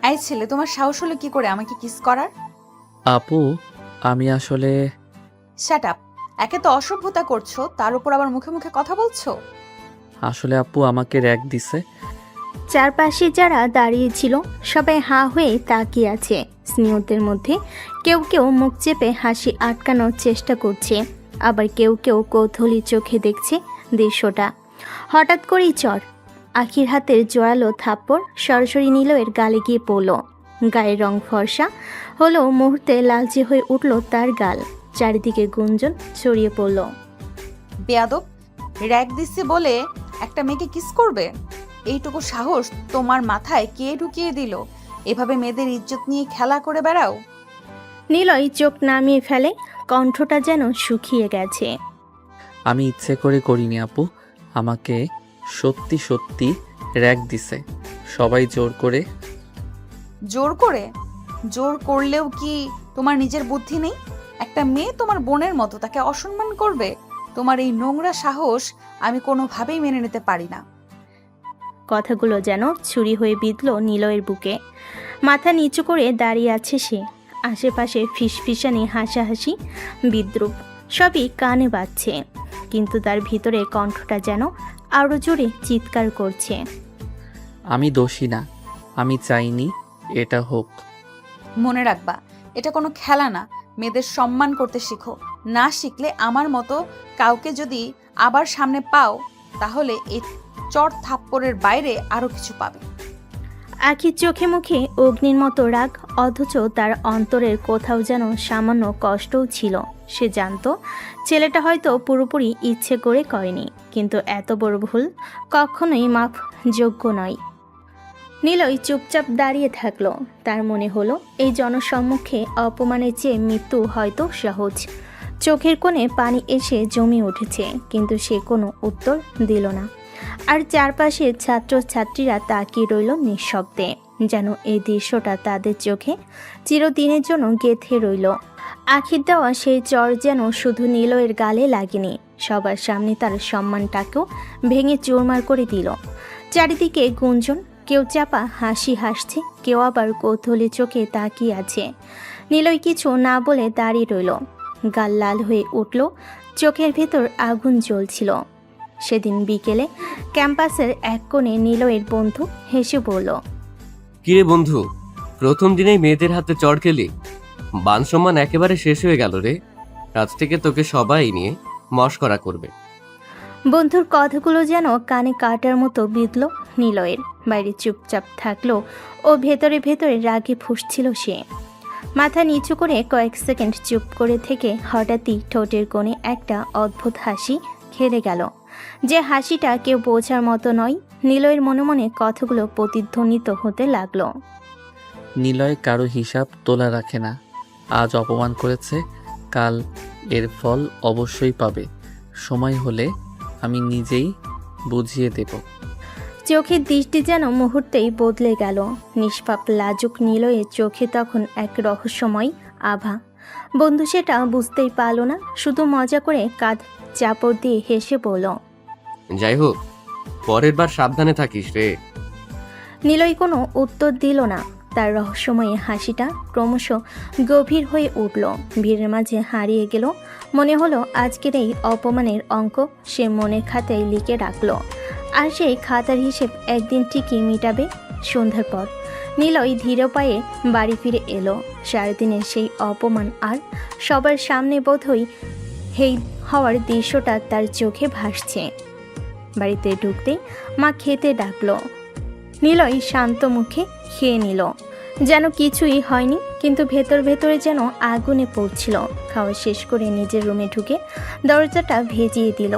এই ছেলে, তোমার সাহস হলো কি করে আমাকে কিস করার? আপু, আমি আসলে শ্যাট আপ। একে তো অসভ্যতা করছো, তার উপর আবার মুখে মুখে কথা বলছো। আসলে আপু আমাকে র‍্যাগ দিছে। চারপাশে যারা দাঁড়িয়েছিল সবাই হাঁ হয়ে তাকিয়ে আছে। স্নেহদের মধ্যে কেউ কেউ মুখ চেপে হাসি আটকানোর চেষ্টা করছে, আবার কেউ কেউ কৌতূহলী চোখে দেখছে দৃশ্যটা। হঠাৎ করেই চর আখির হাতের জোরালো থাপ্পড় সরাসরি নিলয়ের গালে গিয়ে পড়ল। গায়ের রং ফর্সা হলেও মুহূর্তে লালচে হয়ে উঠল তার গাল। চারিদিকে গুঞ্জন ছড়িয়ে পড়ল। বেয়াদব, র‍্যাগ দিচ্ছে বলে একটা মেয়েকে কিস করবে? এইটুকু সাহস তোমার মাথায় কে ঢুকিয়ে দিল? এভাবে মেয়েদের ইজ্জত নিয়ে খেলা করে বেড়াও? নিলয় চোখ নামিয়ে ফেলে, কণ্ঠটা যেন শুকিয়ে গেছে। আমি ইচ্ছে করে করিনি আপু, আমাকে সত্যি সত্যি র‍্যাগ দিছে সবাই জোর করে। জোর করে? জোর করলেও কি তোমার নিজের বুদ্ধি নেই? একটা মেয়ে তোমার বোনের মতো, তাকে অসম্মান করবে? তোমার এই নোংরা সাহস আমি কোনোভাবেই মেনে নিতে পারি না। কথাগুলো যেন ছুরি হয়ে বিঁধল নিলয়ের বুকে। মাথা নিচু করে দাঁড়িয়ে আছে সে। আশেপাশে ফিসফিসানি হাসাহাসি বিদ্রুপ সবই কানে বাজছে, কিন্তু তার ভিতরে কণ্ঠটা যেন আরো জোরে চিৎকার করছে। আমি দোষী না, আমি চাইনি এটা হোক। মনে রাখবা, এটা কোনো খেলা না। মেয়েদের সম্মান করতে শিখো। না শিখলে আমার মতো কাউকে যদি আবার সামনে পাও, তাহলে এই চর থাপ্পড়ের বাইরে আরো কিছু পাবে। আখির চোখে মুখে অগ্নির মতো রাগ, অথচ তার অন্তরের কোথাও যেন সামান্য কষ্টও ছিল। সে জানতো ছেলেটা হয়তো পুরোপুরি ইচ্ছে করে করেনি, কিন্তু এত বড় ভুল কখনোই মাপযোগ্য নয়। নিলয় চুপচাপ দাঁড়িয়ে থাকলো। তার মনে হলো এই জনসম্মুখে অপমানের চেয়ে মৃত্যু হয়তো সহজ। চোখের কোণে পানি এসে জমে উঠেছে, কিন্তু সে কোনো উত্তর দিল না। আর চারপাশের ছাত্রছাত্রীরা তাকিয়ে রইল নিঃশব্দে, যেন এই দৃশ্যটা তাদের চোখে চিরদিনের জন্য গেঁথে রইল। আখির দেওয়া সেই চর যেন শুধু নিলয়ের গালে লাগেনি, সবার সামনে তার সম্মানটাকেও ভেঙে চুরমার করে দিল। চারিদিকে গুঞ্জন, কেউ চাপা হাসি হাসছে, কেউ আবার কৌতূহলী চোখে তাকিয়ে আছে। নিলয় কিছু না বলে দাঁড়িয়ে রইল। গাল লাল হয়ে উঠল, চোখের ভেতর আগুন জ্বলছিল। সেদিন বিকেলে ক্যাম্পাসের এক কোণে নিলয়ের বন্ধু হেসে বলল, কিরে বন্ধু, প্রথম দিনেই মেয়েদের হাতে চড় খেলি? মান সম্মান একেবারে শেষ হয়ে গেল রে। আজ থেকে তোকে সবাই নিয়ে মশকরা করবে। বন্ধুর কথাগুলো যেন কানে কাটার মতো বিঁধল নিলয়ের। বাইরে চুপচাপ থাকলো, ও ভেতরে ভেতরে রাগে ফুঁসছিল সে। মাথা নিচু করে কয়েক সেকেন্ড চুপ করে থেকে হঠাৎই ঠোঁটের কোণে একটা অদ্ভুত হাসি খেলে গেল, যে হাসিটা কেউ বোঝার মতো নয়। নিলয়ের মনে মনে কথাগুলো প্রতিধ্বনিত হতে লাগলো। নিলয় কারো হিসাব তোলা রাখে না। আজ অপমান করেছে, কাল এর ফল অবশ্যই পাবে। সময় হলে আমি নিজেই বুঝিয়ে দেব। চোখের দৃষ্টি যেন মুহূর্তেই বদলে গেল। নিষ্পাপ লাজুক নিলয়ের চোখে তখন এক রহস্যময় আভা। বন্ধু সেটা বুঝতেই পারল না, শুধু মজা করে কাঁধ চাপড় দিয়ে হেসে বলল, যাই হোক, পরের বার সাবধানে থাকিস রে। নিলয় কোনো উত্তর দিল না। তার রহস্যময় হাসিটা ক্রমশ গভীর হয়ে উঠল, ভিড়ের মাঝে হারিয়ে গেল। মনে হলো আজকের এই অপমানের অঙ্ক সে মনের খাতায় লিখে রাখল, আর সেই খাতার হিসেব একদিন ঠিকই মিটাবে। সন্ধ্যার পর নিলয় ধীর পায়ে বাড়ি ফিরে এলো। সারাদিনের সেই অপমান আর সবার সামনে বোধহয় হেই হওয়ার দৃশ্যটা তার চোখে ভাসছে। বাড়িতে ঢুকতেই মা খেতে ডাকলো। নিলয় শান্ত মুখে খেয়ে নিল, যেন কিছুই হয়নি, কিন্তু ভেতর ভেতরে যেন আগুনে পড়ছিল। খাওয়া শেষ করে নিজের রুমে ঢুকে দরজাটা ভেজিয়ে দিল।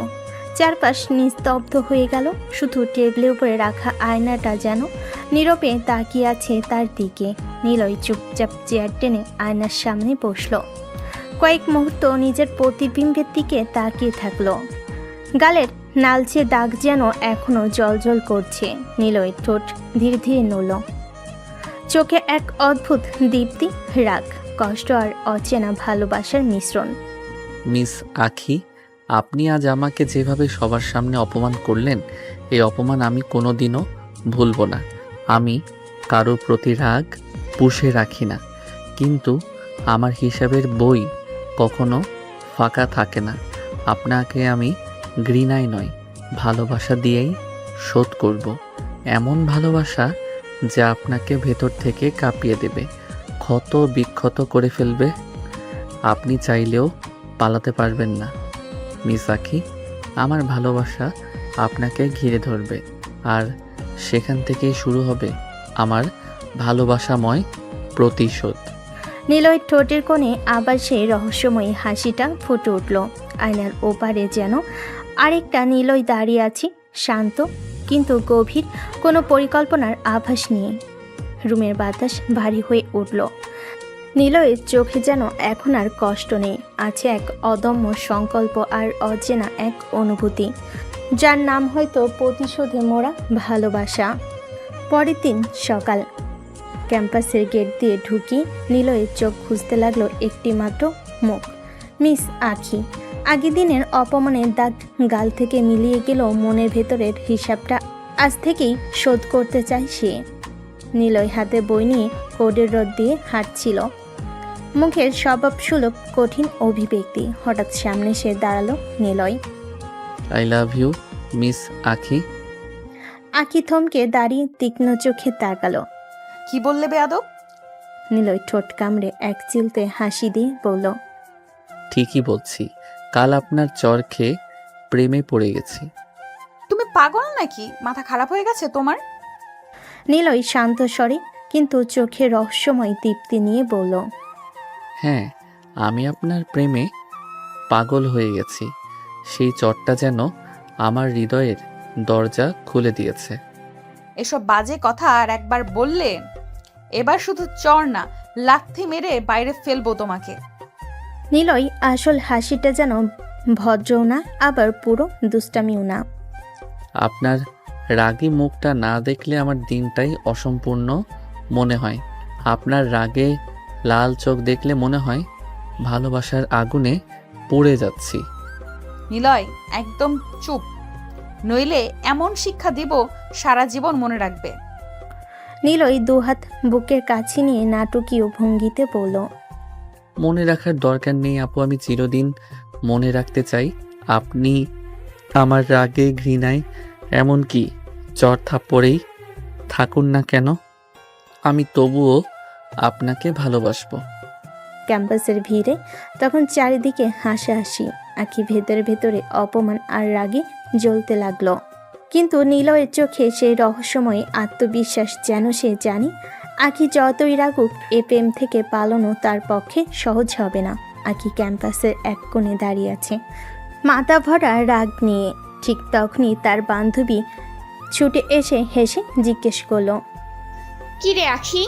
চারপাশ নিস্তব্ধ হয়ে গেল, শুধু টেবিলের উপরে রাখা আয়নাটা যেন নীরবে তাকিয়ে আছে তার দিকে। নিলয় চুপচাপ চেয়ার টেনে আয়নার সামনে বসল। কয়েক মুহূর্ত নিজের প্রতিবিম্বের দিকে তাকিয়ে থাকলো। গালের নালচে দাগ যেন এখনো জলজল করছে। নিলয় ঠোঁট ধীরে ধীরে নড়ল, চোখে এক অদ্ভুত দীপ্তি, রাগ, কষ্ট আর অচেনা ভালোবাসার মিশ্রণ। মিস আখি, আপনি আজ আমাকে যেভাবে সবার সামনে অপমান করলেন, এই অপমান আমি কোনোদিনও ভুলব না। আমি কারো প্রতি রাগ পুষে রাখি না, কিন্তু আমার হিসাবের বই কখনো ফাঁকা থাকে না। আপনাকে আমি ঘৃণায় নয়, ভালোবাসা দিয়েই শোধ করব। এমন ভালোবাসা যা আপনাকে ভেতর থেকে কাঁপিয়ে দেবে, ক্ষত বিক্ষত করে ফেলবে। আপনি চাইলেও পালাতে পারবেন না মিস আখি। আমার ভালোবাসা আপনাকে ঘিরে ধরবে, আর সেখান থেকেই শুরু হবে আমার ভালোবাসাময় প্রতিশোধ। নিলয়ের ঠোঁটের কোণে আবার সেই রহস্যময়ী হাসিটা ফুটে উঠল। আয়নার ওপারে যেন আরেকটা নিলয় দাঁড়িয়ে আছে, শান্ত কিন্তু গভীর, কোনো পরিকল্পনার আভাস নিয়ে। রুমের বাতাস ভারী হয়ে উঠল। নিলয়ের চোখে যেন এখন আর কষ্ট নেই, আছে এক অদম্য সংকল্প আর অচেনা এক অনুভূতি, যার নাম হয়তো প্রতিশোধে মোড়া ভালোবাসা। পরের দিন সকাল, ক্যাম্পাসের গেট দিয়ে ঢুকি নিলয়ের চোখ খুঁজতে লাগলো একটি মাত্র মুখ, মিস আখি। আগের দিনের অপমানের দাগ গাল থেকে মিলিয়ে গেল মনের ভেতরের হিসাবটা আজ থেকেই শোধ করতে চায় সে। নিলয় হাতে বই নিয়ে কোডের রোড দিয়ে হাঁটছিল, মুখের স্বভাবসুলভ কঠিন অভিব্যক্তি। হঠাৎ সামনে সে দাঁড়ালো Niloy. I love you miss Akhi. Akhi থমকে দাঁড়িয়ে তীক্ষ্ণ চোখে তাকালো। কি বললে বেয়াদব? নিলয় ঠোঁট কামড়ে এক চিলতে হাসি দিয়ে বলল, ঠিকই বলছি, কাল আপনার চর খেয়ে প্রেমে পড়ে গেছি। তুমি পাগল নাকি? মাথা খারাপ হয়ে গেছে তোমার? নিলয় শান্ত স্বরে কিন্তু চোখে রহস্যময় দীপ্তি নিয়ে বলল, হ্যাঁ, আমি আপনার প্রেমে পাগল হয়ে গেছি। সেই চরটা যেন আমার হৃদয়ের দরজা খুলে দিয়েছে। এসব বাজে কথা আর একবার বললে এবার শুধু চর না, লাথি মেরে বাইরে ফেলবো তোমাকে। নিলয় আসল হাসিটা যেন ভদ্রও না আবার পুরো দুষ্টামিও না। আপনার রাগী মুখটা না দেখলে আমার দিনটাই অসম্পূর্ণ মনে হয়। আপনার রাগে লাল চোখ দেখলে মনে হয় ভালোবাসার আগুনে পুড়ে যাচ্ছি। নিলয়, একদম চুপ, নইলে এমন শিক্ষা দিব সারা জীবন মনে রাখবে। নিলয় দুহাত বুকের কাছে নিয়ে নাটকীয় ভঙ্গিতে বলল, মনে রাখার দরকার নেই আপু, আমি চিরদিন মনে রাখতে চাই। আপনি আমার রাগে ঘৃণায় এমনকি চর থাপ্পড়েই থাকুন না কেন, আমি তবুও আপনাকে ভালোবাসবো। ক্যাম্পাসের ভিড়ে তখন চারিদিকে হাসাহাসি। আখি ভেতরে ভেতরে অপমান আর রাগে জ্বলতে লাগলো, কিন্তু নিলয়ের চোখে সেই রহস্যময় আত্মবিশ্বাস যেন সে জানে আখি যতই রাগুক এ প্রেম থেকে পালানো তার পক্ষে সহজ হবে না। আখি ক্যাম্পাসের এক কোণে দাঁড়িয়ে আছে, মাথা ভরা রাগ নিয়ে। ঠিক তখনই তার বান্ধবী ছুটে এসে হেসে জিজ্ঞেস করলো, কি রে আখি,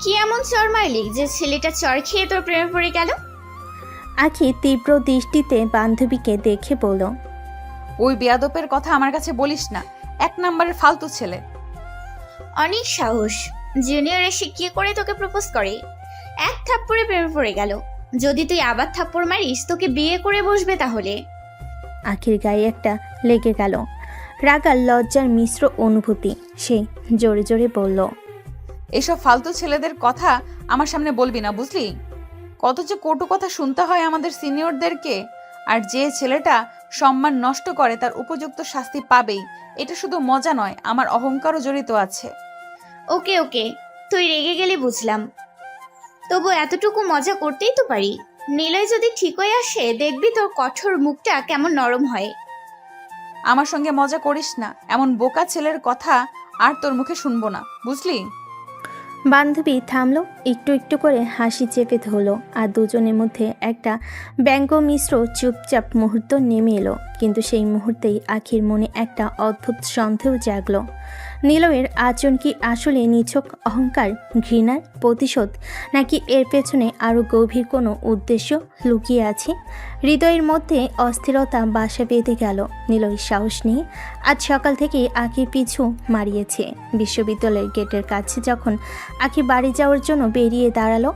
কি এমন চর মারলি যে ছেলেটা চর খেয়ে তোর প্রেমে পড়ে গেল? আখি তীব্র দৃষ্টিতে বান্ধবীকে দেখে বলল, ওই বেয়াদবের কথা আমার কাছে বলিস না, এক নম্বরের ফালতু ছেলে। অনেক সাহস, জুনিয়র এসে কি করে তোকে প্রপোজ করে, এক থাপ্পড়ে প্রেমে পড়ে গেল। যদি তুই আবার থাপ্পড় মারিস তোকে বিয়ে করে বসবে তাহলে। আখির গায়ে একটা লেগে গেল, রাগার লজ্জার মিশ্র অনুভূতি। সে জোরে জোরে বলল, এসব ফালতু ছেলেদের কথা আমার সামনে বলবি না, বুঝলি? কত যে কটু কথা শুনতে হয় আমাদের সিনিয়রদেরকে। আর যে ছেলেটা সম্মান নষ্ট করে তার উপযুক্ত শাস্তি পাবেই। এটা শুধু মজা নয়, আমার অহংকারও জড়িত আছে। ওকে ওকে, তুই রেগে গেলে বুঝলাম, তবু এতটুকু মজা করতেই তো পারি। নিলয় যদি ঠিক হয়ে আসে দেখবি তোর কঠোর মুখটা কেমন নরম হয়। আমার সঙ্গে মজা করিস না, এমন বোকা ছেলের কথা আর তোর মুখে শুনবো না, বুঝলি? বান্ধবী থামলো, একটু একটু করে হাসি চেপে ধরলো, আর দুজনের মধ্যে একটা ব্যঙ্গ মিশ্র চুপচাপ মুহূর্ত নেমে এলো। কিন্তু সেই মুহূর্তেই আখির মনে একটা অদ্ভুত সন্দেহ জাগলো। নিলয়ের আচরণ কি আসলে নিছক অহংকার, ঘৃণার প্রতিশোধ, নাকি এর পেছনে আরও গভীর কোনো উদ্দেশ্য লুকিয়ে আছে? হৃদয়ের মধ্যে অস্থিরতা বাসা বেঁধে গেল। নিলয় সাহস নিয়ে আজ সকাল থেকেই আখির পিছু মারিয়েছে। বিশ্ববিদ্যালয়ের গেটের কাছে যখন আখি বাড়ি যাওয়ার জন্য বেরিয়ে দাঁড়ালো,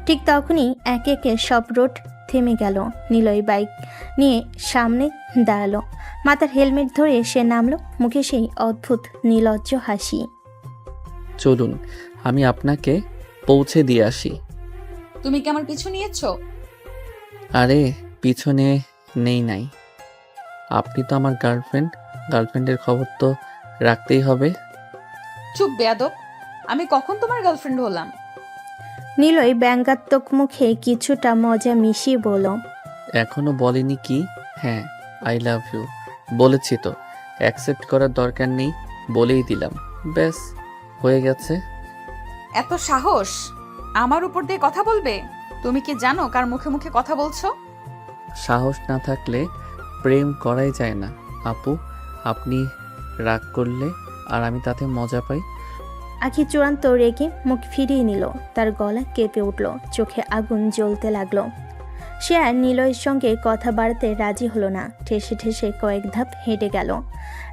ঠিক তখনই একে একে সব রোড থেমে গেল। নিলয় বাইক নিয়ে সামনে দাঁড়ালো, মাথার হেলমেট ধরে সে নামলো, মুখে সেই অদ্ভুত নির্লজ্জ হাসি। চলুন, আমি আপনাকে পৌঁছে দিয়ে আসি। তুমি কি আমার পিছু নিয়েছো? আরে পিছনে নেই নাই, আপনি তো আমার গার্লফ্রেন্ডের খবর তো রাখতেই হবে। চুপ বেয়াদব, আমি কখন তোমার গার্লফ্রেন্ড হলাম? নিলয় ব্যঙ্গাত্মক মুখে কিছুটা মজা মিশিয়ে বলল, এখনো বলিনি কি? হ্যাঁ, আই লাভ ইউ বলেছি তো, অ্যাকসেপ্ট করার দরকার নেই, বলেই দিলাম, ব্যাস হয়ে গেছে। এত সাহস আমার উপর দিয়ে কথা বলবে? তুমি কি জানো কার মুখে মুখে কথা বলছো? সাহস না থাকলে প্রেম করাই যায় না আপু। আপনি রাগ করলে আর আমি তাতে মজা পাই। আখি চূড়ান্ত রেগে মুখ ফিরিয়ে নিল। তার গলা কেঁপে উঠল, চোখে আগুন জ্বলতে লাগলো। সে আর নিলয়ের সঙ্গে কথা বাড়াতে রাজি হলো না। ঠেসে ঠেসে কয়েক ধাপ হেঁটে গেল।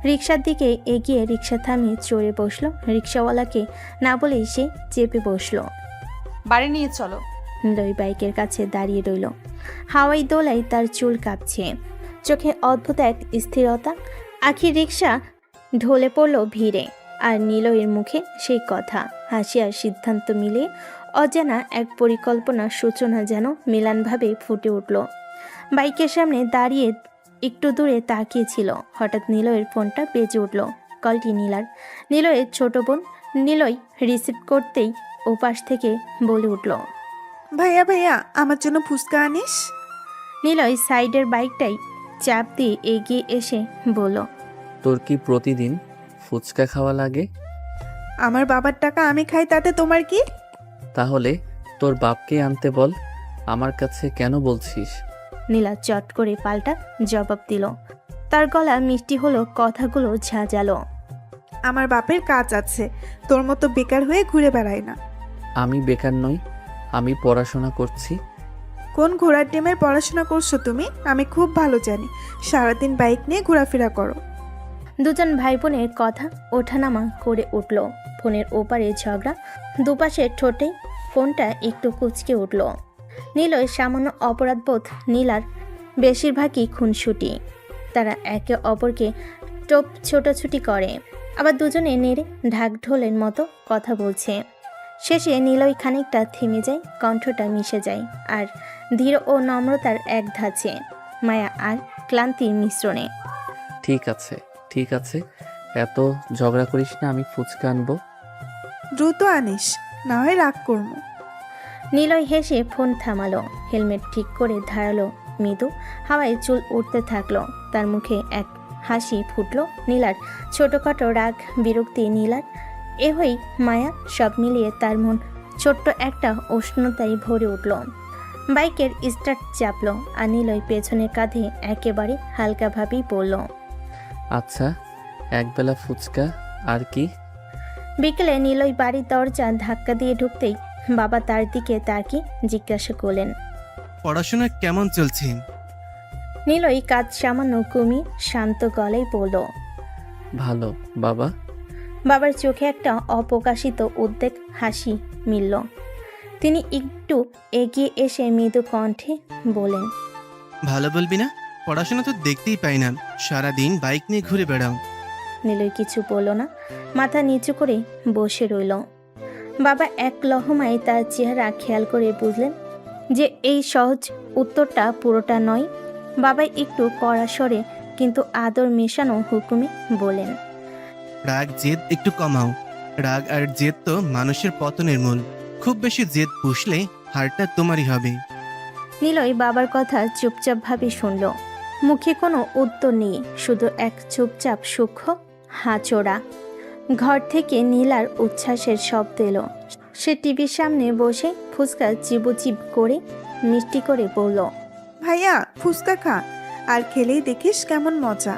রিকশার দিকে এগিয়ে রিকশা থামিয়ে চড়ে বসলো। রিকশাওয়ালাকে না বলেই সে চেপে বসলো। বাড়ি নিয়ে চলো। নিলয় বাইকের কাছে দাঁড়িয়ে রইল। হাওয়াই দোলায় তার চুল কাঁপছে, চোখে অদ্ভুত এক স্থিরতা। আখি রিকশা ঢলে পড়ল ভিড়ে, আর নিলয়ের মুখে সেই কথা। হাসি আর সিদ্ধান্ত মিলে অজানা এক পরিকল্পনার সূচনা যেন মিলানভাবে ফুটে উঠল। বাইকের সামনে দাঁড়িয়ে একটু দূরে তাকিয়েছিল। হঠাৎ নিলয়ের ফোনটা বেজে উঠল। কলটি নীলার, নিলয়ের ছোট বোন। নিলয় রিসিভ করতেই ওপাশ থেকে বলে উঠল, ভাইয়া ভাইয়া, আমার জন্য ফুচকা আনিস? নিলয় সাইডের বাইকটাই চাপ দিয়ে এগিয়ে এসে বলল, তোর কি প্রতিদিন ফুচকা খাওয়া লাগে? আমার বাবার টাকা আমি খাই, তাতে তোমার কি? তাহলে তোর বাপকে আনতে বল, আমার কাছে কেন বলছিস? নীলা চট করে পাল্টা জবাব দিল। তার গলা মিষ্টি হলো, কথাগুলো ঝাঁঝালো। আমার বাপের কাজ আছে, তোর মতো বেকার হয়ে ঘুরে বেড়াই না। আমি বেকার নই, আমি পড়াশোনা করছি। কোন ঘোড়ার টিমের পড়াশোনা করছো তুমি? আমি খুব ভালো জানি, সারাদিন বাইক নিয়ে ঘোরাফেরা করো। দুজন ভাই বোনের কথা ওঠানামা করে উঠল। ফোনের ওপারে ঝগড়া, দুপাশে ঠোঁটে ফোনটা একটু কুঁচকে উঠল। নীলয় সামান্য অপরাধবোধ, নীলার বেশিরভাগই খুনসুটি। তারা একে অপরকে টোপ ছোটাছুটি করে, আবার দুজনে নেড়ে ঢাক ঢোলের মতো কথা বলছে। শেষে নীলয় খানিকটা থেমে যায়, কণ্ঠটা মিশে যায়, আর ধীর ও নম্রতার এক ধাঁচে, মায়া আর ক্লান্তির মিশ্রণে। ঠিক আছে, এত ঝগড়া করিস না, আমি ফুচকা আনবো। দ্রুত আনিস, না হয় রাগ করবো। নিলয় হেসে ফোন থামালো, হেলমেট ঠিক করে ধারালো। মৃদু হাওয়ায় চুল উঠতে থাকলো। তার মুখে এক হাসি ফুটলো। নীলার ছোটখাটো রাগ, বিরক্তি, নীলার এহই মায়া, সব মিলিয়ে তার মন ছোট্ট একটা উষ্ণতায় ভরে উঠল। বাইকের স্টার্ট চাপলো, আর নিলয় পেছনের কাঁধে একেবারে হালকাভাবেই পড়ল। আচ্ছা, একবেলা ফুচকা আর কি? বিকেলে নিলয় বাড়ির দরজা ধাক্কা দিয়ে ঢুকতেই বাবা তার দিকে তাকিয়ে জিজ্ঞাসা করলেন, পড়াশোনা কেমন চলছে? নিলয় কাজ সামান্য কমিয়ে শান্ত গলায় বলল, ভালো বাবা। বাবার চোখে একটা অপ্রকাশিত উদ্বেগ হাসি মিলল। তিনি একটু এগিয়ে এসে মৃদু কণ্ঠে বলেন, ভালো বলবি না? পড়াশোনা তো দেখতেই পাই না, সারাদিন বাইক নিয়ে ঘুরে বেড়াও। নিলয় কিছু বলল না, মাথা নিচু করে বসে রইল। বাবা এক লহমায় তার চেহারা খেয়াল করে বুঝলেন যে এই সহজ উত্তরটা পুরোটা নয়। বাবা একটু কড়া স্বরে কিন্তু আদর মেশানো হুকুমে বলেন, রাগ জেদ একটু কমাও। রাগ আর জেদ তো মানুষের পতনের মূল। খুব বেশি জেদ পুষলে হারটা তোমারই হবে। নিলয় বাবার কথা চুপচাপভাবে শুনল। মুখে কোনো উত্তর নেই, শুধু এক চুপচাপ সূক্ষ্ম হাঁচোড়া। ঘর থেকে নীলার উচ্ছ্বাসের শব্দ এলো। সে টিভির সামনে বসে ফুচকা চিবুচিব করে মিষ্টি করে বলল, ভাইয়া ফুচকা খা, আর খেলেই দেখিস কেমন মজা।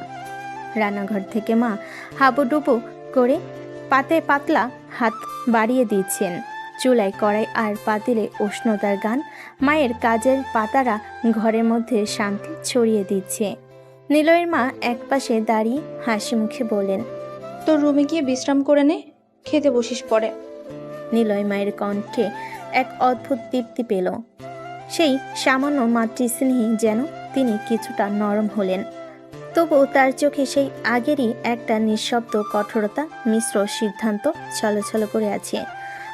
রান্নাঘর থেকে মা হাবুডুবু করে পাতে পাতলা হাত বাড়িয়ে দিচ্ছেন। চুলায় কড়াই আর পাতিলে উষ্ণতার গান। মায়ের কাজের পাতারা ঘরের মধ্যে শান্তি ছড়িয়ে দিচ্ছে। নিলয়ের মা একপাশে দাঁড়িয়ে হাসি মুখে বলেন, তোর রুমে গিয়ে বিশ্রাম করে নে, খেতে বসিস পরে। নিলয় মায়ের কণ্ঠে এক অদ্ভুত তৃপ্তি পেল। সেই সামান্য মাতৃস্নেহে যেন তিনি কিছুটা নরম হলেন। তবুও তার চোখে সেই আগেরই একটা নিঃশব্দ কঠোরতা মিশ্র সিদ্ধান্ত ছলছল করে আছে।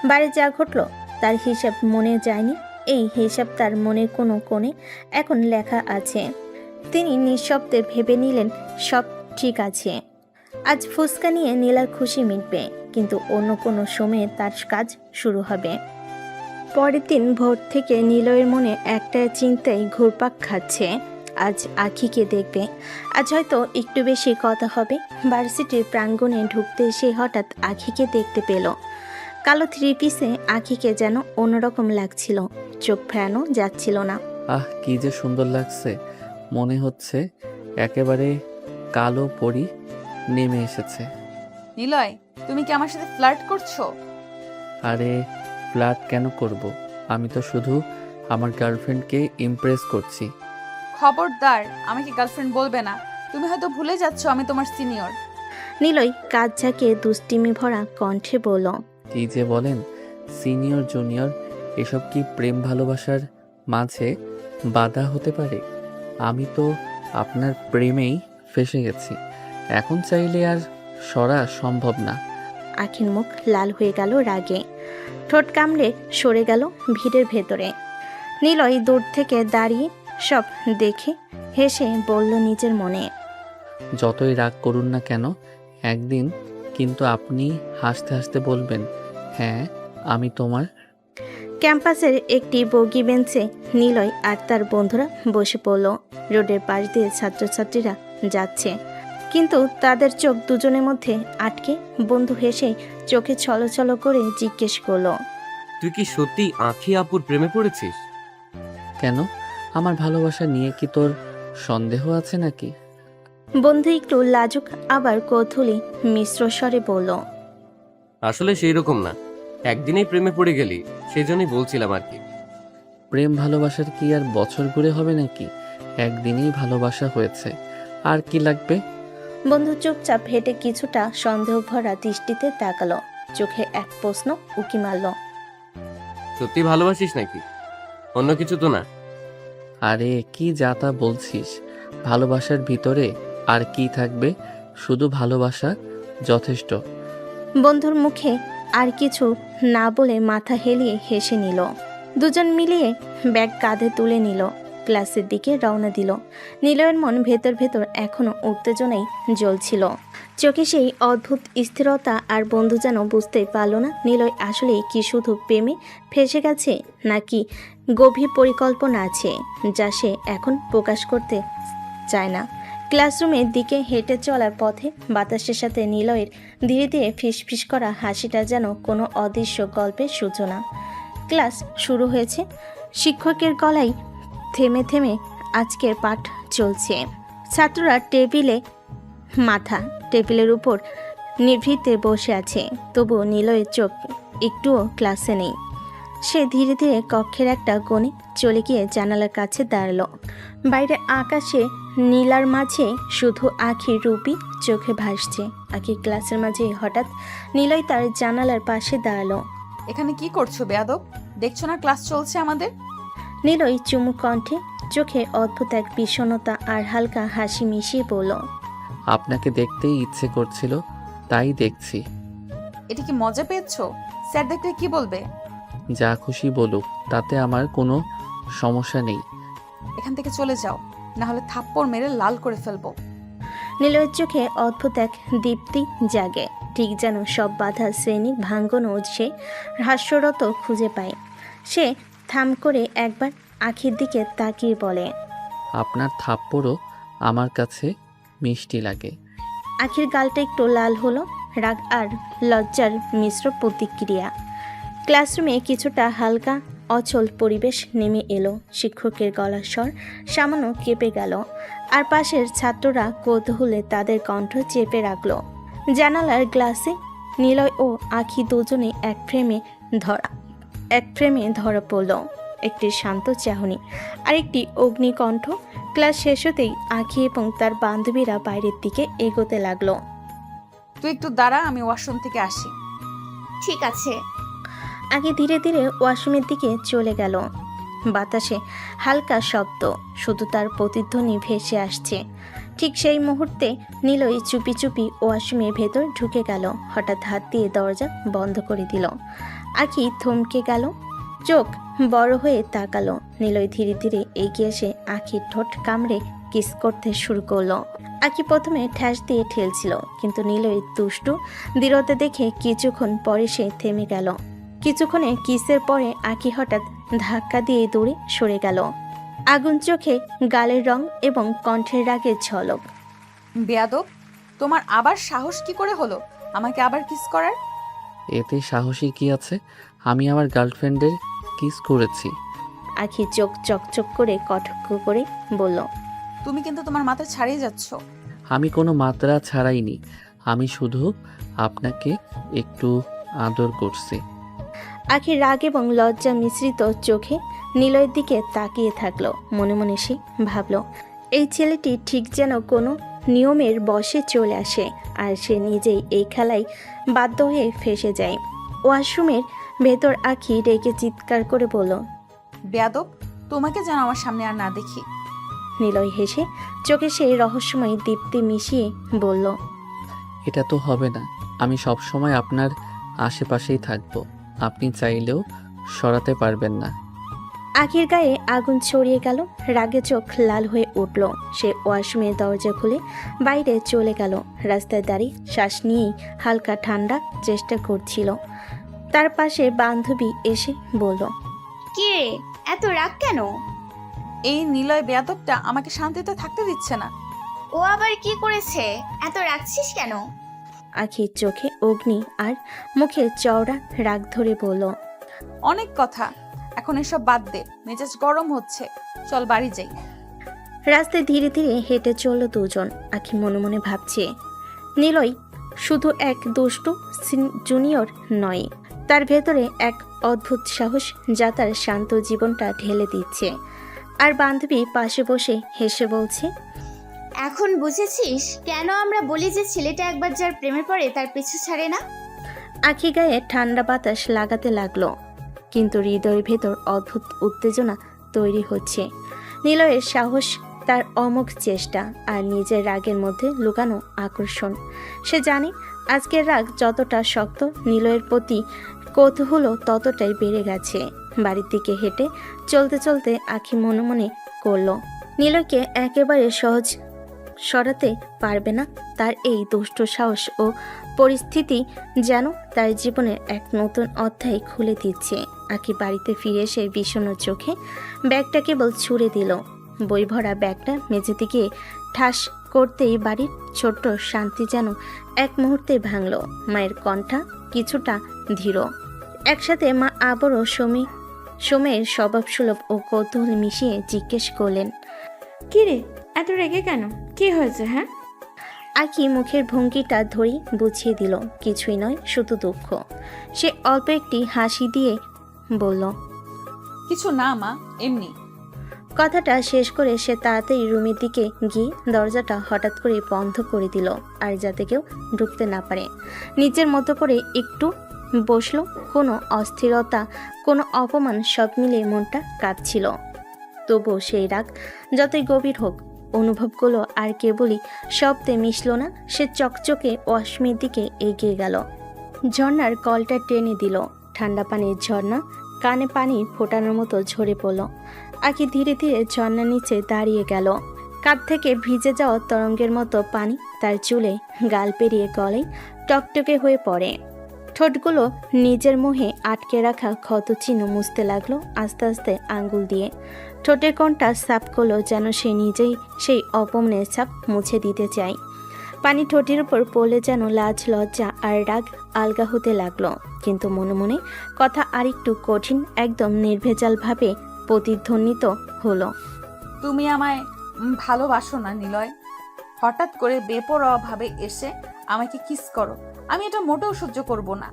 বাড়ি যা ঘটল তার হিসাব মনে যায়নি। এই হিসাব তার মনের কোনো কোণে এখন লেখা আছে। তিনি নিঃশব্দে ভেবে নিলেন সব ঠিক আছে। আজ ফুসকা নিয়ে নীলার খুশি মিটবে, কিন্তু অন্য কোনো সময়ে তার কাজ শুরু হবে। পরের দিন ভোর থেকে নিলয়ের মনে একটা চিন্তাই ঘুরপাক খাচ্ছে। আজ আখিকে দেখবে, আজ হয়তো একটু বেশি কথা হবে। ভার্সিটির প্রাঙ্গণে ঢুকতে সে হঠাৎ আখিকে দেখতে পেল। কালো থ্রি পিসে আখিকে যেন অন্যরকম লাগছিল, চোখ ফেরানো যাচ্ছিল না। কি যে সুন্দর লাগছে, মনে হচ্ছে একেবারে কালো পরি নেমে এসেছে। নিলয়, তুমি কি আমার সাথে ফ্লার্ট করছো? আরে ফ্ল্যাট কেন করব? আমি তো শুধু আমার গার্লফ্রেন্ডকে ইমপ্রেস করছি। খবরদার, আমাকে গার্লফ্রেন্ড বলবে না। তুমি হয়তো ভুলে যাচ্ছ আমি তোমার সিনিয়র। নিলয় কাজ ঝাঁকিয়ে দুষ্টিমি ভরা কণ্ঠে বলল, কি যে বলেন, সিনিয়র জুনিয়র এসব কি প্রেম ভালোবাসার মাঝে বাধা হতে পারে? আমি তো আপনার প্রেমেই ফেসে গেছি, এখন চাইলে আর সরা সম্ভব না। আখির মুখ লাল হয়ে গেল রাগে, ঠোঁট কামড়ে সরে গেল ভিড়ের ভেতরে। নিলয় দূর থেকে দাঁড়িয়ে সব দেখে হেসে বলল নিজের মনে, যতই রাগ করুন না কেন, একদিন কিন্তু আপনি হাসতে হাসতে বলবেন, হ্যাঁ আমি তোমার। ক্যাম্পাসের একটি বগি বেঞ্চে নিলয় আর তার বন্ধুরা বসে পড়ল। রোডের পাশ দিয়ে ছাত্রছাত্রীরা যাচ্ছে, কিন্তু তাদের চোখ দুজনের মধ্যে আটকে। বন্ধু হেসে চোখে ছলছল করে জিজ্ঞেস করলো, তুই কি সত্যি আঁখি আপুর প্রেমে পড়েছিস? কেন, আমার ভালোবাসা নিয়ে কি তোর সন্দেহ আছে নাকি? বন্ধু একটু লাজুক আবার কৌতূহলী মিশ্র স্বরে বলল, আসলে সেই রকম না, একদিনেই প্রেমে পড়ে গেলি, সেই জন্যই বলছিলাম আর কি। প্রেম ভালোবাসার কি আর বছর ঘুরে হবে নাকি? একদিনেই ভালোবাসা হয়েছে, আর কি লাগবে? বন্ধু চুপচাপ হেঁটে কিছুটা সন্দেহ ভরা দৃষ্টিতে তাকালো, চোখে এক প্রশ্ন উকি মারল। সত্যি ভালোবাসিস নাকি? অন্য কিছু তো না? আরে কি যা তা বলছিস, ভালোবাসার ভিতরে আর কি থাকবে? শুধু ভালোবাসা যথেষ্ট। বন্ধুর মুখে আর কিছু না বলে মাথা হেলিয়ে হেসে নিল। দুজন মিলিয়ে ব্যাগ কাঁধে তুলে নিল, ক্লাসের দিকে রওনা দিল। নিলয়ের মন ভেতর ভেতর এখনো উত্তেজনায় জ্বলছিল, চোখে সেই অদ্ভুত স্থিরতা। আর বন্ধু যেন বুঝতেই পারল না নিলয় আসলে কি শুধু প্রেমে ফেসে গেছে, নাকি গভীর পরিকল্পনা আছে যা সে এখন প্রকাশ করতে চায় না। ক্লাসরুমের দিকে হেঁটে চলার পথে বাতাসের সাথে নিলয়ের ধীরে ধীরে ফিসফিস করা হাসিটা যেন কোনো অদৃশ্য গল্পের সূচনা। ক্লাস শুরু হয়েছে, শিক্ষকের গলায় থেমে থেমে আজকের পাঠ চলছে। ছাত্ররা টেবিলের উপর নিভৃতে বসে আছে, তবুও নিলয়ের চোখ একটুও ক্লাসে নেই। সে ধীরে ধীরে কক্ষের একটা কোণে চলে গিয়ে জানালার কাছে দাঁড়ালো। বাইরে আকাশে নীলার মাঝে শুধু আখির রূপই চোখে ভাসছে। আখির ক্লাসের মাঝে হঠাৎ নিলয় তার জানালার পাশে দাঁড়ালো। এখানে কি করছো বেয়াদব? দেখছো না ক্লাস চলছে আমাদের? নিলয় চুমু কণ্ঠে, চোখে অদ্ভুত এক বিষণ্ণতা আর হালকা হাসি মিশিয়ে বলল, আপনাকে দেখতেই ইচ্ছে করছিল, তাই দেখছি। এটা কি মজা পেয়েছো? স্যার দেখলে কি বলবে? যা খুশি বলুক, তাতে আমার কোনো সমস্যা নেই। এখান থেকে চলে যাও, না হলে থাপ্পড় মেরে লাল করে ফেলবো। নিলয়ের চোখে অদ্ভুত এক দীপ্তি জাগে, ঠিক যেন সব বাধা শ্রেণী ভাঙ্গনও সে হাস্যরত খুঁজে পায়। সে থাম করে একবার আখির দিকে তাকিয়ে বলে, আপনার থাপ্পড়ও আমার কাছে মিষ্টি লাগে। আখির গালটা একটু লাল হলো, রাগ আর লজ্জার মিশ্র প্রতিক্রিয়া। ক্লাসরুমে কিছুটা হালকা অচল পরিবেশ নেমে এলো। শিক্ষকের গলার স্বর সামান্য কেঁপে গেল, আর পাশের ছাত্ররা কৌতূহলে তাদের কণ্ঠ চেপে রাখল। জানালার গ্লাসে নিলয় ও আখি দুজনে এক ফ্রেমে ধরা পড়ল। একটি শান্ত চাহনি আর একটি অগ্নিকণ্ঠ। ক্লাস শেষ হতেই আখি এবং তার বান্ধবীরা বাইরের দিকে এগোতে লাগলো। তুই একটু দাঁড়া, আমি ওয়াশরুম থেকে আসি। ঠিক আছে। আগে ধীরে ধীরে ওয়াশরুমের দিকে চলে গেল। বাতাসে হালকা শব্দ, শুধু তার প্রতিধ্বনি ভেসে আসছে। ঠিক সেই মুহূর্তে নিলয় চুপি চুপি ওয়াশরুমের ভেতর ঢুকে গেল। হঠাৎ হাত দিয়ে দরজা বন্ধ করে দিল। আখি থমকে গেল, চোখ বড় হয়ে তাকালো। নিলয় ধীরে ধীরে এগিয়ে এসে আখির ঠোঁট কামড়ে কিস করতে শুরু করলো। আখি প্রথমে ঠ্যাস দিয়ে ঠেলছিল, কিন্তু নিলয়ের দুষ্টু দৃঢ়তা দেখে কিছুক্ষণ পরে সে থেমে গেল। কিছুক্ষণে কিসের পরে আখি হঠাৎ ধাক্কা দিয়ে দূরে সরে গেল। আগুন চোখে গালের রং এবং কণ্ঠের রাগের ঝলক। বেয়াদব, তোমার আবার সাহস কি করে হলো আমাকে আবার কিস করার? এতে সাহসী কি আছে? আমি আমার গার্লফ্রেন্ডের কিস করেছি। আখি চোখ চকচক করে কটাক্ষ করে বলল, তুমি কিন্তু তোমার মাথা ছাড়িয়ে যাচ্ছ। আমি কোনো মাত্রা ছাড়াইনি, আমি শুধু আপনাকে একটু আদর করছি। আখি রাগ এবং লজ্জা মিশ্রিত চোখে নিলয়ের দিকে তাকিয়ে থাকলো। মনে মনে সে ভাবল, এই ছেলেটি ঠিক যেন কোনো নিয়মের বশে চলে আসে, আর সে নিজেই এই খেলায় বাধ্য হয়ে ফেঁসে যায়। ওয়াশরুমের ভেতর আখি রেগে চিৎকার করে বলল, বেয়াদব, তোমাকে যেন আমার সামনে আর না দেখি। নিলয় হেসে চোখে সেই রহস্যময় দীপ্তি মিশিয়ে বলল, এটা তো হবে না, আমি সব সময় আপনার আশেপাশেই থাকবো, আপনি চাইলেও সরাতে পারবেন না। আখির গায়ে আগুন ছড়িয়ে গেল, রাগে চোখ লাল হয়ে উঠল। সে ওয়াশরুমের দরজা খুলে বাইরে চলে গেল। রাস্তায় দাঁড়িয়ে শ্বাস নিয়েই হালকা ঠান্ডা চেষ্টা করছিল। তার পাশে বান্ধবী এসে বলল, কি রে, এত রাগ কেন? এই নিলয় বেয়াদবটা আমাকে শান্তিতে থাকতে দিচ্ছে না। ও আবার কি করেছে? এত রাগছিস কেন? আখির চোখে অগ্নি আর মুখে চওড়া রাগ ধরে বলল, অনেক কথা, এখন এসব বাদ দে, মেজাজ গরম হচ্ছে, চল বাড়ি যাই। রাস্তায় ধীরে ধীরে হেঁটে চলল দুজন। আখি মনে মনে ভাবছে, নিলয় শুধু এক দুষ্টু জুনিয়র নয়, তার ভেতরে এক অদ্ভুত সাহস যা তার শান্ত জীবনটা ঢেলে দিচ্ছে। আর বান্ধবী পাশে বসে হেসে বলছে, এখন বুঝেছিস কেন আমরা বলি যে ছেলেটা একবার যার প্রেমে পড়ে তার পিছু ছাড়ে না? আখি গায়ে ঠান্ডা বাতাস লাগাতে লাগলো, কিন্তু হৃদয়ের ভেতর অদ্ভুত উত্তেজনা তৈরি হচ্ছে। নিলয়ের সাহস, তার অমোঘ চেষ্টা, আর নিজের রাগের মধ্যে লুকানো আকর্ষণ। সে জানে আজকের রাগ যতটা শক্ত, নিলয়ের প্রতি কৌতূহল ততটাই বেড়ে গেছে। বাড়ির দিকে হেঁটে চলতে চলতে আখি মনে মনে করল, নিলয়কে একেবারে সহজ সরাতে পারবে না। তার এই দুষ্ট সাহস ও পরিস্থিতি যেন তার জীবনের এক নতুন অধ্যায় খুলে দিচ্ছে। আখি বাড়িতে ফিরে এসে বিষণ্ণ চোখে ব্যাগটা কেবল ছুঁড়ে দিল। বই ভরা ব্যাগটা মেঝেতে গিয়ে ঠাস করতেই বাড়ির ছোট্ট শান্তি যেন এক মুহূর্তে ভাঙল। মায়ের কণ্ঠা কিছুটা ধীর। একসাথে মা আবারও সময়ের স্বভাবসুলভ ও কৌতূহল মিশিয়ে জিজ্ঞেস করলেন, কি রে, এত রেগে কেন? কি হয়েছে? হ্যাঁ, আখি মুখের ভঙ্গিটা ধরেই বুঝিয়ে দিল, কিছুই নয়, শুধু দুঃখ। সে অল্প একটি হাসি দিয়ে বলল, কিছু না মা, এমনি। কথাটা শেষ করে সে তাড়াতাড়ি রুমের দিকে গিয়ে দরজাটা হঠাৎ করে বন্ধ করে দিল, আর যাতে কেউ ঢুকতে না পারে। নিজের মতো করে একটু বসলো। কোনো অস্থিরতা, কোনো অপমান সব মিলিয়ে মনটা কাঁপছিল। তবুও সেই রাগ যতই গভীর হোক, অনুভবগুলো আর কেবলই শব্দে মিশল না। সে চকচকে ওয়াশরুমের দিকে এগিয়ে গেল। ঝর্ণার কলটা টেনে দিল। ঠান্ডা পানির ঝর্ণা কানে পানি ফোটানোর মতো ঝরে পড়ল। আখি ধীরে ধীরে ঝর্ণার নিচে দাঁড়িয়ে গেল। কাঁধ থেকে ভিজে যাওয়া তরঙ্গের মতো পানি তার চুলে গাল পেরিয়ে গলায় টকটকে হয়ে পড়ে। ঠোঁটগুলো নিজের মুখে আটকে রাখা ক্ষতচিহ্ন মুছতে লাগলো আস্তে আস্তে আঙ্গুল দিয়ে। ঠোঁটের কোণটা সাফ করলো, যেন সে নিজেই সেই অপমানের ছাপ মুছে দিতে চায়। পানি ঠোঁটের উপর পড়লে যেন লাজ, লজ্জা আর রাগ আলগা হতে লাগলো। কিন্তু মনে মনে কথা আরেকটু কঠিন, একদম নির্ভেজালভাবে প্রতিধ্বনিত হলো, তুমি আমায় ভালোবাসো না নিলয়? হঠাৎ করে বেপরোয়াভাবে এসে আমাকে কিস করো, আমি এটা মোটেও সহ্য করব না।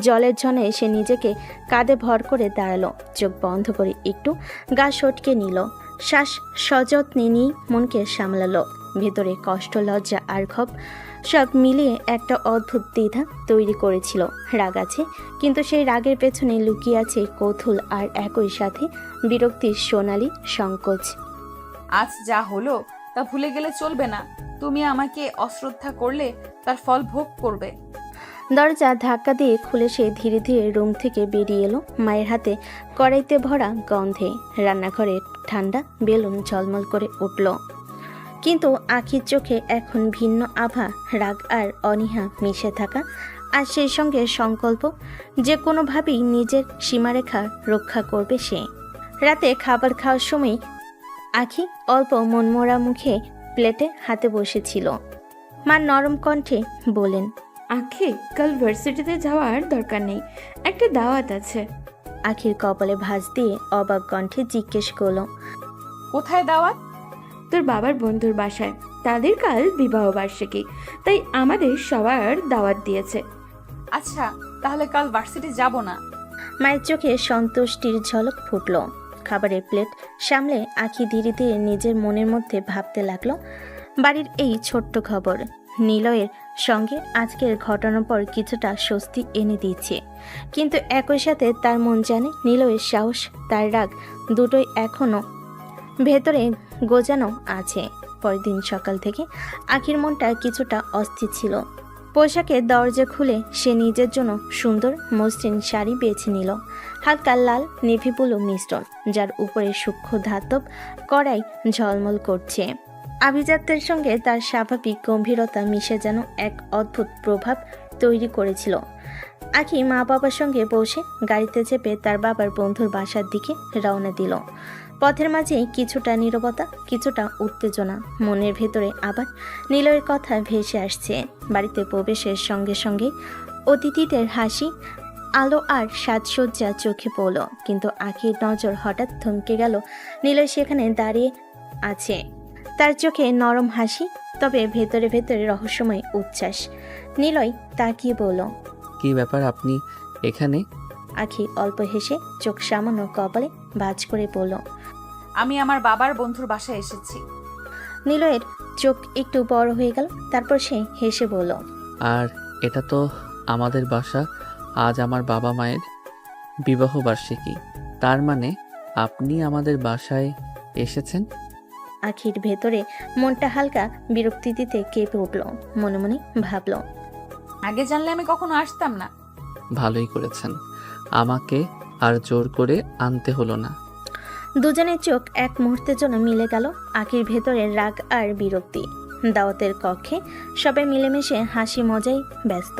জলের ঝনে সে নিজেকে কাঁধে ভর করে দাঁড়ালো। চোখ বন্ধ করে একটু গা সটকে নিল। শ্বাস সযত্নে নিয়ে মনকে সামলালো। ভেতরে কষ্ট, লজ্জা আর ক্ষোভ সব মিলিয়ে একটা অদ্ভুত দ্বিধা তৈরি করেছিল। রাগ আছে, কিন্তু সেই রাগের পেছনে লুকিয়ে আছে কৌতূহল আর একই সাথে বিরক্তির সোনালি সংকোচ। আজ যা হলো তা ভুলে গেলে চলবে না। তুমি আমাকে অশ্রদ্ধা করলে তার ফল ভোগ করবে। দরজা ধাক্কা দিয়ে খুলে সে ধীরে ধীরে রুম থেকে বেরিয়ে এলো। মায়ের হাতে কড়াইতে ভরা গন্ধে রান্নাঘরে ঠান্ডা বেলুন ঝলমল করে উঠল, কিন্তু আখির চোখে এখন ভিন্ন আভা, রাগ আর অনীহা মিশে থাকা, আর সেই সঙ্গে সংকল্প যে কোনোভাবেই নিজের সীমারেখা রক্ষা করবে সে। রাতে খাবার খাওয়ার সময় আখি অল্প মনমরা মুখে প্লেটে হাতে বসেছিল। মা নরম কণ্ঠে বলেন, আখি, কাল ভার্সিটিতে যাওয়ার দরকার নেই, একটা দাওয়াত আছে। আখির কপালে ভাঁজ দিয়ে অবাক কণ্ঠে জিজ্ঞেস করল, কোথায় দাওয়াত? তোর বাবার বন্ধুর বাসায়, তাদের কাল বিবাহ বার্ষিকী, তাই আমাদের সবার দাওয়াত দিয়েছে। আচ্ছা, তাহলে কাল ভার্সিটি যাব না। মায়ের চোখে সন্তুষ্টির ঝলক ফুটল। খাবারের প্লেট সামলে আখি ধীরে ধীরে নিজের মনের মধ্যে ভাবতে লাগলো, বাড়ির এই ছোট্ট খবর নিলয়ের সঙ্গে আজকের ঘটনার পর কিছুটা স্বস্তি এনে দিচ্ছে, কিন্তু একই সাথে তার মন জানে নিলয়ের সাহস, তার রাগ দুটোই এখনও ভেতরে গোজানো আছে। পরের দিন সকাল থেকে আখির মনটা কিছুটা অস্থির ছিল। পোশাকের দরজা খুলে সে নিজের জন্য সুন্দর মসৃণ শাড়ি বেছে নিল, হালকা লাল নেভি ব্লু মিশ্রণ, যার উপরে সূক্ষ্ম ধাতব কড়াই ঝলমল করছে। আভিজাত্যের সঙ্গে তার স্বাভাবিক গম্ভীরতা মিশে যেন এক অদ্ভুত প্রভাব তৈরি করেছিল। আখি মা বাবার সঙ্গে বসে গাড়িতে চেপে তার বাবার বন্ধুর বাসার দিকে রওনা দিল। পথের মাঝেই কিছুটা নীরবতা, কিছুটা উত্তেজনা, মনের ভেতরে আবার নিলয়ের কথা ভেসে আসছে। বাড়িতে প্রবেশের সঙ্গে সঙ্গে অতিথিদের হাসি, আলো আর সাজসজ্জা চোখে পড়ল, কিন্তু আখির নজর হঠাৎ থমকে গেল। নিলয় সেখানে দাঁড়িয়ে আছে, তার চোখে নরম হাসি, তবে ভেতরে ভেতরে রহস্যময় উচ্ছ্বাস। নিলয় তাকিয়ে বলল, কি ব্যাপার, আপনি এখানে? আখি অল্প হেসে চোখ সামান্য কপালে ভাঁজ করে বলল, আমি আমার বাবার বন্ধুর বাসায় এসেছি। নিলয়ের চোখ একটু বড় হয়ে গেল, তারপর সে হেসে বলল, আর এটা তো আমাদের বাসা। আজ আমার বাবা মায়ের বিবাহ বার্ষিকী, তার মানে আপনি আমাদের বাসায় এসেছেন? আখির ভেতরে মনটা হালকা বিরক্তি দিতে কেঁপে উঠল। মনে মনে ভাবল, আগে জানলে আমি কখনো আসতাম না। ভালোই করেছেন, আমাকে আর জোর করে আনতে হলো না। দুজনের চোখ এক মুহূর্তের জন্য মিলে গেল। আখির ভেতরে রাগ আর বিরক্তি। দাওয়াতের কক্ষে সবাই মিলেমিশে হাসি মজায় ব্যস্ত।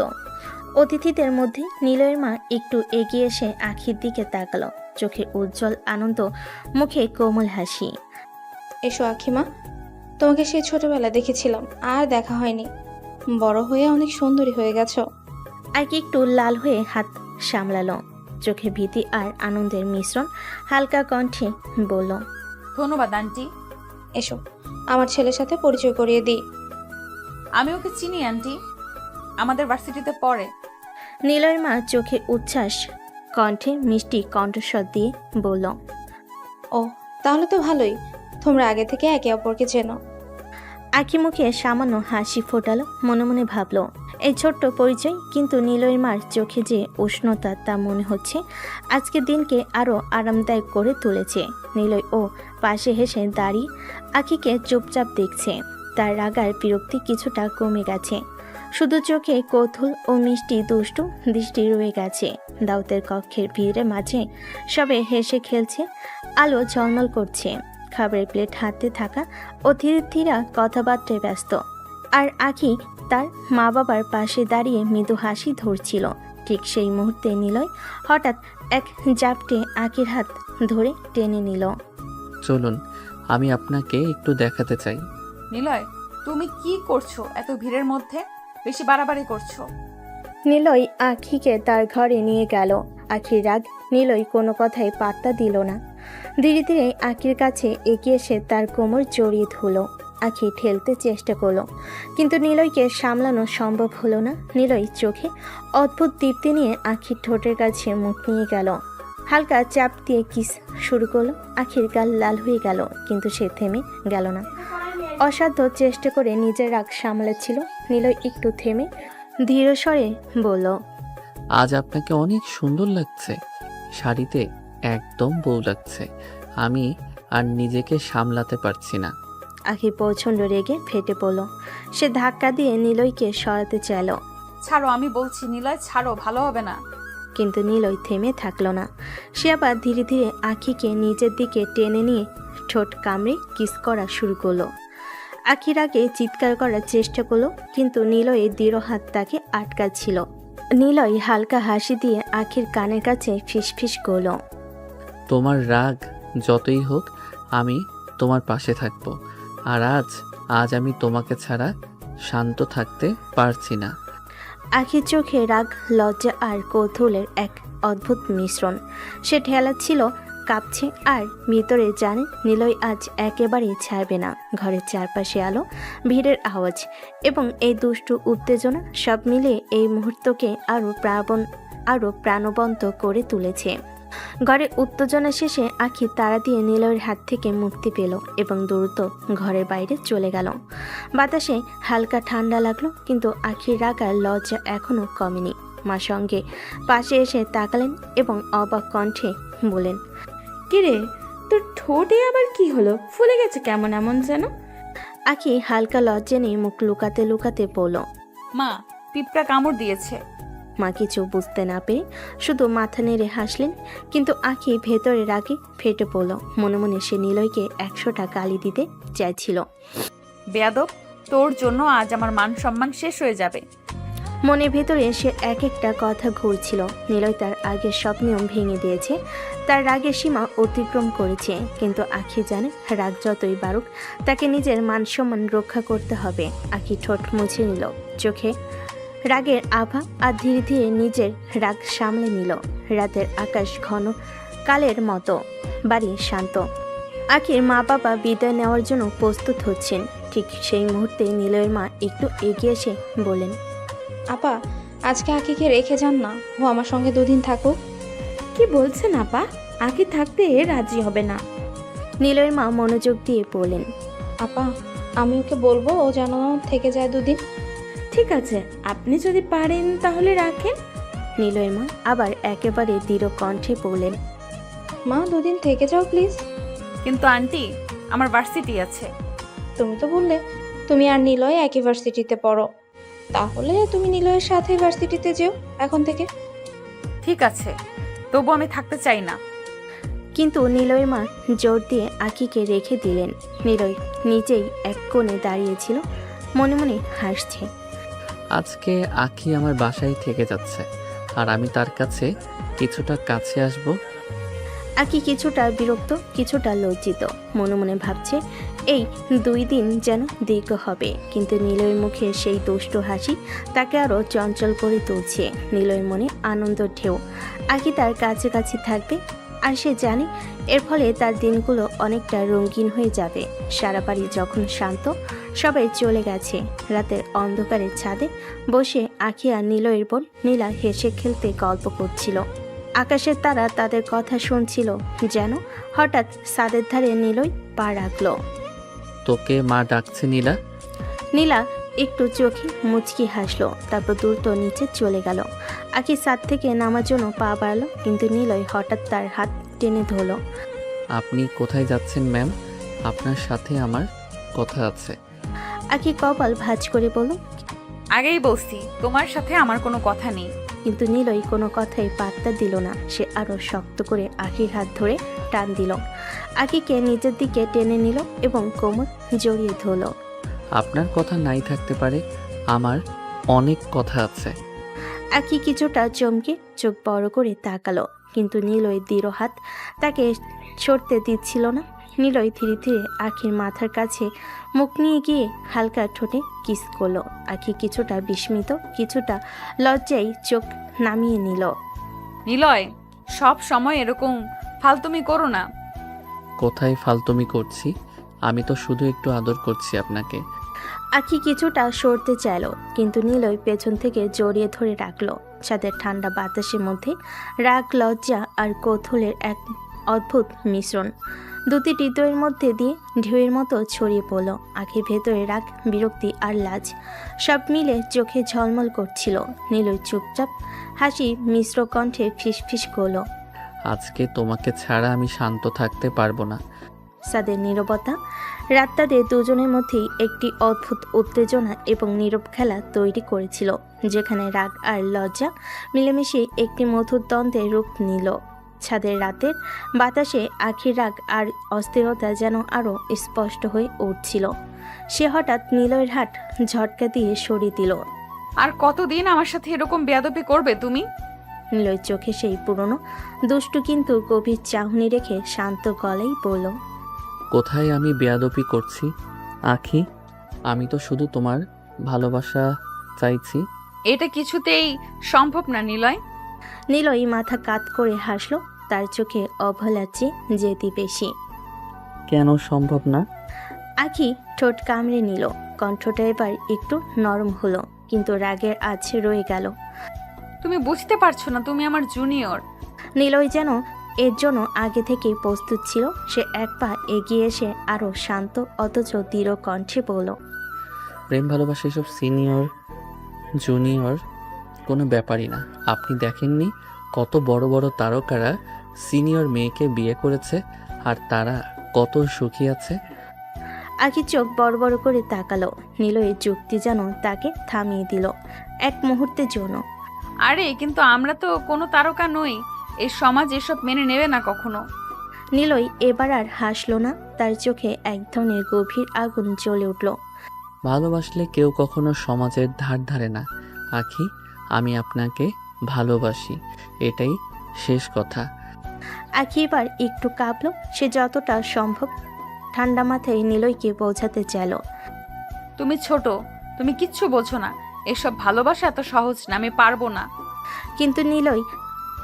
অতিথিদের মধ্যে নিলয়ের মা একটু এগিয়ে এসে আখির দিকে তাকালো, চোখে উজ্জ্বল আনন্দ, মুখে কোমল হাসি। এসো আখিমা, তোমাকে সেই ছোটবেলা দেখেছিলাম, আর দেখা হয়নি। বড় হয়ে অনেক সুন্দরী হয়ে গেছো। আখি একটু লাল হয়ে হাত সামলালো, চোখে ভীতি আর আনন্দের মিশ্রণ, হালকা কণ্ঠে বলল, ধন্যবাদ আন্টি। এসো আমার ছেলের সাথে পরিচয় করিয়ে দিই। আমি ওকে চিনি আন্টি, আমাদের ভার্সিটিতে পড়ে। নিলয়ের মা চোখে উচ্ছ্বাস, কণ্ঠে মিষ্টি কণ্ঠস্বর দিয়ে বলল, ও তাহলে তো ভালোই, তোমরা আগে থেকে একে অপরকে চেনো। আখি মুখে সামান্য হাসি ফোটালো, মনে মনে ভাবলো এই ছোট্ট পরিচয়, কিন্তু নিলয়ের মার চোখে যে উষ্ণতা, তা মনে হচ্ছে আজকের দিনকে আরও আরামদায়ক করে তুলেছে। নিলয় ও পাশে হেসে দাঁড়িয়ে আখিকে চুপচাপ দেখছে, তার রাগার বিরক্তি কিছুটা কমে গেছে, শুধু চোখে কৌতূহল ও মিষ্টি দুষ্টু দৃষ্টি রয়ে গেছে। দাওয়াতের কক্ষের ভিড়ের মাঝে সবে হেসে খেলছে, আলো ঝলমল করছে, খাবারের প্লেট হাতে থাকা অতিথিরা কথাবার্তায় ব্যস্ত, আর আখি তার মা বাবার পাশে দাঁড়িয়ে মৃদু হাসি ধরছিল। ঠিক সেই মুহূর্তে নিলয় হঠাৎ এক জাপটে আখির হাত ধরে টেনে নিল। চলুন, আমি আপনাকে একটু দেখাতে চাই। নিলয়, তুমি কি করছো এত ভিড়ের মধ্যে? বেশি বাড়াবাড়ি করছো। নিলয় আখিকে তার ঘরে নিয়ে গেল। আখির রাগ নিলয় কোনো কথায় পাত্তা দিল না, ধীরে ধীরে আখির কাছে এগিয়ে এসে তার কোমর জড়িয়ে ধরল। আখি ঠেলতে চেষ্টা করলো, কিন্তু নিলয়কে সামলানো সম্ভব হলো না। নিলয় চোখে অদ্ভুত দীপ্তি নিয়ে আখির ঠোঁটের কাছে মুখ নিয়ে গেল, হালকা চাপ দিয়ে কিস শুরু করলো। আখির গাল লাল হয়ে গেল, কিন্তু সে থেমে গেল না। অসাধ্য চেষ্টা করে নিজের রাগ সামলাচ্ছিল। নিলয় একটু থেমে ধীর স্বরে বলল, আজ আপনাকে অনেক সুন্দর লাগছে, শাড়িতে একদম বউ লাগছে। আমি আর নিজেকে সামলাতে পারছি না। আখি প্রচণ্ড রেগে ফেটে পড়ল। সে ধাক্কা দিয়ে নিলয়কে সরাতে চাইল, ছাড়ো, আমি বলছি নিলয়, ছাড়ো, ভালো হবে না। কিন্তু নিলয় থেমে থাকলো না। সে আবার ধীরে ধীরে আখিকে নিজের দিকে টেনে নিয়ে ঠোঁট কামড়ে কিস করা শুরু করলো। আখির আগে চিৎকার করার চেষ্টা করলো, কিন্তু নিলয়ের দৃঢ় হাত তাকে আটকাচ্ছিল। নিলয় হালকা হাসি দিয়ে আখির কানের কাছে ফিসফিস করলো, তোমার রাগ যতই হোক আমি তোমার পাশে থাকবো। আর আজ আমি তোমাকে ছাড়া শান্ত থাকতে পারছি না। আখির চোখে রাগ, লজ্জা আর কৌতূহলের এক অদ্ভুত মিশ্রণ। সে ঠেলাচ্ছিল, কাঁপছে, আর ভিতরে জানে নিলয় আজ একেবারেই ছাড়বে না। ঘরের চারপাশে আলো, ভিড়ের আওয়াজ এবং এই দুষ্টু উত্তেজনা সব মিলিয়ে এই মুহূর্তকে আরও প্রাণবন্ত করে তুলেছে। ঘরের উত্তেজনা শেষে আখি তাড়া দিয়ে নিলয়ের হাত থেকে মুক্তি পেল এবং দ্রুত ঘরের বাইরে চলে গেল। বাতাসে হালকা ঠান্ডা লাগলো, কিন্তু আখির রাগ আর লজ্জা এখনও কমেনি। মা সঙ্গে পাশে এসে তাকালেন এবং অবাক কণ্ঠে বলেন, কিরে, তোর ঠোঁটে আবার কি হলো? ফুলে গেছে কেমন এমন যেন? আখি হালকা লজ্জা নিয়ে মুখ লুকাতে লুকাতে বলল, মা, পিঁপড়া কামড় দিয়েছে। মা কিছু বুঝতে না পেরে শুধু মাথা নেড়ে হাসলেন, কিন্তু আখি ভেতরে রাগে ফেটে পড়ল। মনে মনে সে নিলয়কে 100টা গালি দিতে চাইছিল। বেয়াদব, তোর জন্য আজ আমার মান সম্মান শেষ হয়ে যাবে। মনের ভেতরে সে এক একটা কথা ঘুরছিল। নিলয় তার আগের সব নিয়ম ভেঙে দিয়েছে, তার রাগের সীমা অতিক্রম করেছে। কিন্তু আখি জানে, রাগ যতই বাড়ুক, তাকে নিজের মান সম্মান রক্ষা করতে হবে। আখি ঠোঁট মুছে নিল, চোখে রাগের আভা, আর ধীরে ধীরে নিজের রাগ সামলে নিল। রাতের আকাশ ঘন কালের মতো, বাড়ি শান্ত। আখির মা বাবা বিদায় নেওয়ার জন্য প্রস্তুত হচ্ছেন। ঠিক সেই মুহূর্তে নিলয়ের মা একটু এগিয়ে এসে বলেন, আপা, আজকে আকিকে রেখে যান না, ও আমার সঙ্গে 2 দিন থাকুক। কি বলছেন আপা? আগে থাকতে রাজি হবে না। নিলয়ের মা মনোযোগ দিয়ে বলেন, আপা, আমি ওকে বলবো ও যেন থেকে যায় 2 দিন। ঠিক আছে, আপনি যদি পারেন তাহলে রাখেন। নিলয়ের মা আবার একেবারে দৃঢ় কণ্ঠে বললেন, মা 2 দিন থেকে যাও প্লিজ। কিন্তু আন্টি, আমার ভার্সিটি আছে। তুমি তো বললে তুমি আর নিলয় একই ভার্সিটিতে পড়ো, তাহলে তুমি নিলয়ের সাথে ভার্সিটিতে যেও এখন থেকে। ঠিক আছে, তবু আমি থাকতে চাই না। কিন্তু নিলয়ের মা জোর দিয়ে আখিকে রেখে দিলেন। নিলয় নিজেই এক কোণে দাঁড়িয়েছিল, মনে মনে হাসছে। আজকে আখি আমার বাসায় থেকে যাচ্ছে, আর আমি তার কাছে কিছুটা কাছে আসব। আখি কিছুটা বিরক্ত, কিছুটা লজ্জিত। মনে মনে ভাবছে এই 2 দিন যেন দীর্ঘ হবে। কিন্তু নিলয়ের মুখে সেই দুষ্টু হাসি তাকে আরও চঞ্চল করে তুলছে। নিলয়ের মনে আনন্দ ঢেউ। আখি তার কাছে কাছে থাকবে, আর সে জানে এর ফলে তার দিনগুলো অনেকটা রঙিন হয়ে যাবে। সারা বাড়ি যখন শান্ত, সবাই চলে গেছে। রাতের অন্ধকারের ছাদে বসে আখি আর নিলয়ের বোন নীলা হেসে খেলতে গল্প করছিল। আকাশের তারা তাদের কথা শুনছিল। যেন হঠাৎ ছাদের ধারে নিলয় পা রাখল। তোকে মা ডাকছে নীলা। নীলা একটু চোখে মুচকি হাসলো, তারপর দ্রুত নিচে চলে গেল। আখি ছাদ থেকে নামার জন্য পা বাড়ালো, কিন্তু নিলয় হঠাৎ তার হাত টেনে ধরল। আপনি কোথায় যাচ্ছেন ম্যাম? আপনার সাথে আমার কথা আছে। আখি কপাল ভাঁজ করে বলল, আগেই বলছি, তোমার সাথে আমার কোনো কথা নেই। কিন্তু নিলয় কোনো কথাই পাত্তা দিল না। সে আরো শক্ত করে আখির হাত ধরে টান দিল। আখিকে নিজের দিকে টেনে নিল এবং কোমর জড়িয়ে ধরল। আপনার কথা নাই থাকতে পারে, আমার অনেক কথা আছে। আখি কিছুটা চমকে চোখ বড় করে তাকালো, কিন্তু নিলয় দৃঢ় হাত তাকে সরতে দিচ্ছিল না। নিলয় ধীরে ধীরে আখির মাথার কাছে মুখ নিয়ে গিয়ে হালকা ঠোঁটে কিস করলো। আখি কিছুটা বিস্মিত, কিছুটা লজ্জায় চোখ নামিয়ে নিল। নিলয়, সব সময় এরকম ফালতুমি করো না। কোথায় ফালতুমি করছি? আমি তো শুধু একটু আদর করছি আপনাকে। আখি কিছুটা সরতে চাইল, কিন্তু নিলয় পেছন থেকে জড়িয়ে ধরে রাখলো। ছাদের ঠান্ডা বাতাসের মধ্যে রাগ, লজ্জা আর কৌতূহলের এক অদ্ভুত মিশ্রণ। দুটি হৃদয়ের মধ্যে দিয়ে ঢেউয়ের মতো ছড়িয়ে পড়ল। আখির ভেতরে রাগ, বিরক্তি আর লাজ সব মিলে চোখে ঝলমল করছিল। নীলয় চুপচাপ হাসি মিশ্র কণ্ঠে ফিসফিস করল। আজকে তোমাকে ছাড়া আমি শান্ত থাকতে পারবো না। সাদের নীরবতা রাত তাদের দুজনের মধ্যেই একটি অদ্ভুত উত্তেজনা এবং নীরব খেলা তৈরি করেছিল, যেখানে রাগ আর লজ্জা মিলেমিশে একটি মধুর দ্বন্দ্বের রূপ নিল। ছাদের রাতের বাতাসে আখির রাগ আর অস্থিরতা যেন আরও স্পষ্ট হয়ে উঠছিল। সে হঠাৎ নিলয়ের হাত ঝটকা দিয়ে সরিয়ে দিল। আর কতদিন আমার সাথে এরকম বেয়াদবি করবে তুমি? নিলয়ের চোখে সেই পুরনো দুষ্টু কিন্তু গভীর চাহনি রেখে শান্ত গলায় বলল, কোথায় আমি বেয়াদপি করছি আখি? আমি তো শুধু তোমার ভালোবাসা চাইছি। এটা কিছুতেই সম্ভব না নিলয়। নিলয় মাথা কাত করে হাসল, তার চোখে অবহেলার চেয়ে জেদি বেশি। কেন সম্ভব না? আখি ঠোঁট কামড়ে নিল, কণ্ঠটা এবার একটু নরম হলো, কিন্তু রাগের আঁচ রয়ে গেল। তুমি বুঝতে পারছো না, তুমি আমার জুনিয়র। নিলয় যেন এর জন্য আগে থেকেই প্রস্তুত ছিল। সে এক পা এগিয়ে এসে আরও শান্ত অথচ দৃঢ় কণ্ঠে বলল, প্রেম ভালোবাসা এসব সিনিয়র জুনিয়র কোনো ব্যাপারই না। আপনি দেখেননি কত বড় বড় তারকারা সিনিয়র মেয়েকে বিয়ে করেছে আর তারা কত সুখী আছে। আখি চোখ বড় বড় করে তাকালো। নিলয়ের যুক্তি যেন তাকে থামিয়ে দিল এক মুহূর্তের জন্য। আরে কিন্তু আমরা তো কোনো তারকা নই, এই সমাজ এসব মেনে নেবে না কখনো। নিলয় এবার আর হাসল না, তার চোখে এক ধরনের গভীর আগুন জ্বলে উঠল। ভালোবাসলে কেউ কখনো সমাজের ধার ধারে না আখি। আমি আপনাকে ভালোবাসি, এটাই শেষ কথা। আখি এবার একটু কাঁপলো। সে যতটা সম্ভব ঠান্ডা মাথায় নিলয়কে বোঝাতে চাইল, তুমি ছোট, তুমি কিচ্ছু বোঝো না, এসব ভালোবাসা এত সহজ না, আমি পারবো না। কিন্তু নিলয়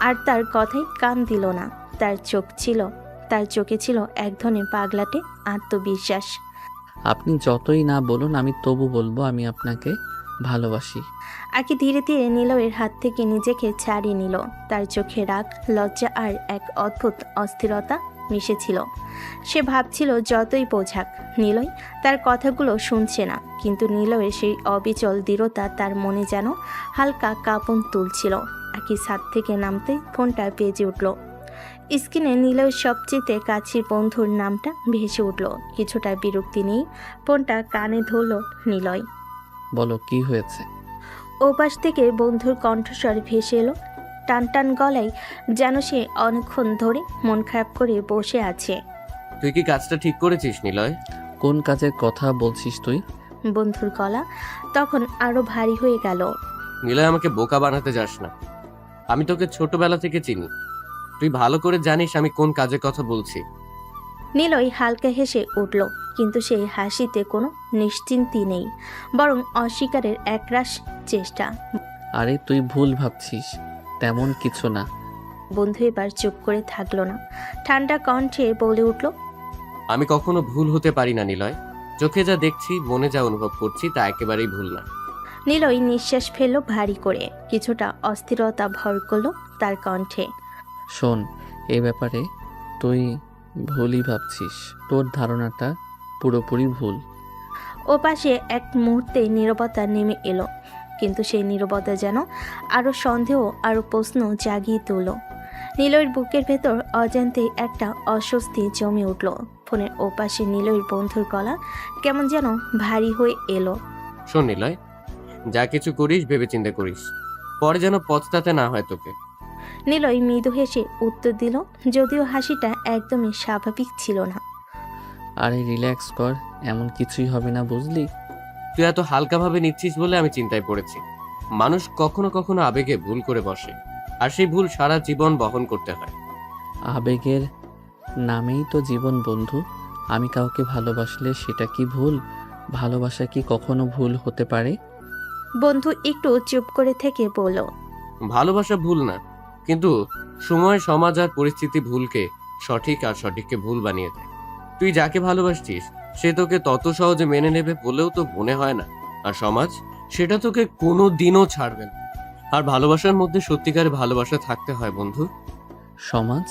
আর তার কথাই কান দিল না। তার চোখে ছিল এক ধরনের পাগলাটে আত্মবিশ্বাস। আপনি যতই না বলুন আমি তবু বলবো আমি আপনাকে ভালোবাসি। আখি ধীরে ধীরে নিলয়ের হাত থেকে নিজেকে ছাড়িয়ে নিল। তার চোখে রাগ, লজ্জা আর এক অদ্ভুত অস্থিরতা মিশেছিল। সে ভাবছিল যতই বোঝাক নিলয় তার কথাগুলো শুনছে না, কিন্তু নিলয়ের সেই অবিচল দৃঢ়তা তার মনে যেন হালকা কাঁপন তুলছিল। আখি ছাদ থেকে নামতেই ফোনটা বেজে উঠল। স্ক্রিনে নিলয়ের সবচেয়ে কাছের বন্ধুর নামটা ভেসে উঠল। কিছুটা বিরক্তি নেই ফোনটা কানে ধরল নিলয়। বলো কি হয়েছে? ওপাশ থেকে বন্ধুর কণ্ঠস্বর ভেসে এলো টান টান গলায়, যেন সে অনেকক্ষণ ধরে মন খারাপ করে বসে আছে। তুই কি কাজটা ঠিক করেছিস নিলয়? কোন কাজের কথা বলছিস তুই? বন্ধুর গলা তখন আরো ভারী হয়ে গেল। নিলয়, আমাকে বোকা বানাতে যাস না। আমি তোকে ছোটবেলা থেকে চিনি, তুই ভালো করে জানিস আমি কোন কাজের কথা বলছি। নিলয় হালকা হেসে উঠল, কিন্তু সেই হাসিতে কোনো নিশ্চিন্তি নেই, বরং অস্বীকারের একরাশ চেষ্টা। আরে তুই ভুল ভাবছিস, তেমন কিছু না। বন্ধু এবার চুপ করে থাকলো না, ঠান্ডা কণ্ঠে বলে উঠল, আমি কখনো ভুল হতে পারি না নিলয়। চোখে যা দেখছি, মনে যা অনুভব করছি তা একেবারেই ভুল না। নিলয় নিঃশ্বাস ফেলল ভারী করে, কিছুটা অস্থিরতা ভর করলো তার কণ্ঠে। শোন, এই ব্যাপারে তুই ভুলই ভাবছিস, তোর ধারণাটা পুরোপুরি ভুল। ওপাশে এক মুহূর্তে নীরবতা নেমে এলো, কিন্তু সেই নীরবতা যেন আরো সন্দেহ আরো প্রশ্ন জাগিয়ে তুলল। নিলয়ের বুকের ভেতর অজান্তেই একটা অস্বস্তি জমে উঠল। ফোনের ওপাশে নিলয়ের বন্ধুর গলা কেমন যেন ভারী হয়ে এলো। শোন নিলয়, যা কিছু করিস ভেবেচিন্তে করিস, পরে যেন পথটাতে না হয় তোকে। নিলয় মৃদু হেসে উত্তর দিল, যদিও হাসিটা একদমই স্বাভাবিক ছিল না। আরে রিল্যাক্স কর, এমন কিছুই হবে না বুঝলি। তুই এত হালকাভাবে নিচ্ছিস বলে আমি চিন্তায় পড়েছি। মানুষ কখনো কখনো আবেগে ভুল করে বসে, আর সেই ভুল সারা জীবন বহন করতে হয়। আবেগের নামেই তো জীবন বন্ধু। আমি কাউকে ভালোবাসলে সেটা কি ভুল? ভালোবাসা কি কখনো ভুল হতে পারে? বন্ধু একটু চুপ করে থেকে বলল, ভালোবাসা ভুল না, কিন্তু সময়, সমাজ আর পরিস্থিতি ভুলকে সঠিক আর সঠিককে ভুল বানিয়ে দেয়। তুই যাকে ভালোবাসছিস সে তোকে তত সহজে মেনে নেবে বলেও তো মনে হয় না, আর সমাজ সেটা তোকে কোনো দিনও ছাড়বে না। আর ভালোবাসার মধ্যে সত্যিকারের ভালোবাসা থাকতে হয় বন্ধু। সমাজ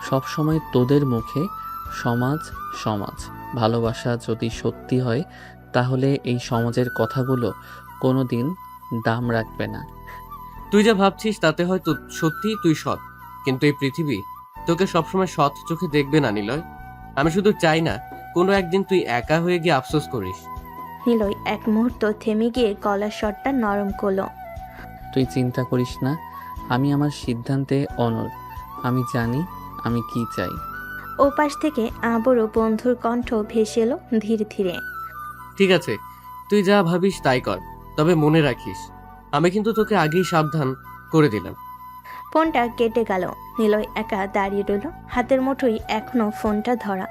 সব সময় তোদের মুখে সমাজ সমাজ ভালোবাসা যদি সত্যি হয় তাহলে এই সমাজের কথাগুলো কোনো দিন দাম রাখবে না। তুই যা ভাবছিস তাতে হয়তো সত্যি তুই সৎ, কিন্তু এই পৃথিবী তোকে সবসময় সৎ চোখে দেখবে না নিলয়। আমি শুধু চাই না কোনো একদিন তুই একা হয়ে গিয়ে আফসোস করিস। নিলয় এক মুহূর্ত থেমে গিয়ে গলার স্বরটা নরম করলো। তুই চিন্তা করিস না, আমি আমার সিদ্ধান্তে অনড়। আমি জানি আমি কি চাই। ওপাশ থেকে আবারও বন্ধুর কণ্ঠ ভেসে এলো ধীরে ধীরে। ঠিক আছে, তুই যা ভাবিস তাই কর, তবে মনে রাখিস আমি কিন্তু তোকে আগেই সাবধান করে দিলাম। ফোনটা কেটে গেল। নিলয় একা দাঁড়িয়ে রইল, হাতের মুঠোই এখনো ফোনটা ধরা।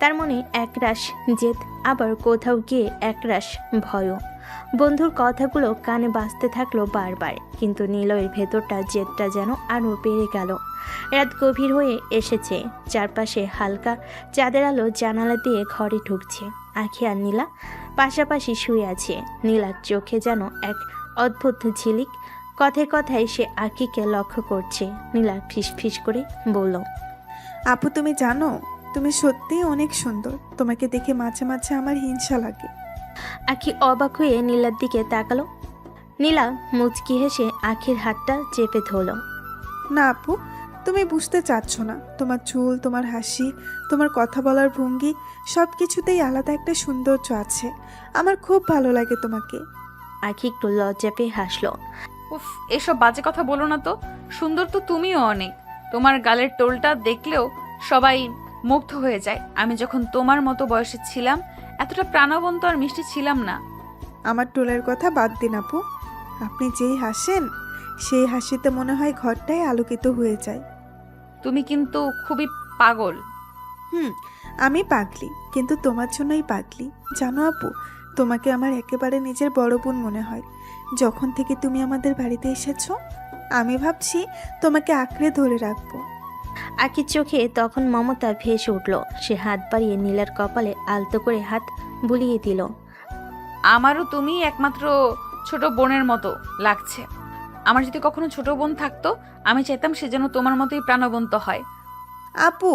তার মনে একরাশ জেদ, আবার কোথাও গিয়ে একরাশ ভয়ও। বন্ধুর কথাগুলো কানে বাজতে থাকলো বারবার, কিন্তু নিলয়ের ভেতরটা জেদটা যেন আরও বেড়ে গেল। রাত গভীর হয়ে এসেছে, চারপাশে হালকা চাঁদের আলো জানালা দিয়ে ঘরে ঢুকছে। আখি আর নীলা পাশাপাশি শুয়ে আছে। নীলার চোখে যেন এক অদ্ভুত ঝিলিক। কথায় কথায় সে আখিকে লক্ষ্য করছে। নীলা ফিসফিস করে বলল, আপু তুমি জানো, তুমি সত্যিই অনেক সুন্দর। তোমাকে দেখে মাঝে মাঝে আমার হিংসা লাগে। আখি অবাক হয়ে নীলার দিকে তাকালো। নীলা মুচকি হেসে আখির হাতটা চেপে ধরল। না আপু, তুমি বুঝতে চাচ্ছ না। তোমার চুল, তোমার হাসি, তোমার কথা বলার ভঙ্গি, সব কিছুতেই আলাদা একটা সৌন্দর্য আছে। আমার খুব ভালো লাগে তোমাকে। আখি একটু লজ্জা পেয়ে হাসলো। উফ, এসব বাজে কথা বলো না তো। সুন্দর তো তুমিও অনেক। তোমার গালের টোলটা দেখলেও সবাই মুগ্ধ হয়ে যায়। আমি যখন তোমার মতো বয়সে ছিলাম এতটা প্রাণবন্ত আর মিষ্টি ছিলাম না। আমার টোলের কথা বাদ দিন আপু, আপনি যেই হাসেন সেই হাসিতে মনে হয় ঘরটাই আলোকিত হয়ে যায়। তুমি কিন্তু খুবই পাগল। আমি পাগলি, কিন্তু তোমার জন্যই পাগলি। জানো আপু, তোমাকে আমার একেবারে নিজের বড় বোন মনে হয়। যখন থেকে তুমি আমাদের বাড়িতে এসেছো আমি ভাবছি তোমাকে আঁকড়ে ধরে রাখবো। আখির চোখে তখন মমতা ভেসে উঠল। সে হাত বাড়িয়ে নীলার কপালে আলতো করে হাত বুলিয়ে দিল। আমারও তুমি একমাত্র ছোট বোনের মতো লাগছে। আমার যদি কখনো ছোট বোন থাকতো, আমি চাইতাম সে যেন তোমার মতোই প্রাণবন্ত হয়। আপু,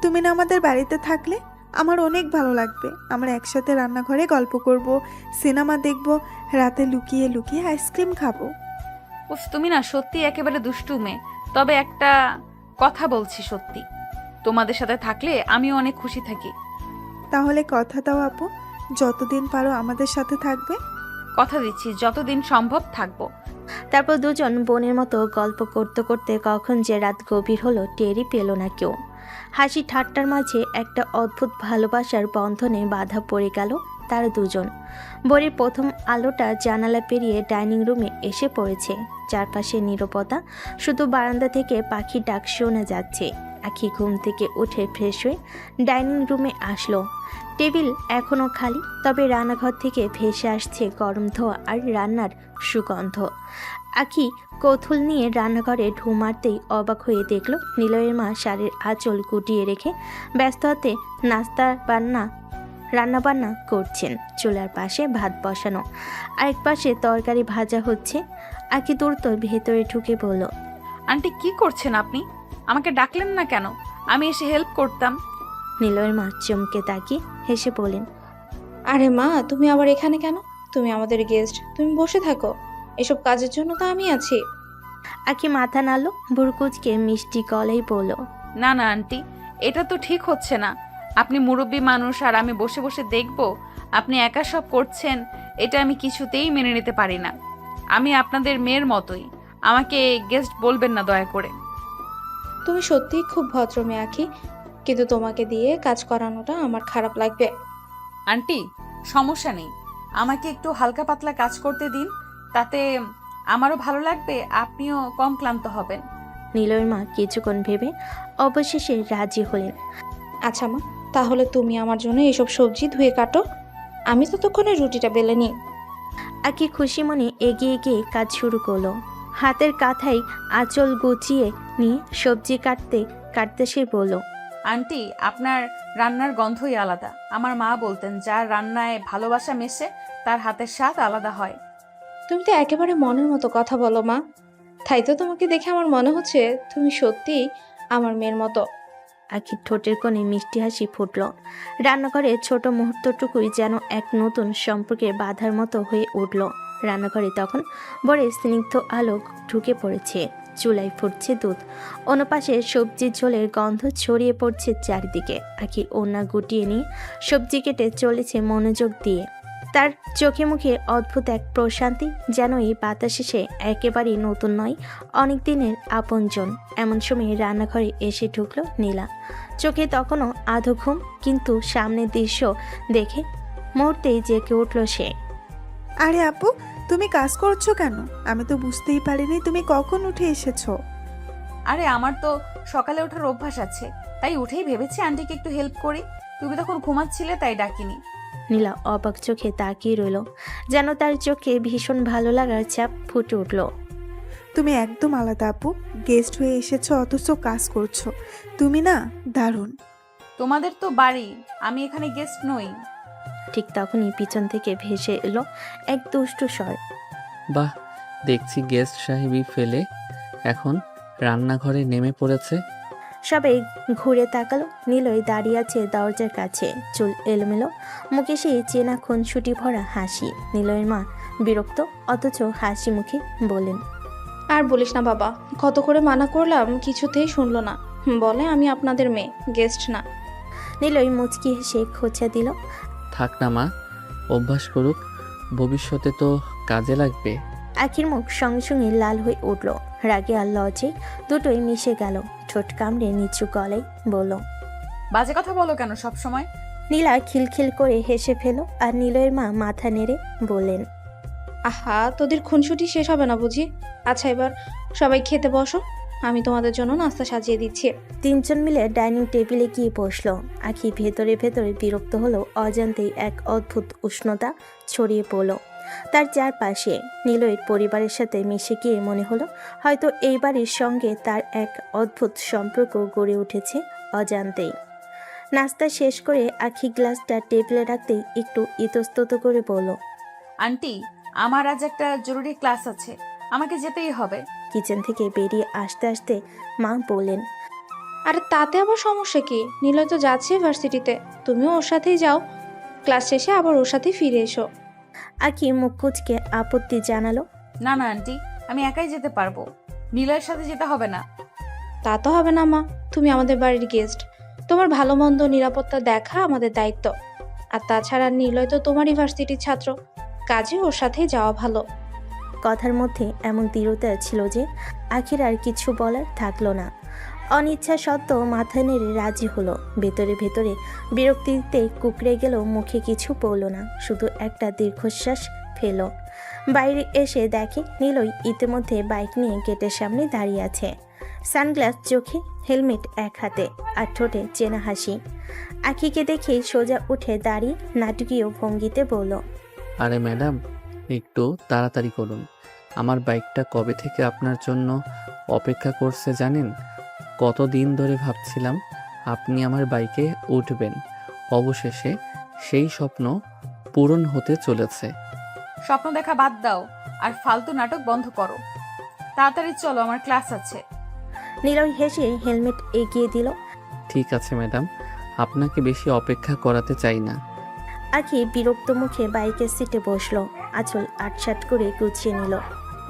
তুমি না আমাদের বাড়িতে থাকলে আমার অনেক ভালো লাগবে। আমরা একসাথে রান্নাঘরে গল্প করব, সিনেমা দেখব, রাতে লুকিয়ে লুকিয়ে আইসক্রিম খাবো। উফ, তুমি না সত্যি একেবারে দুষ্টু মেয়ে। তবে একটা কথা বলছি, সত্যি তোমাদের সাথে থাকলে আমিও অনেক খুশি থাকি। তাহলে কথা দাও আপু, যতদিন পারো আমাদের সাথে থাকবে। কথা দিচ্ছি যতদিন সম্ভব থাকবো। তারপর দুজন বোনের মতো গল্প করতে করতে কখন যে রাত গভীর হলো টেরই পেল না কেউ। হাসি ঠাট্টার মাঝে একটা অদ্ভুত ভালোবাসার বন্ধনে বাধা পড়ে গেল তারা দুজন। ভোরের প্রথম আলোটা জানালা পেরিয়ে ডাইনিং রুমে এসে পড়েছে। চারপাশে নীরবতা, শুধু বারান্দা থেকে পাখির ডাক শোনা যাচ্ছে। আখি ঘুম থেকে উঠে ফ্রেশ হয়ে ডাইনিং রুমে আসলো। টেবিল এখনও খালি, তবে রান্নাঘর থেকে ভেসে আসছে গরম ধোঁয়া আর রান্নার সুগন্ধ। আখি কৌতূহল নিয়ে রান্নাঘরে ঢু মারতেই অবাক হয়ে দেখল নিলয়ের মা শাড়ির আঁচল গুটিয়ে রেখে ব্যস্ত হাতে রান্নাবান্না করছেন। চুলার পাশে ভাত বসানো, আরেক পাশে তরকারি ভাজা হচ্ছে। আখি দ্রুত ভেতরে ঢুকে বলল, আন্টি কি করছেন আপনি? আমাকে ডাকলেন না কেন? আমি এসে হেল্প করতাম। নিলয়ের মা চমকে তাকিয়ে হেসে বলেন, আরে মা, তুমি আবার এখানে কেন? তুমি আমাদের গেস্ট, তুমি বসে থাকো। এসব কাজের জন্য তো আমি আছি। আখি মাথা নাড়ল, বুড়কুচকে মিষ্টি গলায় বলল, না না আন্টি, এটা তো ঠিক হচ্ছে না। আপনি মুরব্বী মানুষ আর আমি বসে বসে দেখব আপনি একা সব করছেন, এটা আমি কিছুতেই মেনে নিতে পারি না। আমি আপনাদের মেয়ের মতোই, আমাকে গেস্ট বলবেন না দয়া করে। তুমি সত্যিই খুব ভদ্র মেয়ে আখি, কিন্তু তোমাকে দিয়ে কাজ করানোটা আমার খারাপ লাগবে। আন্টি সমস্যা নেই, আমাকে একটু হালকা পাতলা কাজ করতে দিন, তাতে আমারও ভালো লাগবে, আপনিও কম ক্লান্ত হবেন। নিলয়ের মা কিছুক্ষণ ভেবে অবশেষে রাজি হলেন। আচ্ছা মা, তাহলে তুমি আমার জন্য এসব সবজি ধুয়ে কাটো, আমি ততক্ষণে রুটিটা বেলে নিই। আখি খুশি মনে এগিয়ে গিয়ে কাজ শুরু করলো। হাতের কাঁথায় আঁচল গুছিয়ে নিয়ে সবজি কাটতে কাটতে সে বলল, আন্টি আপনার রান্নার গন্ধই আলাদা। আমার মা বলতেন যার রান্নায় ভালোবাসা মেশে তার হাতের স্বাদ আলাদা হয়। তুমি তো একেবারে মনের মতো কথা বলো মা। তাই তো তোমাকে দেখে আমার মনে হচ্ছে তুমি সত্যিই আমার মেয়ের মতো। আখির ঠোঁটের কোণে মিষ্টি হাসি ফুটল। রান্নাঘরের ছোট মুহূর্তটুকুই যেন এক নতুন সম্পর্কের বাধার মতো হয়ে উঠল। রান্নাঘরে তখন বরের স্নিগ্ধ আলো ঢুকে পড়েছে। চুলায় ফুটছে দুধ, অন্যপাশে সবজির ঝোলের গন্ধ ছড়িয়ে পড়ছে চারিদিকে। আখি ওড়না গুটিয়ে নিয়ে সবজি কেটে চলেছে মনোযোগ দিয়ে। তার চোখে মুখে অদ্ভুত এক প্রশান্তি, যেন এই বাতাসে সে একেবারেই নতুন নয়, অনেক দিনের আপনজন। এমন সময় রান্নাঘরে এসে ঢুকলো নীলা। চোখে তখনও আধো ঘুম, কিন্তু সামনের দৃশ্য দেখে মুহূর্তেই জেগে উঠল সে। আরে আপু, তুমি কাজ করছো কেন? আমি তো বুঝতেই পারিনি তুমি কখন উঠে এসেছো। আরে আমার তো সকালে ওঠার অভ্যাস আছে, তাই উঠেই ভেবেছি আন্টিকে একটু হেল্প করি। তুমি তখন ঘুমাচ্ছিলে তাই ডাকিনি। নীলা অবাক চোখে তাকিয়ে রইল, যেন তার চোখে ভীষণ ভালো লাগার ছাপ ফুটে উঠল। তুমি একদম আলাদা আপু, গেস্ট হয়ে এসেছো অথচ কাজ করছো। তুমি না দারুণ। তোমাদের তো বাড়ি, আমি এখানে গেস্ট নই। ঠিক তখনই পিছন থেকে ভেসে এলো এক দুষ্টু স্বর। বাহ, দেখছি গেস্ট সাহেবই ফেলে এখন রান্নাঘরে নেমে পড়েছে। সবাই ঘুরে তাকালো। নীলই দাঁড়িয়ে আছে দরজার কাছে, চুল এলোমেলো, মুখে সেই চেনা খুনসুটি ভরা হাসি। নীলয়ের মা বিরক্ত অথচ হাসি মুখে বলেন, আর বলিস না বাবা, কত করে মানা করলাম কিছুতেই শুনলো না। বলে আমি আপনাদের মেয়ে, গেস্ট না। নীলই মুচকি হেসে খোঁচা দিল। থাক না মা, অভ্যাস করুক, ভবিষ্যতে তো কাজে লাগবে। আখির মুখ সঙ্গে সঙ্গে লাল হয়ে উঠল, রাগে আর লজ্জে দুটোই মিশে গেল। ঠোঁট কামড়ে নিচু গলায় বলল, বাজে কথা বলো কেন সব সময়? নীলা খিলখিল করে হেসে ফেল। আর নীলয়ের মা মাথা নেড়ে বললেন, আহা, তোদের খুনসুটি শেষ হবে না বুঝি? আচ্ছা, এবার সবাই খেতে বসো, আমি তোমাদের জন্য নাস্তা সাজিয়ে দিচ্ছি। তিনজন মিলে ডাইনিং টেবিলে গিয়ে বসলো। আখি ভেতরে ভেতরে বিরক্ত হলো, অজান্তেই এক অদ্ভুত উষ্ণতা ছড়িয়ে পড়ল তার চারপাশে। নীলয়ের পরিবারের সাথে মিশে গিয়ে মনে হলো হয়তো এই বাড়ির সঙ্গে তার এক অদ্ভুত সম্পর্ক গড়ে উঠেছে অজান্তেই। নাস্তা শেষ করে আখি গ্লাসটা টেবিলে রাখতেই একটু ইতস্তত করে বলল, আন্টি, আমার আজ একটা জরুরি ক্লাস আছে, আমাকে যেতেই হবে। কিচেন থেকে বেরিয়ে আসতে আসতে মা বললেন, আরে তাতে আবার সমস্যা কি? নিলয় তো যাচ্ছে ভার্সিটিতে, তুমিও ওর সাথেই যাও, ক্লাস শেষে আবার ওর সাথেই ফিরে এসো। আখি মুখ কুঁচকে আপত্তি জানালো, না না আন্টি, আমি একাই যেতে পারবো, নীলয়ের সাথে যেতে হবে না। তা তো হবে না মা, তুমি আমাদের বাড়ির গেস্ট, তোমার ভালো মন্দ নিরাপত্তা দেখা আমাদের দায়িত্ব। আর তাছাড়া নিলয় তো তোমারই ভার্সিটির ছাত্র, কাজে ওর সাথেই যাওয়া ভালো। কথার মধ্যে এমন দৃঢ়তা ছিল যে আখির আর কিছু বলার থাকলো না। অনিচ্ছা সত্ত্বেও মাথা নেড়ে রাজি হলো। ভেতরে ভেতরে বিরক্তিতে কুকড়ে গেল, মুখে কিছু পড়ল না, শুধু একটা দীর্ঘশ্বাস ফেল। বাইরে এসে দেখে নীলই ইতিমধ্যে বাইক নিয়ে গেটের সামনে দাঁড়িয়ে আছে, সানগ্লাস চোখে, হেলমেট এক হাতে, আর ঠোঁটে চেনা হাসি। আখিকে দেখে সোজা উঠে দাঁড়িয়ে নাটকীয় ভঙ্গিতে বলল, আরে ম্যাডাম, একটু তাড়াতাড়ি করুন, আমার বাইকটা কবে থেকে আপনার জন্য অপেক্ষা করছে জানেন? কতদিন ধরে ভাবছিলাম আপনি আমার বাইকে উঠবেন, অবশেষে সেই স্বপ্ন পূরণ হতে চলেছে। স্বপ্ন দেখা বাদ দাও আর ফালতু নাটক বন্ধ করো, তাড়াতাড়ি চলো, আমার ক্লাস আছে। নীলয় হেসে হেলমেট এগিয়ে দিল। ঠিক আছে ম্যাডাম, আপনাকে বেশি অপেক্ষা করাতে চাই না। আখি বিরক্ত মুখে বাইকের সিটে বসলো, আঁচল আটসাট করে গুছিয়ে নিল।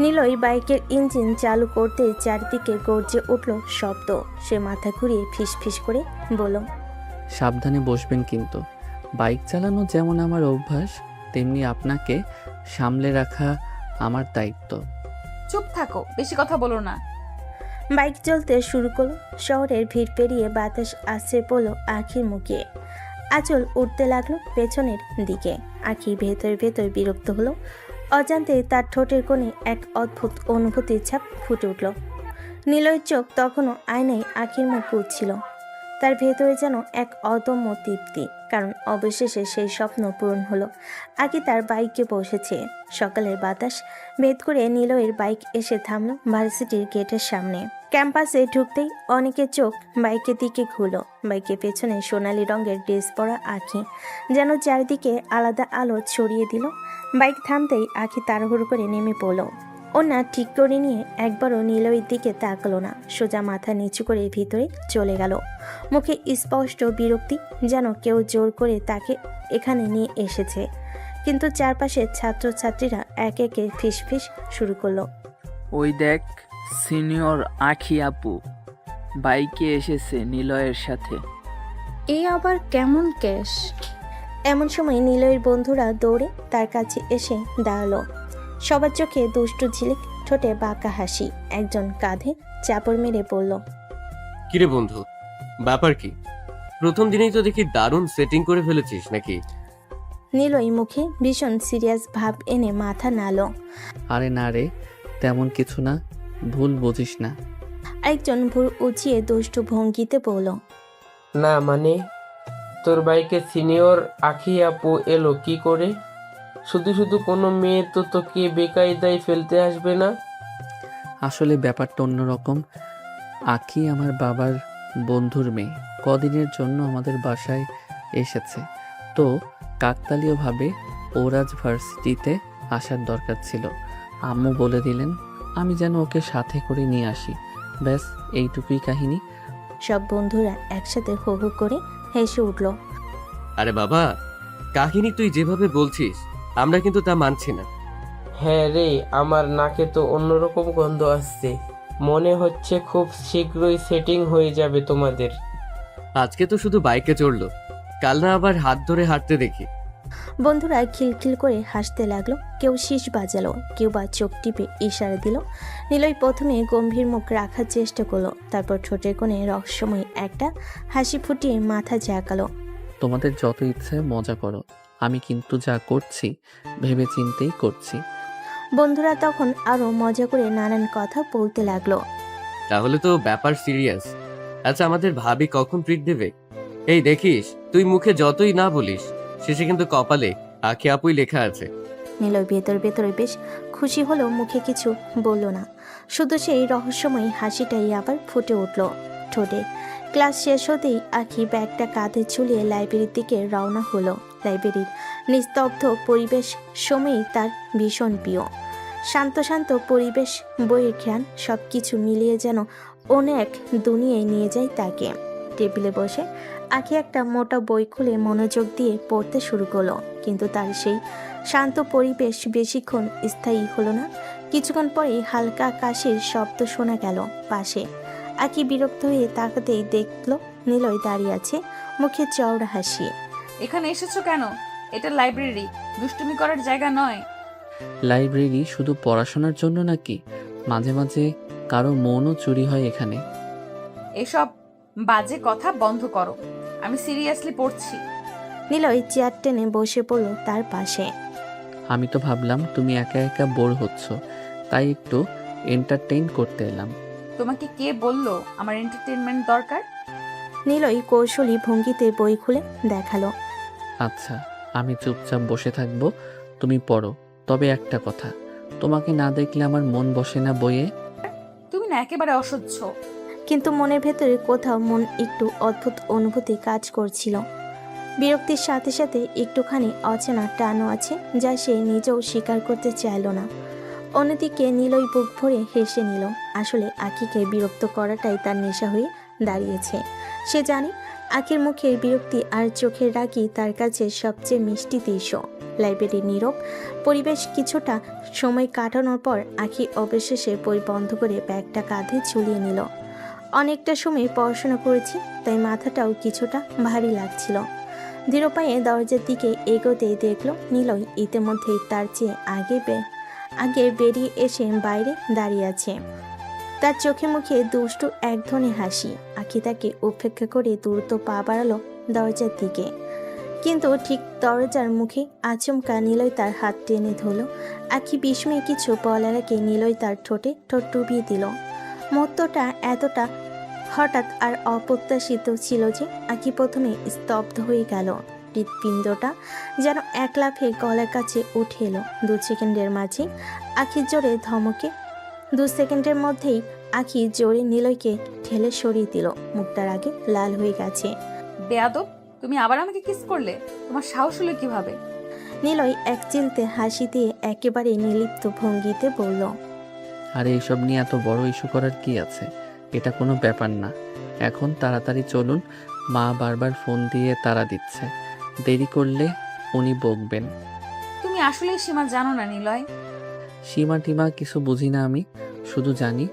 নীলই বাইকের ইঞ্জিন চালু করতে চারদিকে গর্জে উঠল শব্দ। সে মাথা ঘুরিয়ে ফিস ফিস করে বলল, সাবধানে বসবেন কিন্তু, বাইক চালানো যেমন আমার অভ্যাস, তেমনি আপনাকে সামলে রাখা আমার দায়িত্ব। চুপ থাকো, বেশি কথা বলো না। বাইক চলতে শুরু করলো। শহরের ভিড় পেরিয়ে বাতাস আসছে পড়লো আখির মুখে। আঁচল উঠতে লাগলো পেছনের দিকে। আখি ভেতর ভেতর বিরক্ত হলো, অজান্তে তার ঠোঁটের কোণে এক অদ্ভুত অনুভূতির ছাপ ফুটে উঠল। নীলয়ের চোখ তখনও আয়নায় আখির মুখ বুঝছিল। তার ভেতরে যেন এক অদম্য তৃপ্তি, কারণ অবশেষে সেই স্বপ্ন পূরণ হলো। আখি তার বাইকে বসেছে। সকালের বাতাস ভেদ করে নীলয়ের বাইক এসে থামলো ভার্সিটির গেটের সামনে। ক্যাম্পাসে ঢুকতেই অনেকের চোখ বাইকের দিকে ঘুরলো। বাইকের পেছনে সোনালি রঙের ড্রেস পরা আখি যেন চারিদিকে আলাদা আলো ছড়িয়ে দিল। বাইক থামতেই আখি তাড়াহুড়ো করে নেমে পড়ল। ওনা ঠিক করে নিয়ে একবারও নিলয়ের দিকে তাকালো না, সোজা মাথা নিচু করে ভিতরে চলে গেল। মুখে স্পষ্ট বিরক্তি, যেন কেউ জোর করে তাকে এখানে নিয়ে এসেছে। কিন্তু চারপাশের ছাত্রছাত্রীরা একে একে ফিসফিস শুরু করলো। ওই দেখ, সিনিয়র আখি আপু বাইকে এসেছে নিলয়ের সাথে। এই আবার কেমন কেস? এমন সময় নিলয়ের বন্ধুরা দৌড়ে তার কাছে এসে দাঁড়ালো। সবার চোখে দুষ্টু ঝিলিক, ঠোঁটে বাঁকা হাসি। একজন কাঁধে চাপড় মেরে বলল, কিরে বন্ধু, ব্যাপার কি? প্রথম দিনেই তো দেখি দারুণ সেটিং করে ফেলেছিস নাকি? নিলয় মুখে ভীষণ সিরিয়াস ভাব এনে মাথা নাড়ল। আরে না রে, তেমন কিছু না, ভুল বুঝিস না। আরেকজন ভুর উঁচিয়ে দুষ্টু ভঙ্গিতে বলল, না মানে, তোর বাইকে সিনিয়র আখি আপু এলো কি করে? শুধু শুধু কোনো মেয়ে তো তোকে বেকায়দায় ফেলতে আসবে না? আসলে ব্যাপারটা অন্যরকম। আখি আমার বাবার বন্ধুর মেয়ে, কদিনের জন্য আমাদের বাসায় এসেছে। তো কাকতালীয়ভাবে ওরাজ ভার্সিটিতে আসার দরকার ছিল। আম্মু বলে দিলেন আমি যেন ওকে সাথে করে নিয়ে আসি। ব্যাস এইটুকুই কাহিনী। সব বন্ধুরা একসাথে হো হো করে হেসে উঠল। আরে বাবা, কাহিনী তুই যেভাবে বলছিস আমরা কিন্তু তা মানছি না। হ্যাঁ রে, আমার নাকে তো অন্যরকম গন্ধ আসছে। মনে হচ্ছে খুব শীঘ্রই সেটিং হয়ে যাবে তোমাদের। আজকে তো শুধু বাইকে চড়লো, কাল না আবার হাত ধরে হাঁটতে দেখি। বন্ধুরা খিলখিল করে হাসতে লাগলো। কেউ শীষ বাজালো, কেউ বা চোখ টিপে ইশারা দিল। নিলয় প্রথমে গম্ভীর মুখ রাখার চেষ্টা করলো, তারপর ঠোঁটের কোণে রহস্যময় একটা হাসি ফুটিয়ে মাথা ঝাঁকালো। তোমাদের যত ইচ্ছে মজা করো, আমি কিন্তু যা করছি ভেবে চিন্তেই করছি। বন্ধুরা তখন আরো মজা করে নানান কথা বলতে লাগলো। তাহলে তো ব্যাপার সিরিয়াস। আচ্ছা, আমাদের ভাবি কখন ট্রিট দেবে? এই দেখিস, তুই মুখে যতই না বলিস শেষে কিন্তু কপালে আখি আপুই লেখা আছে। নিলয় ভেতরে বেশ খুশি হলেও মুখে কিছু বলল না, শুধু সেই রহস্যময় হাসিটাই আবার ফুটে উঠল ঠোঁটে। ক্লাস শেষ হতেই আখি ব্যাগটা কাঁধে ঝুলিয়ে লাইব্রেরির দিকে রওনা হলো। লাইব্রেরির নিস্তব্ধ পরিবেশ সময়ই তার ভীষণ প্রিয়। শান্ত শান্ত পরিবেশ, বইয়ের ঘ্রাণ, সব কিছু মিলিয়ে যেন অনেক দুনিয়ায় নিয়ে যায় তাকে। টেবিলে বসে আখি একটা মোটা বই খুলে মনোযোগ দিয়ে পড়তে শুরু করলো। কিন্তু তার সেই শান্ত পরিবেশ বেশিক্ষণ স্থায়ী হলো না। কিছুক্ষণ পরেই হালকা কাশির শব্দ শোনা গেল পাশে। আখি বিরক্ত হয়ে তাকাতেই দেখলো নিলয় দাঁড়িয়ে আছে, মুখে চওড়া হাসি। এখানে এসেছো কেন? এটা লাইব্রেরি, দুষ্টুমি করার জায়গা নয়। লাইব্রেরি শুধু পড়াশোনার জন্য নাকি? মাঝে মাঝে কারো মনও চুরি হয় এখানে। এসব বাজে কথা বন্ধ করো, আমি সিরিয়াসলি পড়ছি। নিলয় চেয়ার টেনে বসে পড়ল তার পাশে। আমি তো ভাবলাম তুমি একা একা বোর হচ্ছ, তাই একটু এন্টারটেইন করতে এলাম। তোমাকে কে বললো আমার এন্টারটেনমেন্ট দরকার? নিলয় কৌশলী ভঙ্গিতে বই খুলে দেখালো। আচ্ছা, আমি চুপচাপ বসে থাকবো, তুমি পড়ো। তবে একটা কথা, তোমাকে না দেখলে আমার মন বসে না বইয়ে। তুমি না একেবারে অসহ্য। কিন্তু মনের ভেতরে কোথাও মন একটু অদ্ভুত অনুভূতি কাজ করছিল। বিরক্তির সাথে সাথে একটুখানি অচেনা টানও আছে, যা সে নিজেও স্বীকার করতে চাইল না। অন্যদিকে নিলয় বুক ভরে হেসে নিল। আসলে আখিকে বিরক্ত করাটাই তার নেশা হয়ে দাঁড়িয়েছে। সে জানে আখির মুখের বিরক্তি আর চোখের রাগই তার কাছে সবচেয়ে মিষ্টি দৃশ্য। লাইব্রেরির নীরব পরিবেশ কিছুটা সময় কাটানোর পর আখি অবশেষে বই বন্ধ করে ব্যাগটা কাঁধে ঝুলিয়ে নিল। অনেকটা সময় পড়াশোনা করেছি, তাই মাথাটাও কিছুটা ভারী লাগছিল। ধীর পায়ে দরজার দিকে এগোতেই দেখলো নিলয় ইতিমধ্যেই তার চেয়ে আগে বেরিয়ে এসে বাইরে দাঁড়িয়ে আছে। তার চোখে মুখে দুষ্টু এক ধরনের হাসি। আখি তাকে উপেক্ষা করে দ্রুত পা বাড়ালো দরজার দিকে। কিন্তু ঠিক দরজার মুখে আচমকা নিলয় তার হাত টেনে ধরল। আখি বিস্ময়ে কিছু বলার আগে নিলয় তার ঠোঁটে ঠোঁট ডুবিয়ে দিল। মুহূর্তটা এতটা হঠাৎ আর অপ্রত্যাশিত ছিল যে আখি প্রথমে স্তব্ধ হয়ে গেল। হৃৎপিণ্ডটা যেন এক লাফে গলার কাছে উঠে এলো। 2 সেকেন্ডের মাঝে আখি জোরে ধমকে 2 সেকেন্ডের মধ্যেই আখি জোরে নিলয়কে ঠেলে সরিয়ে দিল। মুখটার আগে লাল হয়ে গেছে। বেয়াদব, তুমি আবার আমাকে কিস করলে? তোমার সাহস হলো কিভাবে? নিলয় এক চিলতে হাসি দিয়ে একেবারে নির্লিপ্ত ভঙ্গিতে বলল, আর এইসব নিয়ে এত বড় ইস্যু করার কি আছে? এটা কোনো ব্যাপার না। এখন তাড়াতাড়ি চলুন, মা বারবার ফোন দিয়ে তাড়া দিচ্ছে। দেরি করলে উনি বকবেন। তুমি আসলেই সীমা জানো না নিলয়। সীমা টিমা কিছু বুঝি না আমি, শুধু জানি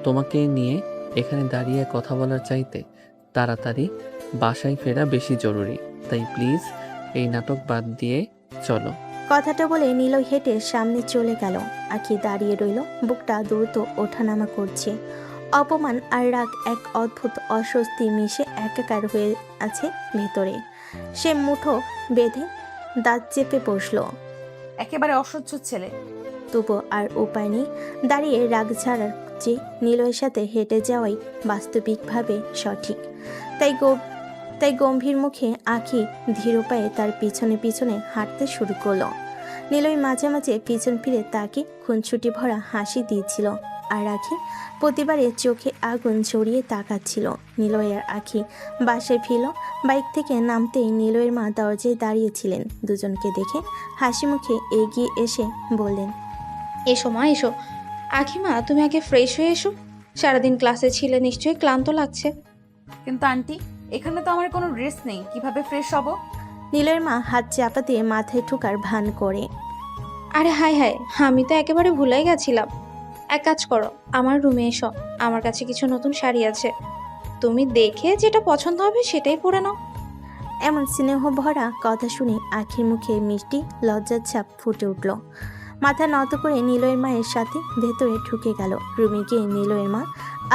তোমাকে নিয়ে এখানে দাঁড়িয়ে কথা বলার চাইতে তাড়াতাড়ি বাসায় ফেরা বেশি জরুরি। তাই প্লিজ এই নাটক বাদ দিয়ে চলো। কথাটা বলে নিলয় হেঁটে সামনে চলে গেল। আখি দাঁড়িয়ে রইল, বুকটা দ্রুত ওঠানামা করছে। অপমান আর রাগ এক অদ্ভুত অস্বস্তি মিশে একাকার হয়ে আছে ভেতরে। সে মুঠো বেঁধে দাঁত চেপে বসল। একেবারে অসহ্য ছেলে। তবু আর উপায় নেই, দাঁড়িয়ে রাগ ছাড়ার যে নিলয়ের সাথে হেঁটে যাওয়াই বাস্তবিকভাবে সঠিক। তাই গম্ভীর মুখে আখি ধীর পায়ে তার পিছনে পিছনে হাঁটতে শুরু করলো। নিলয় মাঝে মাঝে পিছন ফিরে তাকে খুনছুটি ভরা হাসি দিয়েছিল, আর আখি প্রতিবারে চোখে আগুন জড়িয়ে তাকাচ্ছিল। নিলয়ের আখি বাসায় ফিরল। বাইক থেকে নামতেই নিলয়ের মা দরজায় দাঁড়িয়েছিলেন। দুজনকে দেখে হাসি মুখে এগিয়ে এসে বললেন, এসো মা এসো। আখিমা, তুমি আগে ফ্রেশ হয়ে এসো। সারাদিন ক্লাসে ছিলে, নিশ্চয়ই ক্লান্ত লাগছে। কিন্তু আন্টি, এখানে তো আমার কোনো ড্রেস নেই, কিভাবে ফ্রেশ হব? নিলয়ের মা হাত চাপা দিয়ে মাথায় ঠুকার ভান করে। আরে হায় হায়, আমি তো একেবারে ভুলেই গেছিলাম। এক কাজ করো, আমার রুমে এসো। আমার কাছে কিছু নতুন শাড়ি আছে, তুমি দেখে যেটা পছন্দ হবে সেটাই পরে নাও। এমন স্নেহ ভরা কথা শুনে আখির মুখে মিষ্টি লজ্জার ছাপ ফুটে উঠল। মাথা নত করে নিলয়ের মায়ের সাথে ভেতরে ঢুকে গেল। রুমে গিয়ে নিলয়ের মা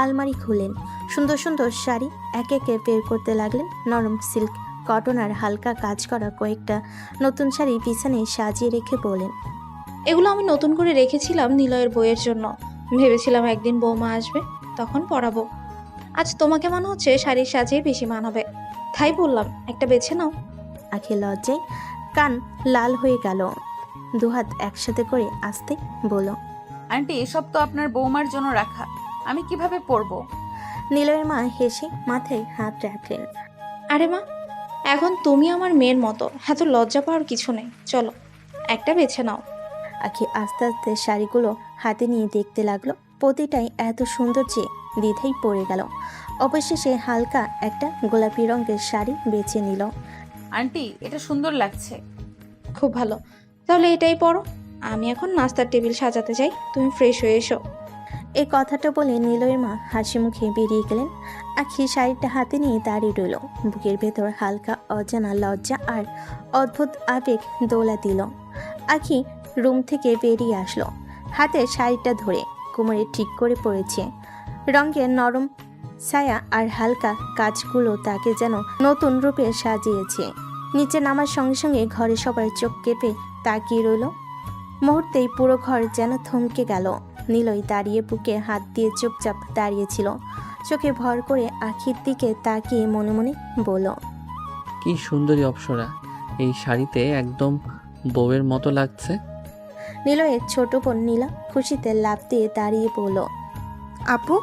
আলমারি খুলেন। সুন্দর সুন্দর শাড়ি একে একে বের করতে লাগলেন। নরম সিল্ক, কটন আর হালকা কাজ করা কয়েকটা নতুন শাড়ি বিছানায় সাজিয়ে রেখে বলেন, এগুলো আমি নতুন করে রেখেছিলাম নিলয়ের বইয়ের জন্য। ভেবেছিলাম একদিন বৌমা আসবে, তখন পরাবো। আজ তোমাকে মনে হচ্ছে শাড়ির সাজেই বেশি মানাবে, তাই বললাম একটা বেছে নাও। আখি লজ্জায় কান লাল হয়ে গেল। দুহাত একসাথে করে আসতে বলল, আন্টি, এসব তো আপনার বৌমার জন্য রাখা, আমি কিভাবে পরবো? নিলয়ের মা হেসে মাথায় হাত রাখলেন। আরে মা, এখন তুমি আমার মেয়ের মতো, এত লজ্জা পাওয়ার কিছু নেই। চলো একটা বেছে নাও। আখি আস্তে আস্তে শাড়িগুলো হাতে নিয়ে দেখতে লাগলো। প্রতিটাই এত সুন্দর যে দ্বিধাই পড়ে গেল। অবশেষে হালকা একটা গোলাপি রঙের শাড়ি বেছে নিল। আন্টি, এটা সুন্দর লাগছে। খুব ভালো, তাহলে এটাই পরো। আমি এখন নাস্তার টেবিল সাজাতে যাই, তুমি ফ্রেশ হয়ে এসো। এই কথাটা বলে নিলয়ের মা হাসি মুখে বেরিয়ে গেলেন। আখি শাড়িটা হাতে নিয়ে দাঁড়িয়ে রইল। বুকের ভেতর হালকা অজানা লজ্জা আর অদ্ভুত আবেগ দোলা দিল। আখি রুম থেকে বেরিয়ে আসলো, হাতে শাড়িটা ধরে কোমরে ঠিক করে পড়েছে। রঙের নরম ছায়া আর হালকা কাজগুলো তাকে যেন নতুন রূপে সাজিয়েছে। নিচে নামার সঙ্গে সঙ্গে ঘরে সবার চোখ কেঁপে তাকিয়ে রইল। মুহূর্তেই পুরো ঘর যেন থমকে গেল। নিলয় দাঁড়িয়ে বুকে হাত দিয়ে চুপচাপ দাঁড়িয়েছিল। চোখে ভর করে আখির দিকে তাকিয়ে মনে মনে বলল, কি সুন্দরী অপ্সরা, এই শাড়িতে একদম বউয়ের মতো লাগছে। নিলয়ের ছোট বোন নীলা খুশিতে লাফ দিয়ে দাঁড়িয়ে বলল, আপু,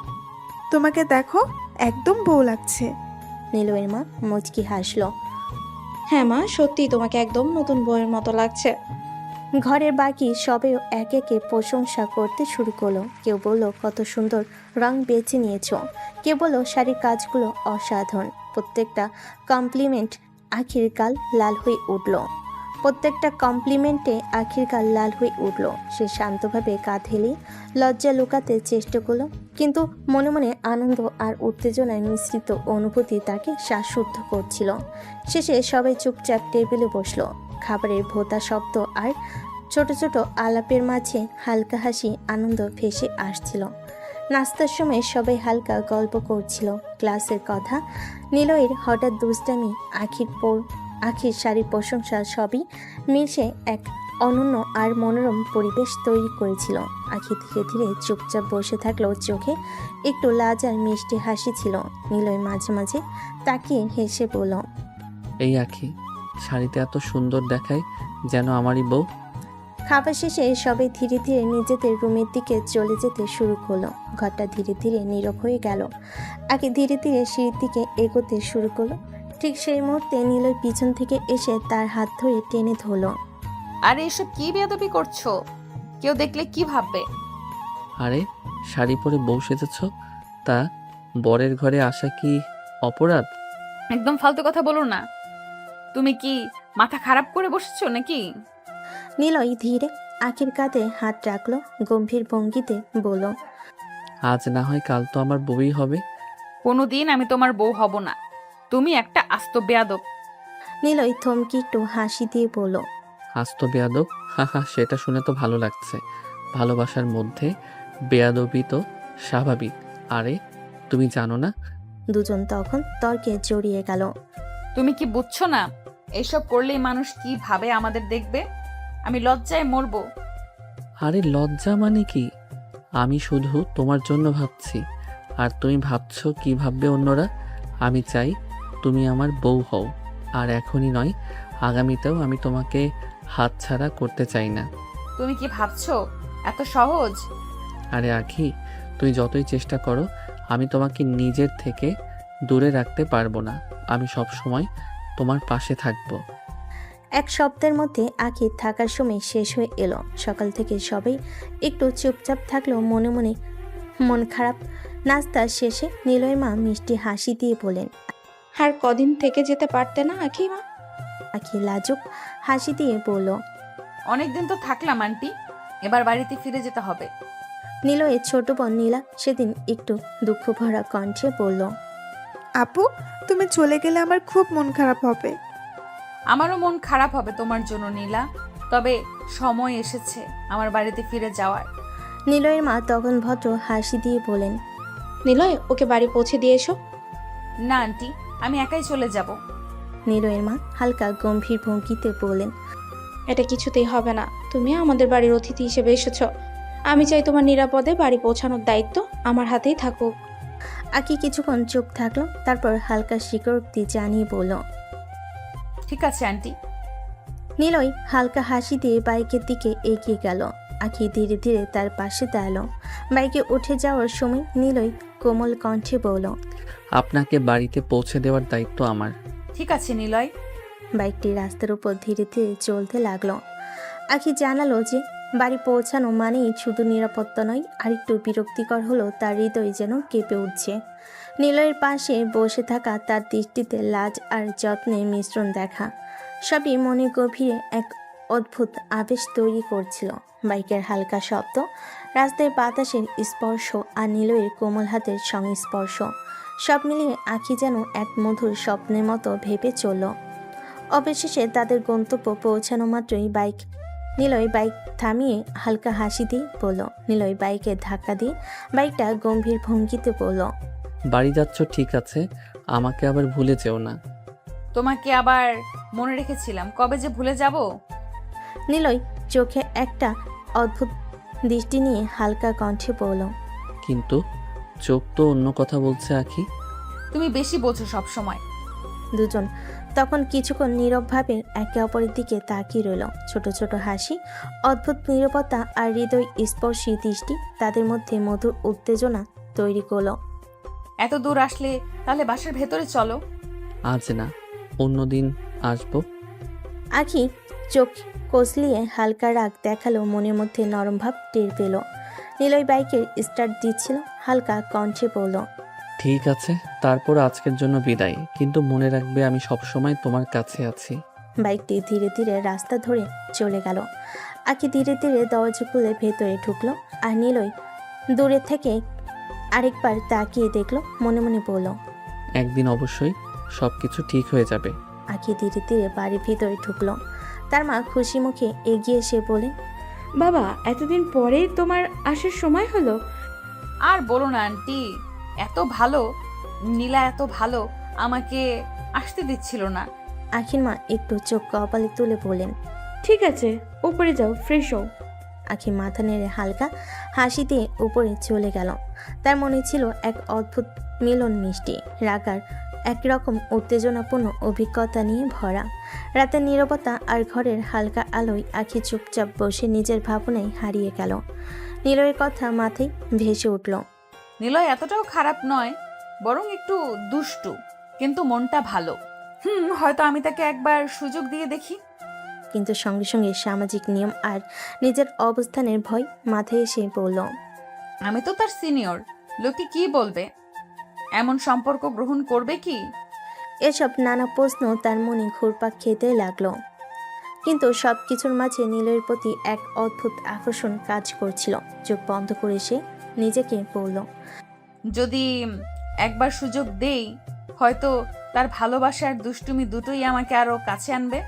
তোমাকে দেখো, একদম বউ লাগছে। নিলয়ের মা মুচকি হাসলো। হ্যাঁ মা, সত্যি তোমাকে একদম নতুন বইয়ের মতো লাগছে। ঘরের বাকি সবেও একে একে প্রশংসা করতে শুরু করলো। কেউ বলল কত সুন্দর রং বেছে নিয়েছো, কেউ বলল শাড়ির কাজগুলো অসাধারণ। প্রত্যেকটা কমপ্লিমেন্ট আখির গাল লাল হয়ে উঠল। সে শান্তভাবে কাঁধ হেলে লজ্জা লুকাতে চেষ্টা করলো, কিন্তু মনে মনে আনন্দ আর উত্তেজনায় মিশ্রিত অনুভূতি তাকে শ্বাসরুদ্ধ করছিল। শেষে সবাই চুপচাপ টেবিলে বসলো। খাবারের ভোঁতা শব্দ আর ছোট ছোট আলাপের মাঝে হালকা হাসি আনন্দ ভেসে আসছিল। নাস্তার সময় সবাই হালকা গল্প করছিল, ক্লাসের কথা, নিলয়ের হঠাৎ দুষ্টামি, আখির শাড়ির প্রশংসা, সবই মিশে এক অনন্য আর মনোরম পরিবেশ তৈরি করেছিল। আখি ধীরে ধীরে চুপচাপ বসে থাকলেও চোখে একটু লাজ আর মিষ্টি হাসি ছিল। নিলয় মাঝে মাঝে তাকিয়ে হেসে বলল, এই আখি, শাড়িতে এত সুন্দর দেখায়, যেন আমারই বউ। খাবার শেষে সবাই ধীরে ধীরে নিজেদের রুমের দিকে চলে যেতে শুরু করলো। ঘরটা ধীরে ধীরে নীরব হয়ে গেল। আগে ধীরে ধীরে সিঁড়ির দিকে এগোতে শুরু করলো। ঠিক সেই মুহূর্তে নিলয় পিছন থেকে এসে তার হাত ধরে টেনে ধরল। আরে এসব কি বেয়াদবি করছো? কেউ দেখলে কি ভাববে? আরে শাড়ি পরে বউ সেজেছ, তা বরের ঘরে আসা কি অপরাধ? একদম ফালতু কথা বলো না। তুমি কি মাথা খারাপ করে বসেছো নাকি? নিলয় ধীরে আখির কাঁধে হাত রাখলো, গম্ভীর ভঙ্গিতে বলল, আজ না হয় কাল তো আমার বউই হবে। কোনোদিন আমি তোমার বউ হব না। তুমি একটা আস্ত বেয়াদব। নিলয় থমকি একটু হাসি দিয়ে বলল, আজ তো বেয়াদব? হা, সেটা শুনে তো ভালো লাগছে। ভালোবাসার মধ্যে বেয়াদবি তো স্বাভাবিক। আরে তুমি জানো না? দুজন তখন তর্কে জড়িয়ে গেল। তুমি কি বুঝছো না এসব করলেই মানুষ কি ভাবে আমাদের দেখবে? আমি লজ্জায় মরবো। আরে লজ্জা মানে কি? আমি শুধু তোমার জন্য ভাবছি, আর তুমি ভাবছো কি ভাববে অন্যরা। আমি চাই তুমি আমার বউ হও, আর এখনই নয়, আগামীতেও আমি তোমাকে হাতছাড়া করতে চাই না। তুমি কি ভাবছো এত সহজ? আরে আখি, তুই যতই চেষ্টা করো, আমি তোমাকে নিজের থেকে দূরে রাখতে পারবো না। আমি সব সময় তোমার পাশে থাকবো। এক সপ্তাহের মধ্যে আখি থাকার সময় শেষ হয়ে এলো। সকাল থেকে সবাই একটু চুপচাপ থাকলেও মনে মনে মন খারাপ। নাস্তা শেষে নিলয়ের মা মিষ্টি হাসি দিয়ে বলেন, আর কদিন থেকে যেতে পারতে না আখি মা? আখি লাজুক হাসি দিয়ে বলল, অনেকদিন তো থাকলাম আন্টি, এবার বাড়িতে ফিরে যেতে হবে। নিলয়ের ছোট বোন নীলা সেদিন একটু দুঃখ ভরা কণ্ঠে বলল, আপু, তুমি চলে গেলে আমার খুব মন খারাপ হবে। আমারও মন খারাপ হবে তোমার জন্য নীলা, তবে সময় এসেছে আমার বাড়িতে ফিরে যাওয়ার। নিলয়ের মা তখন ভদ্র হাসি দিয়ে বলেন, নিলয়, ওকে বাড়ি পৌঁছে দিয়ে এসো। না আন্টি, আমি একাই চলে যাব। নিলয়ের মা হালকা গম্ভীর ভঙ্গিতে বলেন, এটা কিছুতেই হবে না। তুমি আমাদের বাড়ির অতিথি হিসেবে এসেছো। আমি চাই তোমার নিরাপদে বাড়ি পৌঁছানোর দায়িত্ব আমার হাতেই থাকুক। আকি কিছুক্ষণ চুপ থাকলো, তারপর হালকা স্বীকারোক্তি জানিয়ে বলল, ঠিক আছে আন্টি। নিলয় হালকা হাসি দিয়ে বাইকের দিকে এগিয়ে গেল। আখি ধীরে ধীরে তার পাশে দাঁড়ালো। বাইকে উঠে যাওয়ার সময় নিলয় কোমল কণ্ঠে বলল, আপনাকে বাড়িতে পৌঁছে দেওয়ার দায়িত্ব আমার। ঠিক আছে নিলয়। বাইকটি রাস্তার উপর ধীরে ধীরে চলতে লাগলো। আখি জানালো যে বাড়ি পৌঁছানো মানেই শুধু নিরাপত্তা নয়, আরেকটু বিরক্তিকর হলো তার হৃদয় যেন কেঁপে উঠছে। নিলয়ের পাশে বসে থাকা তার দৃষ্টিতে লাজ আর যত্নের মিশ্রণ দেখা, সবই মনে গভীরে এক অদ্ভুত আবেশ তৈরি করছিল। বাইকের হালকা শব্দ, রাস্তায় বাতাসের স্পর্শ আর নিলয়ের কোমল হাতের সংস্পর্শ, সব মিলিয়ে আখি যেন এক মধুর স্বপ্নের মতো ভেবে চলল। অবশেষে তাদের গন্তব্য পৌঁছানো মাত্রই নিলয় বাইক থামিয়ে হালকা হাসি দিয়ে বলল, নিলয় বাইকে ধাক্কা দিয়ে বাইকটা গম্ভীর ভঙ্গিতে বলল, বাড়ি যাচ্ছ ঠিক আছে, আমাকে আবার ভুলে যেও না। তোমাকে আবার মনে রেখেছিলাম, কবে যে ভুলে যাব। নিলয় চোখে একটা অদ্ভুত দৃষ্টি নিয়ে হালকা কণ্ঠে বলল, কিন্তু চোখ তো অন্য কথা বলছে আখি। তুমি বেশি বোঝো সব সময়। দুজন তখন কিছুক্ষণ নীরবভাবে একে অপরের দিকে তাকিয়ে রইল। ছোট ছোট হাসি, অদ্ভুত নীরবতা আর হৃদয় স্পর্শী দৃষ্টি তাদের মধ্যে মধুর উত্তেজনা তৈরি করলো। এত দূর আসলে তাহলে বাসার ভেতরে চলো। আজ না, অন্যদিন আসবো। আখি চোখ কচলিয়ে হালকা রাগ দেখালো, মনের মধ্যে নরম ভাব টের পেল। নিলয় বাইকের স্টার্ট দিচ্ছিল, হালকা কণ্ঠে বলল, ঠিক আছে, তারপর আজকের জন্য বিদায়, কিন্তু মনে রাখবে আমি সবসময় তোমার কাছে আছি। বাইকটি ধীরে ধীরে রাস্তা ধরে চলে গেল। আখি ধীরে ধীরে দরজা খুলে ভেতরে ঢুকলো, আর নিলয় দূরে থেকে আরেকবার তাকিয়ে দেখলো, মনে মনে বলল, একদিন অবশ্যই সবকিছু ঠিক হয়ে যাবে। আখি ধীরে ধীরে বাড়ির ভিতরে ঢুকলো। তার মা খুশি মুখে এগিয়ে এসে বলে, বাবা, এতদিন পরে তোমার আসার সময় হলো। আর বলো না আন্টি, এত ভালো নীলা, এত ভালো আমাকে আসতে দিচ্ছিল না। আখির মা একটু চোখ কপালে তুলে বলেন, ঠিক আছে, উপরে যাও, ফ্রেশ হও। আখি মাথা নেড়ে হালকা হাসি দিয়ে উপরে চলে গেল। তার মনে ছিল এক অদ্ভুত মিলন মিষ্টি রাগার একরকম উত্তেজনাপূর্ণ অভিজ্ঞতা নিয়ে ভরা। রাতের নীরবতা আর ঘরের হালকা আলোয় আখি চুপচাপ বসে নিজের ভাবনায় হারিয়ে গেল। নিলয়ের কথা মাথায় ভেসে উঠল। নিলয় এতটাও খারাপ নয়, বরং একটু দুষ্টু, কিন্তু মনটা ভালো। হয়তো আমি তাকে একবার সুযোগ দিয়ে দেখি। কিন্তু সঙ্গে সঙ্গে সামাজিক নিয়ম আর নিজের অবস্থানের ভয় মাথায় এসে পড়ল। আমি তো তার সিনিয়র, লোকে কি বলবে? এমন সম্পর্ক গ্রহণ করবে কি? এসব নানা প্রশ্ন তার মনে ঘুরপাক খেতে লাগলো। কিন্তু সব কিছুর মাঝে নিলয়ের প্রতি এক অদ্ভুত আকর্ষণ কাজ করছিল। চোখ বন্ধ করে সে নিজেকে বলল, যদি একবার সুযোগ দেই, হয়তো তার ভালোবাসা আর দুষ্টুমি দুটোই আমাকে আরো কাছে আনবে।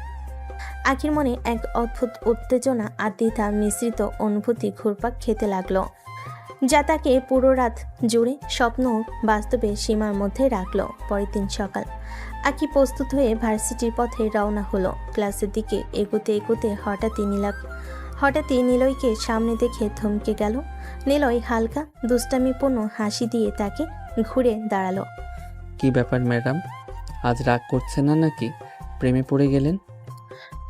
আখির মনে এক অদ্ভুত উত্তেজনা আর দ্বিধা মিশ্রিত অনুভূতি ঘুরপাক খেতে লাগলো, যা তাকে পুরো রাত জুড়ে স্বপ্ন বাস্তবে সীমার মধ্যে রাখলো। পরের দিন সকাল, আখি প্রস্তুত হয়ে ভার্সিটির পথে রওনা হলো। ক্লাসের দিকে এগোতে এগোতে হঠাৎই নিলয়কে সামনে দেখে থমকে গেল। নিলয় হালকা দুষ্টামিপূর্ণ হাসি দিয়ে তাকে ঘুরে দাঁড়ালো। কি ব্যাপার ম্যাডাম, আজ রাগ করছে না নাকি? প্রেমে পড়ে গেলেন?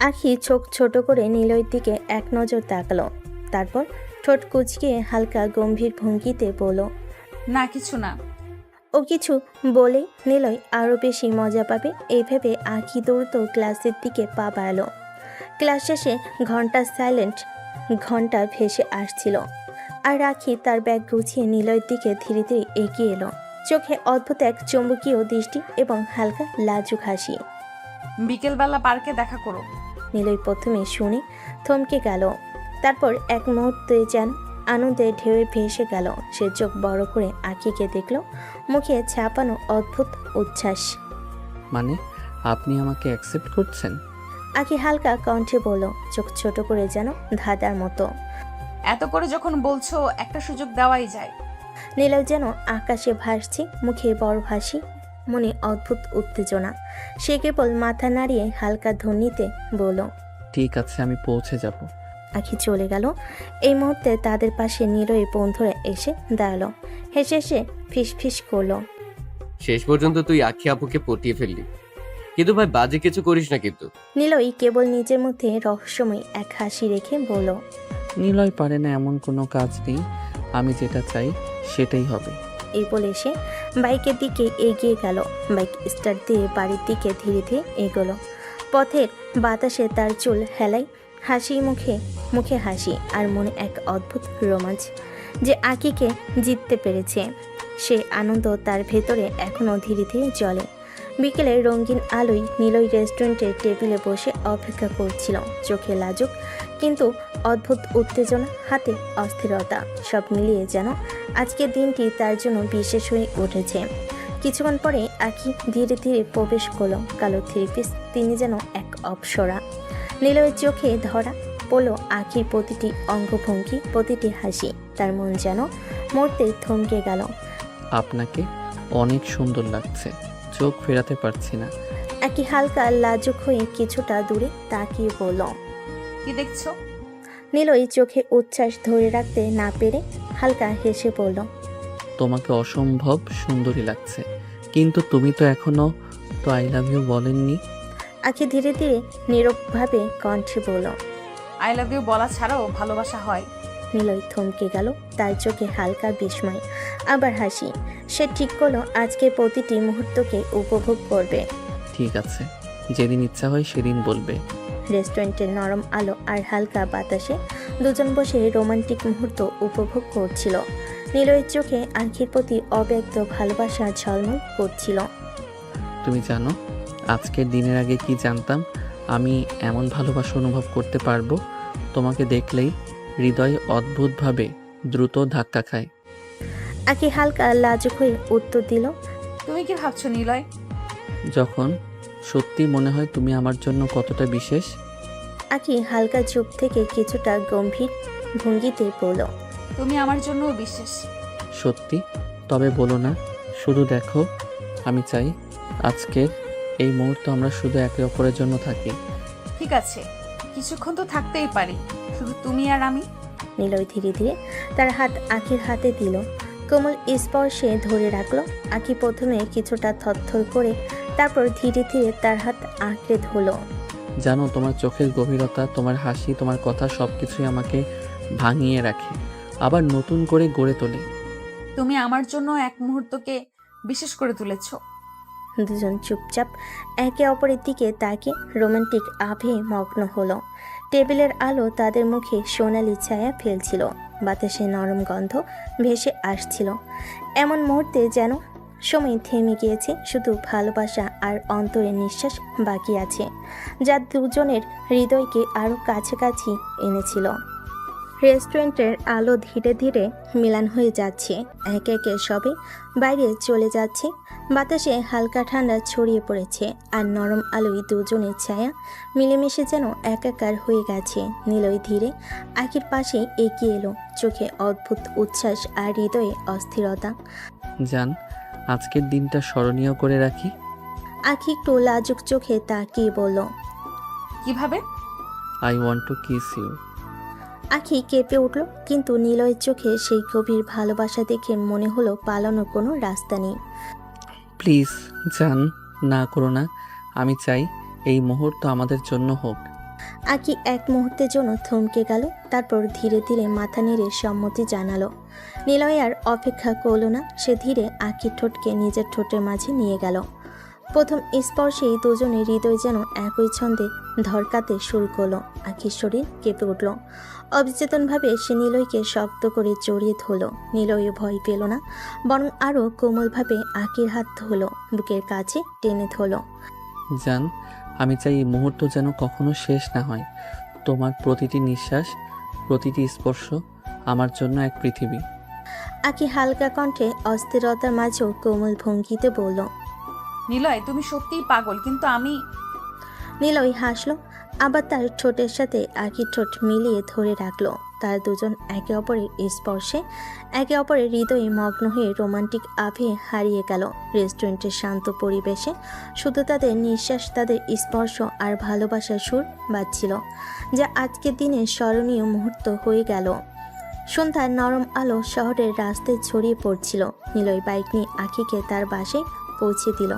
আখি চোখ ছোট করে নিলয়ের দিকে এক নজর তাকালো, তারপর ঠোঁট কুঁচকিয়ে হালকা গম্ভীর ভঙ্গিতে বলল, না, কিছু না। ও কিছু বলেই নিলয় আরও বেশি মজা পাবে এই ভেবে আখি দ্রুত ক্লাসের দিকে পা বাড়ালো। ক্লাস শেষে ঘন্টা ভেসে আসছিল, আর আখি তার ব্যাগ গুছিয়ে নিলয়ের দিকে ধীরে ধীরে এগিয়ে এলো, চোখে অদ্ভুত এক চুম্বকীয় দৃষ্টি এবং হালকা লাজুক হাসি। বিকেলবেলা পার্কে দেখা করো। নিলয় প্রথমে শুনে থমকে গেল, তারপর এক মুহূর্তে যেন আনন্দে ঢেউয়ে ভেসে গেল। সে চোখ বড় করে আখিকে দেখল, মুখে ছাপানো অদ্ভুত উচ্ছ্বাস। মানে আপনি আমাকে অ্যাকসেপ্ট করছেন? আখি হালকা কণ্ঠে বলল, চোখ ছোট করে যেন ধাঁধার মতো। এত করে যখন বলছো, একটা সুযোগ দেওয়াই যায়। নিলয় যেন আকাশে ভাসছে, মুখে বড় হাসি, মনে অদ্ভুত উত্তেজনা। সে কেবল মাথা নাড়িয়ে হালকা ধ্বনিতে বলল, ঠিক আছে, আমি পৌঁছে যাব। আখি চলে গেল। এই মুহূর্তে তাদের পাশে নিলয়ের বন্ধুরা এসে দাঁড়ালো। হেসে হেসে ফিস করলো, শেষ পর্যন্ত তুই আখি আপুকে পটিয়ে ফেললি, কিন্তু ভাই বাজে কিছু করিস না কিন্তু। নিলয় কেবল নিজের মধ্যে রহস্যময় এক হাসি রেখে বলল, নিলয় পারে না এমন কোনো কাজ নেই, আমি যেটা চাই সেটাই হবে। এই বলে সে বাইকের দিকে এগিয়ে গেল। বাইক স্টার্ট দিয়ে বাড়ির দিকে ধীরে ধীরে এগোলো। পথের বাতাসে তার চুল হেলাই, হাসি মুখে হাসি, আর মনে এক অদ্ভুত রোমাঞ্চ যে আকিকে জিততে পেরেছে। সে আনন্দ তার ভেতরে এখনও ধীরে ধীরে জ্বলে। বিকেলের রঙিন আলোয় নিলয় রেস্টুরেন্টের টেবিলে বসে অপেক্ষা করছিল। চোখে লাজুক কিন্তু অদ্ভুত উত্তেজনা, হাতে অস্থিরতা, সব মিলিয়ে যেন আজকের দিনটি তার জন্য বিশেষ হয়ে উঠেছে। কিছুক্ষণ পরে আখি ধীরে ধীরে প্রবেশ করলো। কালো থ্রি পিস, তিনি যেন এক অপ্সরা। নিলয়ের চোখে ধরা পড়ল আখির প্রতিটি অঙ্গভঙ্গি, প্রতিটি হাসি। তার মন যেন মরতে থমকে গেল। আপনাকে অনেক সুন্দর লাগছে, চোখ ফেরাতে পারছি না। আখি হালকা লাজুক হয়ে কিছুটা দূরে তাকিয়ে বলল, কি দেখছো? নিলয় চোখে উচ্ছ্বাস ধরে রাখতে না পেরে হালকা হেসে বলল, তোমাকে অসম্ভব সুন্দরী লাগছে, কিন্তু তুমি তো এখনো তো আই লাভ ইউ বলেননি। আখি ধীরে ধীরে নীরবভাবে কণ্ঠে বলল, আই লাভ ইউ বলা ছাড়াও ভালোবাসা হয়। নিলয় থমকে গেল, তার চোখে হালকা বিস্ময়, আবার হাসি। সে ঠিক করলো আজকে প্রতিটি মুহূর্তকে উপভোগ করবে। ঠিক আছে, যেদিন ইচ্ছা হয় সেদিন বলবে। রেস্টুরেন্টের নরম আলো আর হালকা বাতাসে দুজন বসে রোমান্টিক মুহূর্ত উপভোগ করছিল। নিলয়ের চোখে আখির প্রতি অব্যক্ত ভালোবাসা ঝলমল করছিল। তুমি জানো, আজকের দিনের আগে কি জানতাম আমি এমন ভালোবাসা অনুভব করতে পারবো? তোমাকে দেখলেই হৃদয় অদ্ভুতভাবে দ্রুত ধাক্কা খায়। আখি হালকা লাজুক হয়ে উত্তর দিল, তুমি কি ভাবছো নিলয়? যখন সত্যি মনে হয় তুমি আমার জন্য কতটা বিশেষ। আখি হালকা চুপ থেকে কিছুটা গম্ভীর ভঙ্গিতে বলল, তুমি আমার জন্যও বিশেষ। সত্যি? তবে বলো না, শুধু দেখো। আমি চাই আজকের এই মুহূর্তে আমরা শুধু একে অপরের জন্য থাকি। ঠিক আছে, কিছুক্ষণ তো থাকতেই পারি, শুধু তুমি আর আমি। নিলয় ধীরে ধীরে তার হাত আখির হাতে দিল, কোমল স্পর্শে ধরে রাখলো। আখি প্রথমে কিছুটা থরথর করে, তারপর ধীরে ধীরে তার হাত আঁকড়ে ধরলো। জানো, তোমার চোখের গভীরতা, তোমার হাসি, তোমার কথা সবকিছুই আমাকে ভাঙিয়ে রাখে, আবার নতুন করে গড়ে তোলে। তুমি আমার জন্য এক মুহূর্তকে বিশেষ করে তুলেছো। দুজন চুপচাপ একে অপরের দিকে তাকে রোমান্টিক আভে মগ্ন হলো। টেবিলের আলো তাদের মুখে সোনালি ছায়া ফেলছিল, বাতাসে নরম গন্ধ ভেসে আসছিল। এমন মুহূর্তে যেন সময় থেমে গিয়েছে, শুধু ভালোবাসা আর অন্তরের নিঃশ্বাস বাকি আছে, যা দুজনের হৃদয়কে আরও কাছাকাছি এনেছিল। রেস্টুরেন্টের আলো ধীরে ধীরে মিলান হয়ে যাচ্ছে, একে একে সবে বাইরে চলে যাচ্ছে। বাতাসে হালকা ঠান্ডা ছড়িয়ে পড়েছে, আর নরম আলোয় দুজনের ছায়া মিলেমিশে যেন একাকার হয়ে গেছে। নিলয় ধীরে আখির পাশে এগিয়ে এলো, চোখে অদ্ভুত উচ্ছ্বাস আর হৃদয়ে অস্থিরতা। জান, আজকের দিনটা স্মরণীয় করে রাখি। আখি একটু লাজুক চোখে তাকিয়ে বলল, কিভাবে? I want to kiss you. Akhi কেঁপে উঠল, কিন্তু নিলয়ের চোখে সেই গভীর ভালোবাসা দেখে মনে হলো পালানোর কোনো রাস্তা নেই। প্লিজ জান, না করো না। আমি চাই এই মুহূর্ত আমাদের জন্য হোক। আখি এক মুহূর্তের জন্য থমকে গেল, তারপর ধীরে ধীরে মাথা নেড়ে সম্মতি জানালো। নিলয় আর অপেক্ষা করলো না, সে ধীরে আখির ঠোঁটকে নিজের ঠোঁটের মাঝে নিয়ে গেল। প্রথম স্পর্শেই দুজনের হৃদয় যেন একই ছন্দে ধরকাতে শুরু করলো। আখির শরীর কেঁপে উঠল, অবচেতনভাবে সে নিলয়কে শক্ত করে জড়িয়ে ধরল। নিলয়ও ভয় পেল না, বরং আরও কোমলভাবে আখির হাত ধরল, বুকের কাছে টেনে ধরল। জান, আমি চাই এই মুহূর্ত যেন কখনো শেষ না হয়। তোমার প্রতিটি নিঃশ্বাস, প্রতিটি স্পর্শ আমার জন্য এক পৃথিবী। আখি হালকা কণ্ঠে অস্থিরতার মাঝেও কোমল ভঙ্গিতে বলল। নিলয়, তুমি সত্যিই পাগল, কিন্তু আমি। নিলয় হাসল, আবার তার ঠোঁটের সাথে আখির ঠোঁট মিলিয়ে ধরে রাখলো। তার দুজন একে অপরের স্পর্শে একে অপরের হৃদয়ে মগ্ন হয়ে রোমান্টিক আভে হারিয়ে গেল। রেস্টুরেন্টের শান্ত পরিবেশে শুধু তাদের নিঃশ্বাস, তাদের স্পর্শ আর ভালোবাসার সুর বাজছিল, যা আজকের দিনের স্মরণীয় মুহূর্ত হয়ে গেল। সন্ধ্যার নরম আলো শহরের রাস্তায় ছড়িয়ে পড়ছিল। নিলয় বাইক নিয়ে আখিকে তার বাসায় পৌঁছে দিল।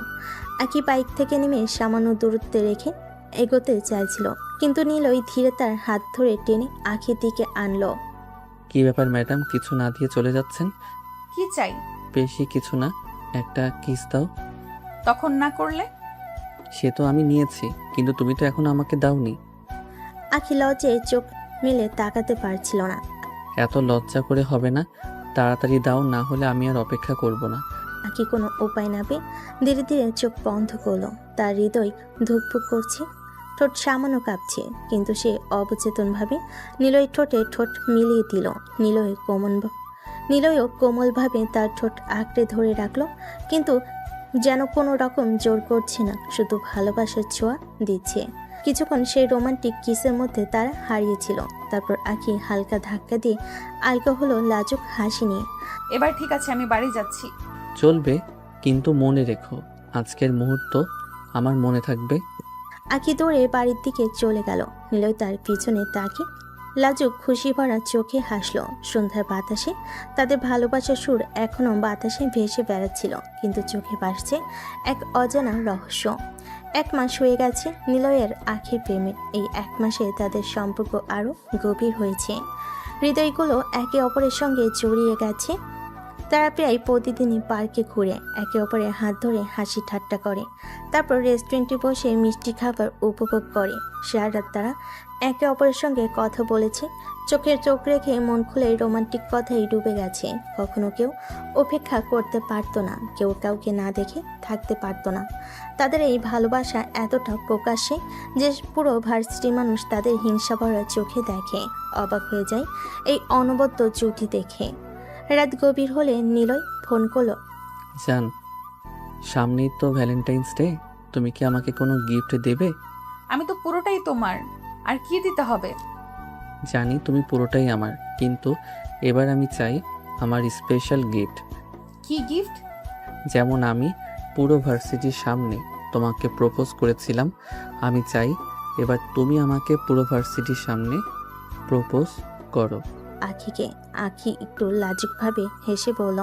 আখি বাইক থেকে নেমে সামান্য দূরত্বে রেখে এগোতে চাইছিল, কিন্তু নিলয় ধীরে তার হাত ধরে টেনে আখির দিকে আনলো। কি ব্যাপার ম্যাডাম, কিছু না দিয়ে চলে যাচ্ছেন? কি চাই? বেশি কিছু না, একটা কিস দাও। তখন না করলে? সে তো আমি নিয়েছি, কিন্তু তুমি তো এখনো আমাকে দাওনি। আখি লজ্জায় চোখ মেলে তাকাতে পারছিল না। এত লজ্জা করে হবে না, তাড়াতাড়ি দাও, না হলে আমি আর অপেক্ষা করব না। আখি কোনো উপায় না পেয়ে ধীরে ধীরে চোখ বন্ধ করলো। তার হৃদয় ধুকপুক করছে, ঠোঁট সামান্য কাঁপছে, কিন্তু সে অবচেতনভাবে নিলয় ঠোঁটে ঠোঁট মিলিয়ে দিল। নিলয়ও কোমলভাবে তার ঠোঁট আঁকড়ে ধরে রাখলো, কিন্তু যেন কোনো রকম জোর করছে না, শুধু ভালোবাসার ছোঁয়া দিচ্ছে। কিছুক্ষণ সেই রোমান্টিক কিসের মধ্যে তারা হারিয়েছিল। তারপর আখি হালকা ধাক্কা দিয়ে আলগা হলো লাজুক হাসি নিয়ে। এবার ঠিক আছে, আমি বাড়ি যাচ্ছি। চলবে, কিন্তু মনে রেখো আজকের মুহূর্ত আমার মনে থাকবে। আখি দৌড়ে বাড়ির দিকে চলে গেল। নিলয় তার পিছনে তাকে লাজুক খুশি ভরা চোখে হাসলো। সন্ধ্যার বাতাসে তাদের ভালোবাসার সুর এখনো বাতাসে ভেসে বেড়াচ্ছিল, কিন্তু চোখে ভাসছে এক অজানা রহস্য। 1 মাস হয়ে গেছে নিলয়ের আখির প্রেমে। এই 1 মাসে তাদের সম্পর্ক আরও গভীর হয়েছে, হৃদয়গুলো একে অপরের সঙ্গে জড়িয়ে গেছে। তারা প্রায় প্রতিদিনই পার্কে ঘুরে একে অপরের হাত ধরে হাসি ঠাট্টা করে, তারপর রেস্টুরেন্টে বসে মিষ্টি খাবার উপভোগ করে। সারা রাত তারা একে অপরের সঙ্গে কথা বলেছে, চোখের চোখ রেখে মন খুলে রোমান্টিক কথাই ডুবে গেছে। কখনো কেউ অপেক্ষা করতে পারতো না, কেউ কাউকে না দেখে থাকতে পারতো না। তাদের এই ভালোবাসা এতটা প্রকাশ্যে যে পুরো ভার্সিটি মানুষ তাদের হিংসা ভরা চোখে দেখে, অবাক হয়ে যায় এই অনবদ্য জুটি দেখে। রাত গভীর হলে নিলয় ফোন করলো। জান, সামনেই তো ভ্যালেন্টাইন্স ডে, তুমি কি আমাকে কোনো গিফট দেবে? আমি তো পুরোটাই তোমার, আর কি দিতে হবে? জানি তুমি পুরোটাই আমার, কিন্তু এবার আমি চাই আমার স্পেশাল গিফট। কি গিফট? যেমন আমি পুরো ভার্সিটির সামনে তোমাকে প্রপোজ করেছিলাম, আমি চাই এবার তুমি আমাকে পুরো ভার্সিটির সামনে প্রপোজ করো। আখি একটু লাজুকভাবে হেসে বলল,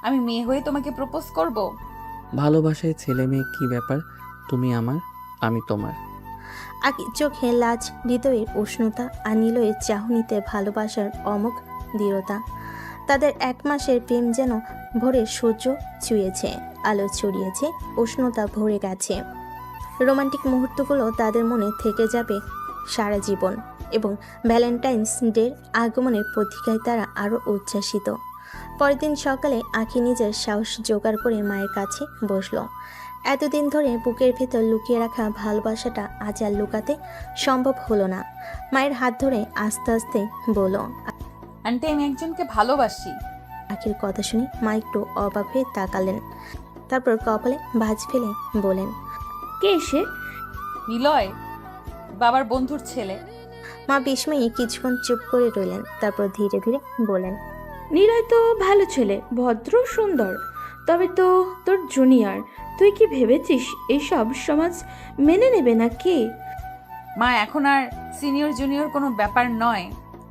আমি মেয়ে হয়ে তোমাকে প্রপোজ করব? ভালোবাসায় ছেলে মেয়ে কি ব্যাপার, তুমি আমার, আমি তোমার। আখি চোখে লাজ, হৃদয়ের উষ্ণতা আর নিলয়ের চাহনিতে ভালোবাসার অমোঘ দৃঢ়তা। তাদের 1 মাসের প্রেম যেন ভোরের সূর্য ছুঁয়েছে, আলো ছড়িয়েছে, উষ্ণতা ভরে গেছে। রোমান্টিক মুহূর্তগুলো তাদের মনে থেকে যাবে সারা জীবন এবং ভ্যালেন্টাইন্স ডের আগমনের প্রতীক্ষায় তারা আরও উচ্ছ্বাসিত। পরের দিন সকালে আখি নিজের সাহস জোগাড় করে মায়ের কাছে বসলো। এতদিন ধরে বুকের ভেতর লুকিয়ে রাখা ভালোবাসাটা আজ আর লুকাতে সম্ভব হলো না। মায়ের হাত ধরে আস্তে আস্তে বলল। আন্টি আমি একজনকে ভালোবাসি। আখির কথা শুনে মা একটু অবাক হয়ে তাকালেন, তারপর কপালে ভাঁজ ফেলে বলেন, কে সে? নিলয়, বাবার বন্ধুর ছেলে। মা বিস্ময়ে কিছুক্ষণ চুপ করে রইলেন, তারপর ধীরে ধীরে বলেন, নিলয় তো ভালো ছেলে, ভদ্র, সুন্দর, তবে তো তোর জুনিয়র। তুই কি ভেবেছিস এইসব সমাজ মেনে নেবে না কি? মা এখন আর সিনিয়র জুনিয়র কোনো ব্যাপার নয়।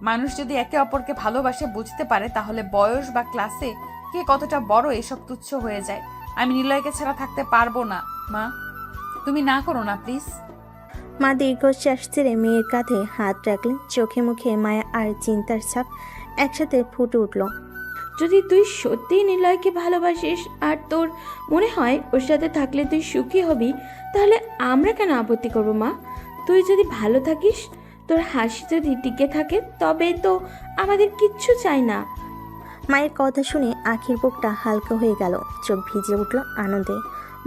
মানুষ যদি একে অপরকে ভালোবাসে বুঝতে পারে তাহলে বয়স বা ক্লাসে কে কতটা বড় এসব তুচ্ছ হয়ে যায়। আমি নিলয়কে ছাড়া থাকতে পারবো না। মা তুমি না করো না প্লিজ। মা দীর্ঘশ্বাস ছেড়ে মেয়ের কাঁধে হাত রাখলেন। চোখে মুখে মায়া আর চিন্তার ছাপ একসাথে ফুটে উঠল। যদি তুই সত্যিই নিলয়কে ভালোবাসিস আর তোর মনে হয় ওর সাথে থাকলে তুই সুখী হবি, তাহলে আমরা কেন আপত্তি করবো মা? তুই যদি ভালো থাকিস, তোর হাসি যদি টিকে থাকে, তবে তো আমাদের কিচ্ছু চাই না। মায়ের কথা শুনে আখির বুকটা হালকা হয়ে গেল, চোখ ভিজে উঠল আনন্দে।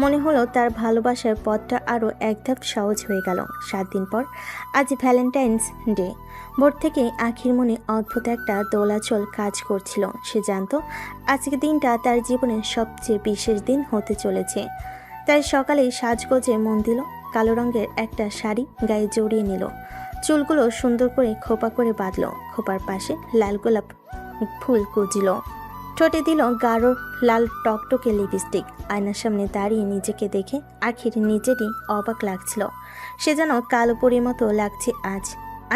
মনে হলো তার ভালোবাসার পথটা আরও এক ধাপ সহজ হয়ে গেল। 7 দিন পর আজ ভ্যালেন্টাইন্স ডে। ভোর থেকে আখির মনে অদ্ভুত একটা দোলাচল কাজ করছিল। সে জানতো আজকের দিনটা তার জীবনের সবচেয়ে বিশেষ দিন হতে চলেছে। তাই সকালেই সাজগোজে মন দিল। কালো রঙের একটা শাড়ি গায়ে জড়িয়ে নিল, চুলগুলো সুন্দর করে খোপা করে বাঁধল, খোপার পাশে লাল গোলাপ ফুল কুঁজল, ঠোঁটে দিল গাঢ় লাল টকটকে লিপস্টিক। আয়নার সামনে দাঁড়িয়ে নিজেকে দেখে আখির নিজেরই অবাক লাগছিল। সে যেন কালো পরীর মতো লাগছে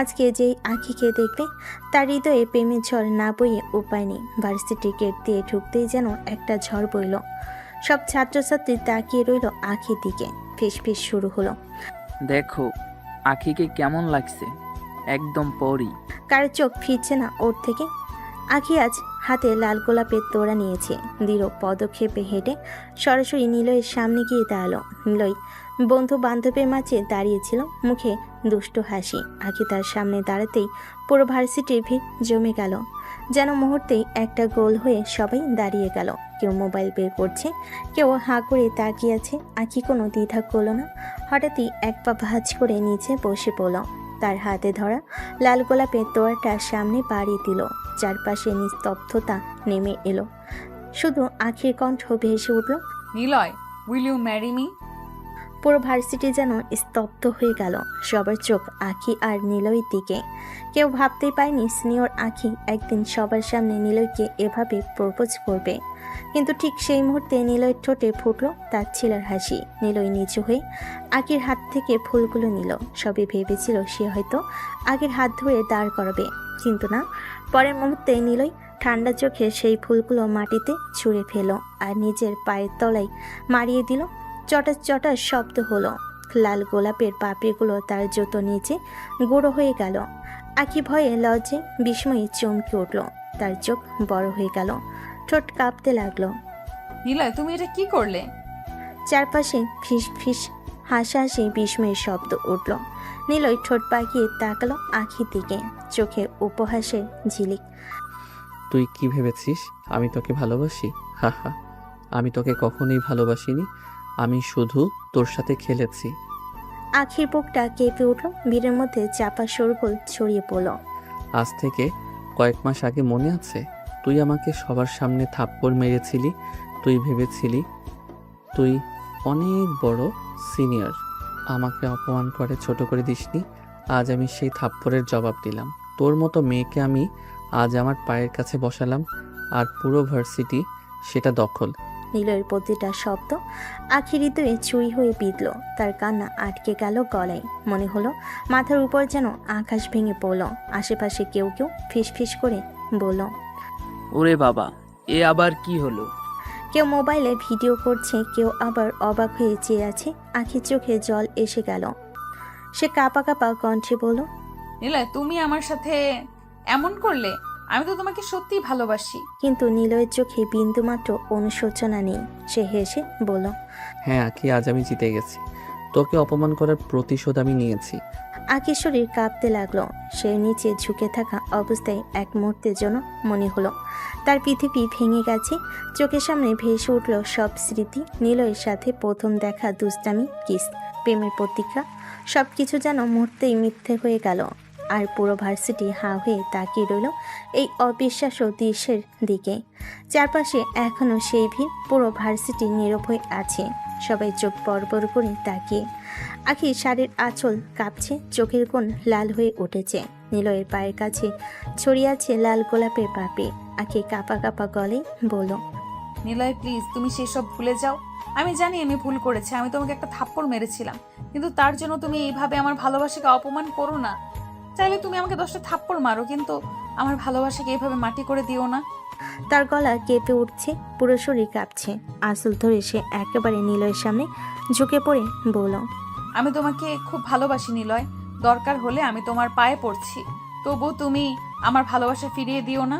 আজকে যেই আখিকে দেখবে তার হৃদয়ে প্রেমের ঝড় না বইয়ে উপায় নেই। ভার্সিটি গেট দিয়ে ঢুকতেই যেন একটা ঝড় বইল। সব ছাত্রছাত্রী তাকিয়ে রইল আখির দিকে। ফিসফিস শুরু হলো, দেখো আখিকে কেমন লাগছে, একদম পরি। কার চোখ ফিরছে না ওর থেকে। আখি আজ হাতে লাল গোলাপের তোড়া নিয়েছে। দৃঢ় পদক্ষেপে হেঁটে সরাসরি নিলয়ের সামনে গিয়ে দাঁড়ালো। নিলয় বন্ধু বান্ধবের মাঝে দাঁড়িয়েছিল, মুখে দুষ্ট হাসি। আখি তার সামনে দাঁড়াতেই পুরো ভার্সিটির ভিড় জমে গেল। যেন মুহূর্তেই একটা গোল হয়ে সবাই দাঁড়িয়ে গেল। কেউ মোবাইল বের করছে, কেউ হাঁ করে তাকিয়ে আছে। আখি কোনো দ্বিধা করল না, হঠাৎই এক পা ভাঁজ করে নিচে বসে পড়ল। তার হাতে ধরা লাল গোলাপের তোড়াটা সামনে বাড়িয়ে দিল। চারপাশে নিস্তব্ধতা নেমে এলো, শুধু আখির কণ্ঠ ভেসে উঠল, Niloy, will you marry me? পুরো ভার্সিটি যেন স্তব্ধ হয়ে গেল। সবার চোখ আখি আর নিলয়ের দিকে। কেউ ভাবতেই পারেনি সিনিয়র আখি একদিন সবার সামনে নিলয়কে এভাবে প্রপোজ করবে। কিন্তু ঠিক সেই মুহূর্তে নিলয়ের ঠোঁটে ফুটল তার ছেলের হাসি। নিলয় নিচু হয়ে আখির হাত থেকে ফুলগুলো নিল। সবে ভেবেছিল সে হয়তো আগের হাত ধরে দাঁড় করাবে, কিন্তু না। পরের মুহূর্তে নিলয় ঠান্ডা চোখে সেই ফুলগুলো মাটিতে ছুঁড়ে ফেল আর নিজের পায়ের তলায় মারিয়ে দিল। চটার চটার শব্দ হলো। লাল গোলাপের পাপড়িগুলো তার জুতো নিচে গুঁড়ো হয়ে গেল। আখি ভয়ে লজ্জে বিস্ময়ে চমকে উঠল। তার চোখ বড় হয়ে গেল, ঠোঁট কাঁপতে লাগলো। নিলয় তুমি এটা কি করলে? চারপাশে ফিস ফিস হাসাহাসি বিস্ময়ের শব্দ উঠল। নিলয় ঠোঁট পাকিয়ে তাকালো আখির দিকে, চোখে উপহাসের ঝিলিক। তুই কি ভেবেছিস আমি তোকে ভালোবাসি? হা হা, আমি তোকে কখনোই ভালোবাসিনি। আমি শুধু তোর সাথে খেলেছি। আখির বুকটা কেঁপে উঠল, ভিড়ের মধ্যে চাপা শোরগোল ছড়িয়ে পড়ল। আজ থেকে কয়েক মাস আগে মনে আছে, তুই আমাকে সবার সামনে থাপ্পড় মেরেছিলি। তুই ভেবেছিলি তুই অনেক বড় সিনিয়র, আমাকে অপমান করে ছোট করে দিসনি। আজ আমি সেই থাপ্পড়ের জবাব দিলাম। তোর মতো মেয়েকে আমি আজ আমার পায়ের কাছে বসালাম, আর পুরো ভার্সিটি সেটা দখল। নিলয়ের প্রতিটা শব্দ আখির হৃদয়ে ছুরি হয়ে বিঁধল। তার কান্না আটকে গেল গলায়। মনে হলো মাথার উপর যেন আকাশ ভেঙে পড়ল। আশেপাশে কেউ কেউ ফিসফিস করে বলল, ওরে বাবা, এ আবার কি হলো? কেউ মোবাইলে ভিডিও করছে, কেউ আবার অবাক হয়ে চেয়ে আছে। আখির চোখে জল এসে গেল। সে কাঁপা কাঁপা কণ্ঠে বলল, নিলয় তুমি আমার সাথে এমন করলে? আমি তো তোমাকে সত্যিই ভালোবাসি। কিন্তু নিলয়ের চোখে বিন্দুমাত্র অনুশোচনা নেই। সে হেসে বলল, হ্যাঁ আখি, আজ আমি জিতে গেছি। তোকে অপমান করার প্রতিশোধ আমি নিয়েছি। আখির শরীর কাঁপতে লাগলো। সে নিচে ঝুঁকে থাকা অবস্থায় এক মুহূর্তের জন্য মনে হলো তার পৃথিবী ভেঙে গেছে। চোখের সামনে ভেসে উঠল সব স্মৃতি, নিলয়ের সাথে প্রথম দেখা, দুষ্টামি, কিস, প্রেমের প্রতিজ্ঞা, সব কিছু যেন মুহূর্তেই মিথ্যে হয়ে গেল। আর পুরো ভার্সিটি হাঁ হয়ে তাকিয়ে রইল এই অবিশ্বাস্য দৃশ্যের দিকে। চারপাশে এখনও সেই ভিড়, পুরো ভার্সিটি নীরব হয়ে আছে, সবাই চোখ বড় করে তাকিয়ে। আখি শাড়ির আঁচল কাঁপছে, চোখের কোণ লাল হয়ে উঠেছে। নিলয়ের পায়ের কাছে ছড়িয়ে আছে লাল গোলাপের পাপড়ি। আখি কাঁপা কাঁপা গলে বলল, নিলয় প্লিজ তুমি সেসব ভুলে যাও। আমি জানি আমি ভুল করেছি, আমি তোমাকে একটা থাপ্পড় মেরেছিলাম, কিন্তু তার জন্য তুমি এইভাবে আমার ভালোবাসাকে অপমান করো না। চাইলে তুমি আমাকে 10টা থাপ্পড় মারো, কিন্তু আমার ভালোবাসাকে এইভাবে মাটি করে দিও না। তার গলা কেঁপে উঠছে, পুরো শরীর কাঁপছে। আঁচল ধরে সে একেবারে নিলয়ের সামনে ঝুঁকে পড়ে বলল, আমি তোমাকে খুব ভালোবাসি নিলয়, দরকার হলে আমি তোমার পায়ে পড়ছি, তবু তুমি আমার ভালোবাসা ফিরিয়ে দিও না।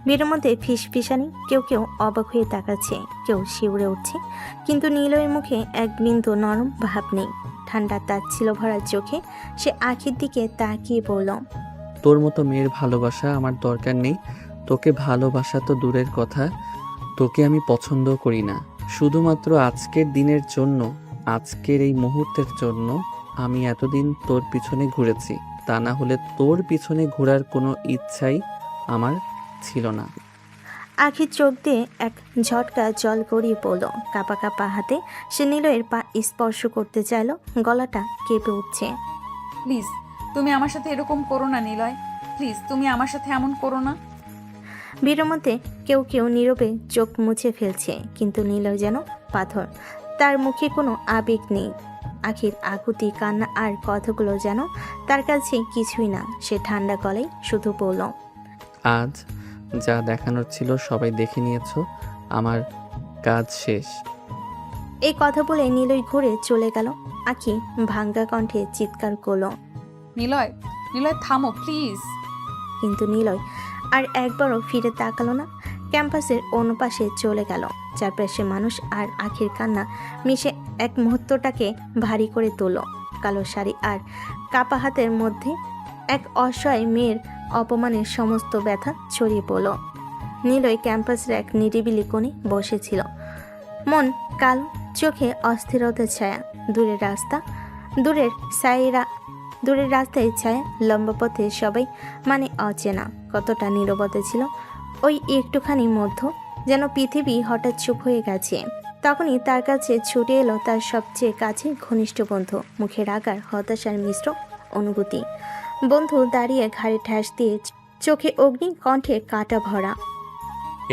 ভিড়ের মধ্যে ফিসফিসানি, কেউ কেউ অবাক হয়ে তাকাচ্ছে, কেউ শিউরে উঠছে, কিন্তু নিলয়ের মুখে এক বিন্দু নরম ভাব নেই। ঠান্ডা তাচ্ছিল ভরা চোখে সে আখির দিকে তাকিয়ে বলল, তোর মতো মেয়ের ভালোবাসা আমার দরকার নেই। তোকে ভালোবাসা তো দূরের কথা, তোকে আমি পছন্দ করি না। শুধুমাত্র আজকের দিনের জন্য, আজকের এই মুহূর্তের জন্য আমি এতদিন তোর পিছনে ঘুরেছি, তা না হলে তোর পিছনে ঘোরার কোনো ইচ্ছাই আমার ছিল না। আখির চোখ দিয়ে এক ঝটকা জল গড়িয়ে পড়ল। কাঁপা কাঁপা হাতে সে নিলয়ের পা স্পর্শ করতে চাইল, গলাটা কেঁপে উঠছে। প্লিজ তুমি আমার সাথে এরকম করো না নিলয়, প্লিজ তুমি আমার সাথে এমন করো না। ভিড়ের মধ্যে কেউ কেউ নীরবে চোখ মুছে ফেলছে, কিন্তু নিলয় যেন পাথর, তার মুখে কোনো আবেগ নেই। আখির আকুতি, কান্না আর কথাগুলো যেন তার কাছে কিছুই না। সে ঠান্ডা গলায় শুধু বলল, আজ যা দেখানোর ছিল সবাই দেখে নিয়েছো, আমার কাজ শেষ। এই কথা বলে নিলয় ঘুরে চলে গেল। আখি ভাঙ্গা কণ্ঠে চিৎকার করল, নিলয়, নিলয় থামো প্লিজ। কিন্তু নিলয় আর একবারও ফিরে তাকালো না। ক্যাম্পাসের অন্য পাশে চলে গেল। চারপাশে মানুষ আর আখির কান্না মিশে এক মুহূর্তটাকে ভারী করে তোল। কালো শাড়ি আর কাপা হাতের মধ্যে এক অসহায় মেয়ের অপমানের সমস্ত ব্যথা ছড়িয়ে পড়ল। নিলয় ক্যাম্পাসের এক নিরিবিলি কোণে বসেছিল, মন কালো, চোখে অস্থিরতার ছায়া। দূরের রাস্তায় ছায়া, লম্বা পথে সবাই মানে অচেনা। কতটা নীরবতা ছিল ওই একটুখানি মধ্য, যেন পৃথিবী হঠাৎ চুপ হয়ে গেছে। তখনই তার কাছে ছুটে এলো তার সবচেয়ে কাছের ঘনিষ্ঠ বন্ধু, মুখে রাগার হতাশার মিশ্র অনুভূতি। বন্ধু দাঁড়িয়ে ঘাড়ে ঠ্যাস দিয়ে, চোখে অগ্নি, কণ্ঠে কাটা ভরা।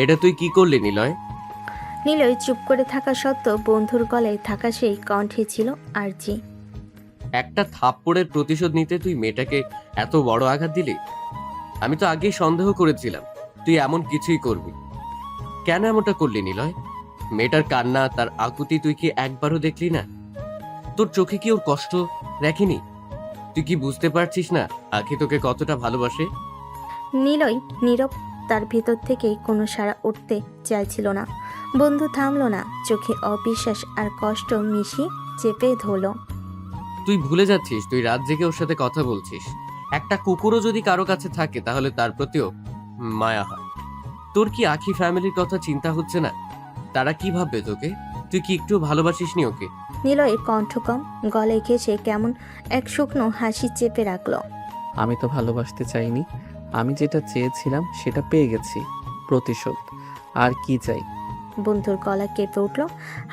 এটা তুই কি করলি নিলয়? নিলয় চুপ করে থাকা সত্ত্বেও বন্ধুর গলায় থাকা সেই কণ্ঠে ছিল আরজি। একটা থাপ্পড়ের প্রতিশোধ নিতে তুই মেয়েটাকে এত বড় আঘাত দিলি? আমি তো আগেই সন্দেহ করেছিলাম তুই এমন কিছুই করবি। কেন এমনটা করলি নিলয়? মেয়েটার কান্না, তার আকুতি তুই কি একবারও দেখলি না? তোর চোখে কি ওর কষ্ট দেখেনি? তুই কি বুঝতে পারছিস না আখি তোকে কতটা ভালোবাসে? নিলয় নীরব, তার ভিতর থেকেই কোনো সাড়া উঠতে চাইছিল না। বন্ধু থামলো না, চোখে অবিশ্বাস আর কষ্ট মিশিয়ে চেপে ধরল। তুই ভুলে যাচ্ছিস তুই রাত জেগে ওর সাথে কথা বলছিস। একটা কুকুরও যদি কারো কাছে থাকে তাহলে তার প্রতিও মায়া হয়। তোর কি আখি ফ্যামিলির কথা চিন্তা হচ্ছে না? তারা কি ভাববে তোকে? তুই কি একটু ভালোবাসিস নি ওকে? নিলয়ের কণ্ঠ কম, গলায় ঘেঁষে কেমন এক শুকনো হাসি চেপে রাখলো। আমি তো ভালোবাসতে চাইনি, আমি যেটা চেয়েছিলাম সেটা পেয়ে গেছি, প্রতিশোধ। আর কি চাই? বন্ধুর গলা কেঁপে উঠল,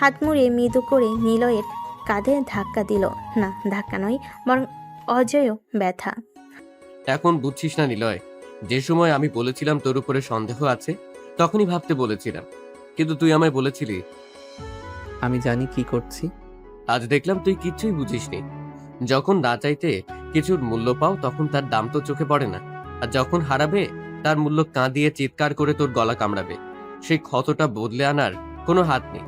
হাত মুড়িয়ে মৃদু করে নিলয়ের কাঁধে ধাক্কা দিল। না, ধাক্কা নয়, বরং অজেয় ব্যথা। এখন বুঝছিস না নিলয়? যে সময় আমি বলেছিলাম তোর উপরে সন্দেহ আছে, তখনই ভাবতে বলেছিলাম, কিন্তু তুই আমায় বলেছিলি। আমি জানি কি করছি। আজ দেখলাম তুই কিচ্ছুই বুঝিসনি। যখন না চাইতে কিছুর মূল্য পাও তখন তার দাম তো চোখে পড়ে না, আর যখন হারাবে তার মূল্য কাঁদিয়ে চিৎকার করে তোর গলা কামড়াবে। সেই ক্ষতটা বদলে আনার কোনো হাত নেই।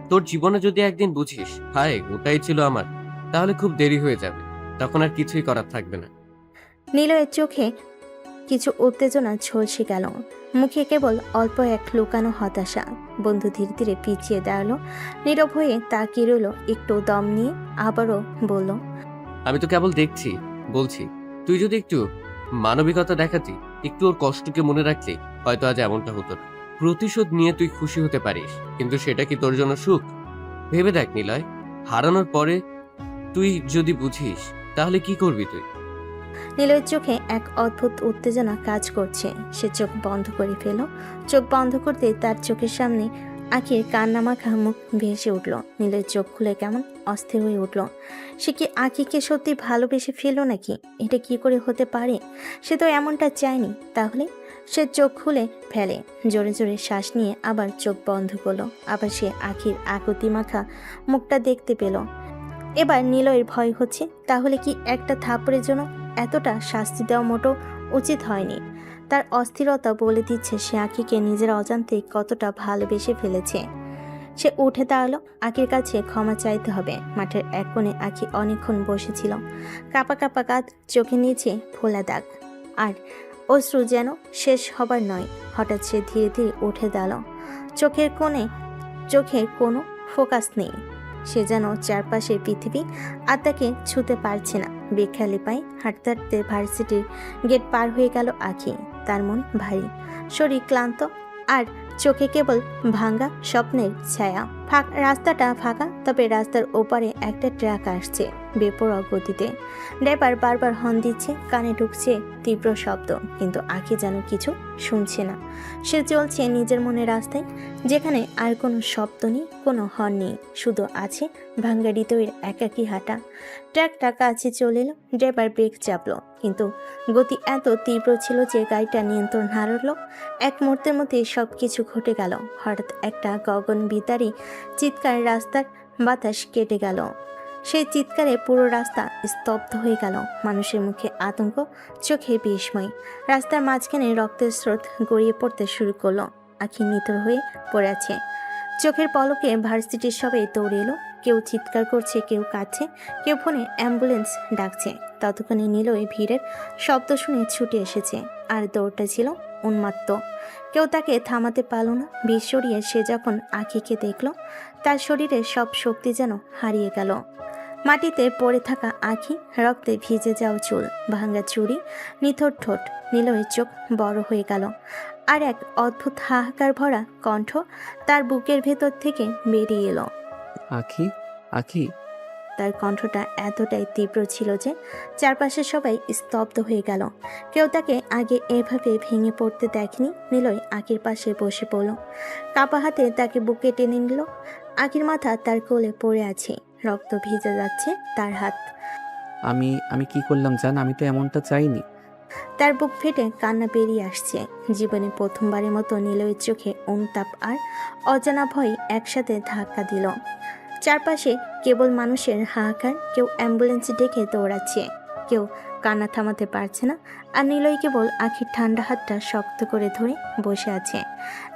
তোর জীবনে যদি একদিন বুঝিস হায় ওটাই ছিল আমার, তাহলে খুব দেরি হয়ে যাবে, তখন আর কিছুই করার থাকবে না। নিলয়ের চোখে কিছু উত্তেজনা ঝলসে গেল, মুখে কেবল অল্প এক লুকানো হতাশা। বন্ধু ধীরে ধীরে পিছিয়ে দাঁড়ালো, নীরব হয়ে তাকিয়ে রইল, একটু দম নিয়ে আবারও বলল, আমি তো কেবল দেখছি, বলছি তুই যদি একটু মানবিকতা দেখাতি, একটু ওর কষ্টকে মনে রাখলি, হয়তো আজ এমনটা হতো না। প্রতিশোধ নিয়ে তুই খুশি হতে পারিস, কিন্তু সেটা কি তোর জন্য সুখ? ভেবে দেখ নিলয়, হারানোর পরে তুই যদি বুঝিস, তাহলে কি করবি তুই? নীলয়ের চোখে এক অদ্ভুত উত্তেজনা কাজ করছে। সে চোখ বন্ধ করে ফেল। চোখ বন্ধ করতে তার চোখের সামনে আখির কান্নামাখা মুখ ভেসে উঠল। নীলয়ের চোখ খুলে কেমন অস্থির হয়ে উঠল। সে কি আখিকে সত্যি ভালোবেসে ফেলল নাকি? এটা কি করে হতে পারে? সে তো এমনটা চায়নি। তাহলে সে চোখ খুলে ফেলে, জোরে জোরে শ্বাস নিয়ে আবার চোখ বন্ধ করলো। আবার সে আখির আকুতি মাখা মুখটা দেখতে পেল। এবার নীলয়ের ভয় হচ্ছে, তাহলে কি একটা থাপ্পড়ের জন্য এতটা শাস্তি দেওয়া মোটো উচিত হয়নি? তার অস্থিরতা বলে দিচ্ছে সে আখিকে নিজের অজান্তে কতটা ভালোবেসে ফেলেছে। সে উঠে দাঁড়ালো, আখির কাছে ক্ষমা চাইতে হবে। মাঠের এক কোণে আখি অনেকক্ষণ বসেছিল, কাপা কাপা কাঁধ, চোখে নিচে ফোলা দাগ, আর অশ্রু যেন শেষ হবার নয়। হঠাৎ সে ধীরে ধীরে উঠে দাঁড়ালো, চোখে কোনো ফোকাস নেই। সে যেন চারপাশের পৃথিবী আর তাকে ছুতে পারছে না। বেখালি পায়ে হাঁটতে হাঁটতে ভার্সিটির গেট পার হয়ে গেল আখি। তার মন ভারী, শরীর ক্লান্ত, আর চোখে কেবল ভাঙা স্বপ্নের ছায়া। রাস্তাটা ফাঁকা, তবে রাস্তার ওপারে একটা ট্রাক আসছে বেপরোয়া গতিতে। ড্রাইভার বারবার হর্ন দিচ্ছে, কানে ঢুকছে তীব্র শব্দ, কিন্তু আখি যেন কিছু শুনছে না। সে চলছে নিজের মনের রাস্তায়, যেখানে আর কোনো শব্দ নেই, কোনো হর্ন নেই, শুধু আছে ভাঙ্গা হৃদয়ের একাকী হাঁটা। ট্রাকটা কাছে চলে এলো, ড্রাইভার ব্রেক চাপলো, কিন্তু গতি এত তীব্র ছিল যে গাড়িটা নিয়ন্ত্রণ হারালো। এক মুহূর্তের মধ্যে সব কিছু ঘটে গেল। হঠাৎ একটা গগনবিদারী চিৎকার, রাস্তার বাতাস কেটে গেল। সেই চিৎকারে পুরো রাস্তা স্তব্ধ হয়ে গেল। মানুষের মুখে আতঙ্ক, চোখে বিস্ময়। রাস্তার মাঝখানে রক্তের স্রোত গড়িয়ে পড়তে শুরু করলো। আখি নিথর হয়ে পড়ে আছে। চোখের পলকে ভার্সিটির সবাই দৌড়ে এলো। কেউ চিৎকার করছে, কেউ কাঁদছে, কেউ ফোনে অ্যাম্বুলেন্স ডাকছে। ততক্ষণে নিলয় ভিড়ের শব্দ শুনে ছুটে এসেছে, আর দৌড়টা ছিল উন্মাত্ত। কেউ তাকে থামাতে পারল না। বিষ সরিয়ে সে যখন আখিকে দেখল, তার শরীরের সব শক্তি যেন হারিয়ে গেল। মাটিতে পড়ে থাকা আখি, রক্তে ভিজে যাওয়া চুল, ভাঙা চুড়ি, নিথর ঠোঁট। নিলয়ের চোখ বড় হয়ে গেল, আর এক অদ্ভুত হাহাকার ভরা কণ্ঠ তার বুকের ভেতর থেকে বেরিয়ে এলো। আখি, আখি। তার কণ্ঠটা এতটাই তীব্র ছিল যে চারপাশে সবাই স্তব্ধ হয়ে গেল। কেউ তাকে আগে এভাবে ভেঙে পড়তে দেখেনি। নিলয় আখির পাশে বসে পড়ল, কাপা হাতে তাকে বুকে টেনে নিল। আখির মাথা তার কোলে পড়ে আছে, রক্ত ভিজে যাচ্ছে তার হাত। আমি কি করলাম জান? আমি তো এমনটা চাইনি। তার বুক ফেটে কান্না বেরিয়ে আসছে। জীবনে প্রথমবারের মতো নিলয়ের চোখে অনুতাপ আর অজানা ভয় একসাথে ধাক্কা দিল। চারপাশে কেবল মানুষের হাহাকার, কেউ অ্যাম্বুলেন্স ডেকে দৌড়াচ্ছে, কেউ কান্না থামাতে পারছে না। আর নিলয় কেবল আখির ঠান্ডা হাতটা শক্ত করে ধরে বসে আছে,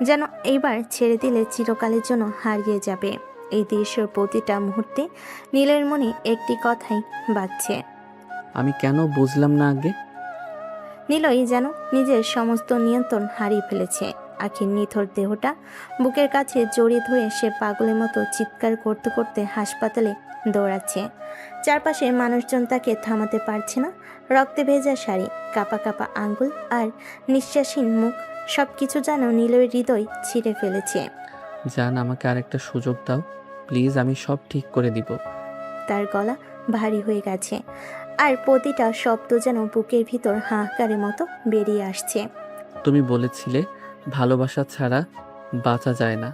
যেন এইবার ছেড়ে দিলে চিরকালের জন্য হারিয়ে যাবে। এই দৃশ্যের প্রতিটা মুহূর্তে নীলের মনে একটি কথাই বাজছে, আমি কেন বুঝলাম না আগে? নিলয় যেন নিজের সমস্ত নিয়ন্ত্রণ হারিয়ে ফেলেছে। আখির নিথর দেহটা বুকের কাছে জড়িয়ে ধরে সে পাগলের মতো চিৎকার করতে করতে হাসপাতালে দৌড়াচ্ছে। চারপাশে মানুষজন তাকে থামাতে পারছে না। রক্তে ভেজা শাড়ি, কাপা কাপা আঙ্গুল, আর নিঃশ্বাসহীন মুখ, সব কিছু যেন নিলয়ের হৃদয় ছিঁড়ে ফেলেছে। জান, আমাকে আরেকটা সুযোগ দাও প্লিজ, আমি সব ঠিক করে দিব। তার গলা ভারী হয়ে গেছে, আর প্রতিটা শব্দ যেন বুকের ভিতর হাহাকারের মতো বেরিয়ে আসছে। তুমি বলেছিলে ভালোবাসা ছাড়া বাঁচা যায় না।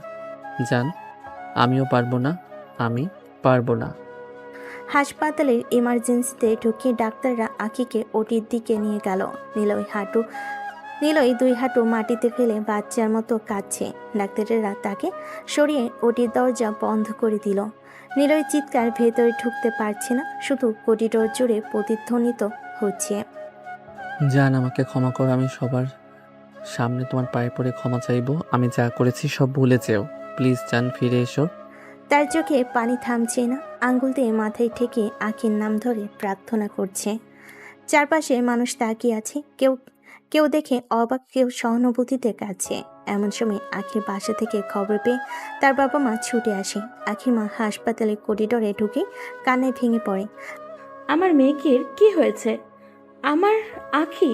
জান, আমিও পারবো না, আমি পারবো না। হাসপাতালের ইমার্জেন্সিতে ঢুকিয়ে ডাক্তাররা আখিকে ওটির দিকে নিয়ে গেল। নিলয় দুই হাঁটু মাটিতে ফেলে বাচ্চার মতো কাঁদছে। ডাক্তারেরা তাকে সরিয়ে ওটির দরজা বন্ধ করে দিল। নিলয় চিৎকার ভেতরে ঢুকতে পারছে না, শুধু করিডোর জুড়ে প্রতিধ্বনিত হচ্ছে। জান, আমাকে ক্ষমা করো, আমি সবার সামনে তোমার পায়ে পড়ে ক্ষমা চাইবো। আমি যা করেছি সব ভুলে যেও প্লিজ। জান, ফিরে এসো। তার চোখে পানি থামছে না, আঙ্গুল দিয়ে মাথায় ঠেকে আখির নাম ধরে প্রার্থনা করছে। চারপাশে মানুষ তাকিয়ে আছে, কেউ দেখে অবাক, কেউ সহানুভূতিতে কাছে। এমন সময় আখির বাসা থেকে খবর পেয়ে তার বাবা মা ছুটে আসে। আখির মা হাসপাতালের করিডোরে ঢুকে কান্নায় ভেঙে পড়ে। আমার মেয়েকে কি হয়েছে? আমার আখি।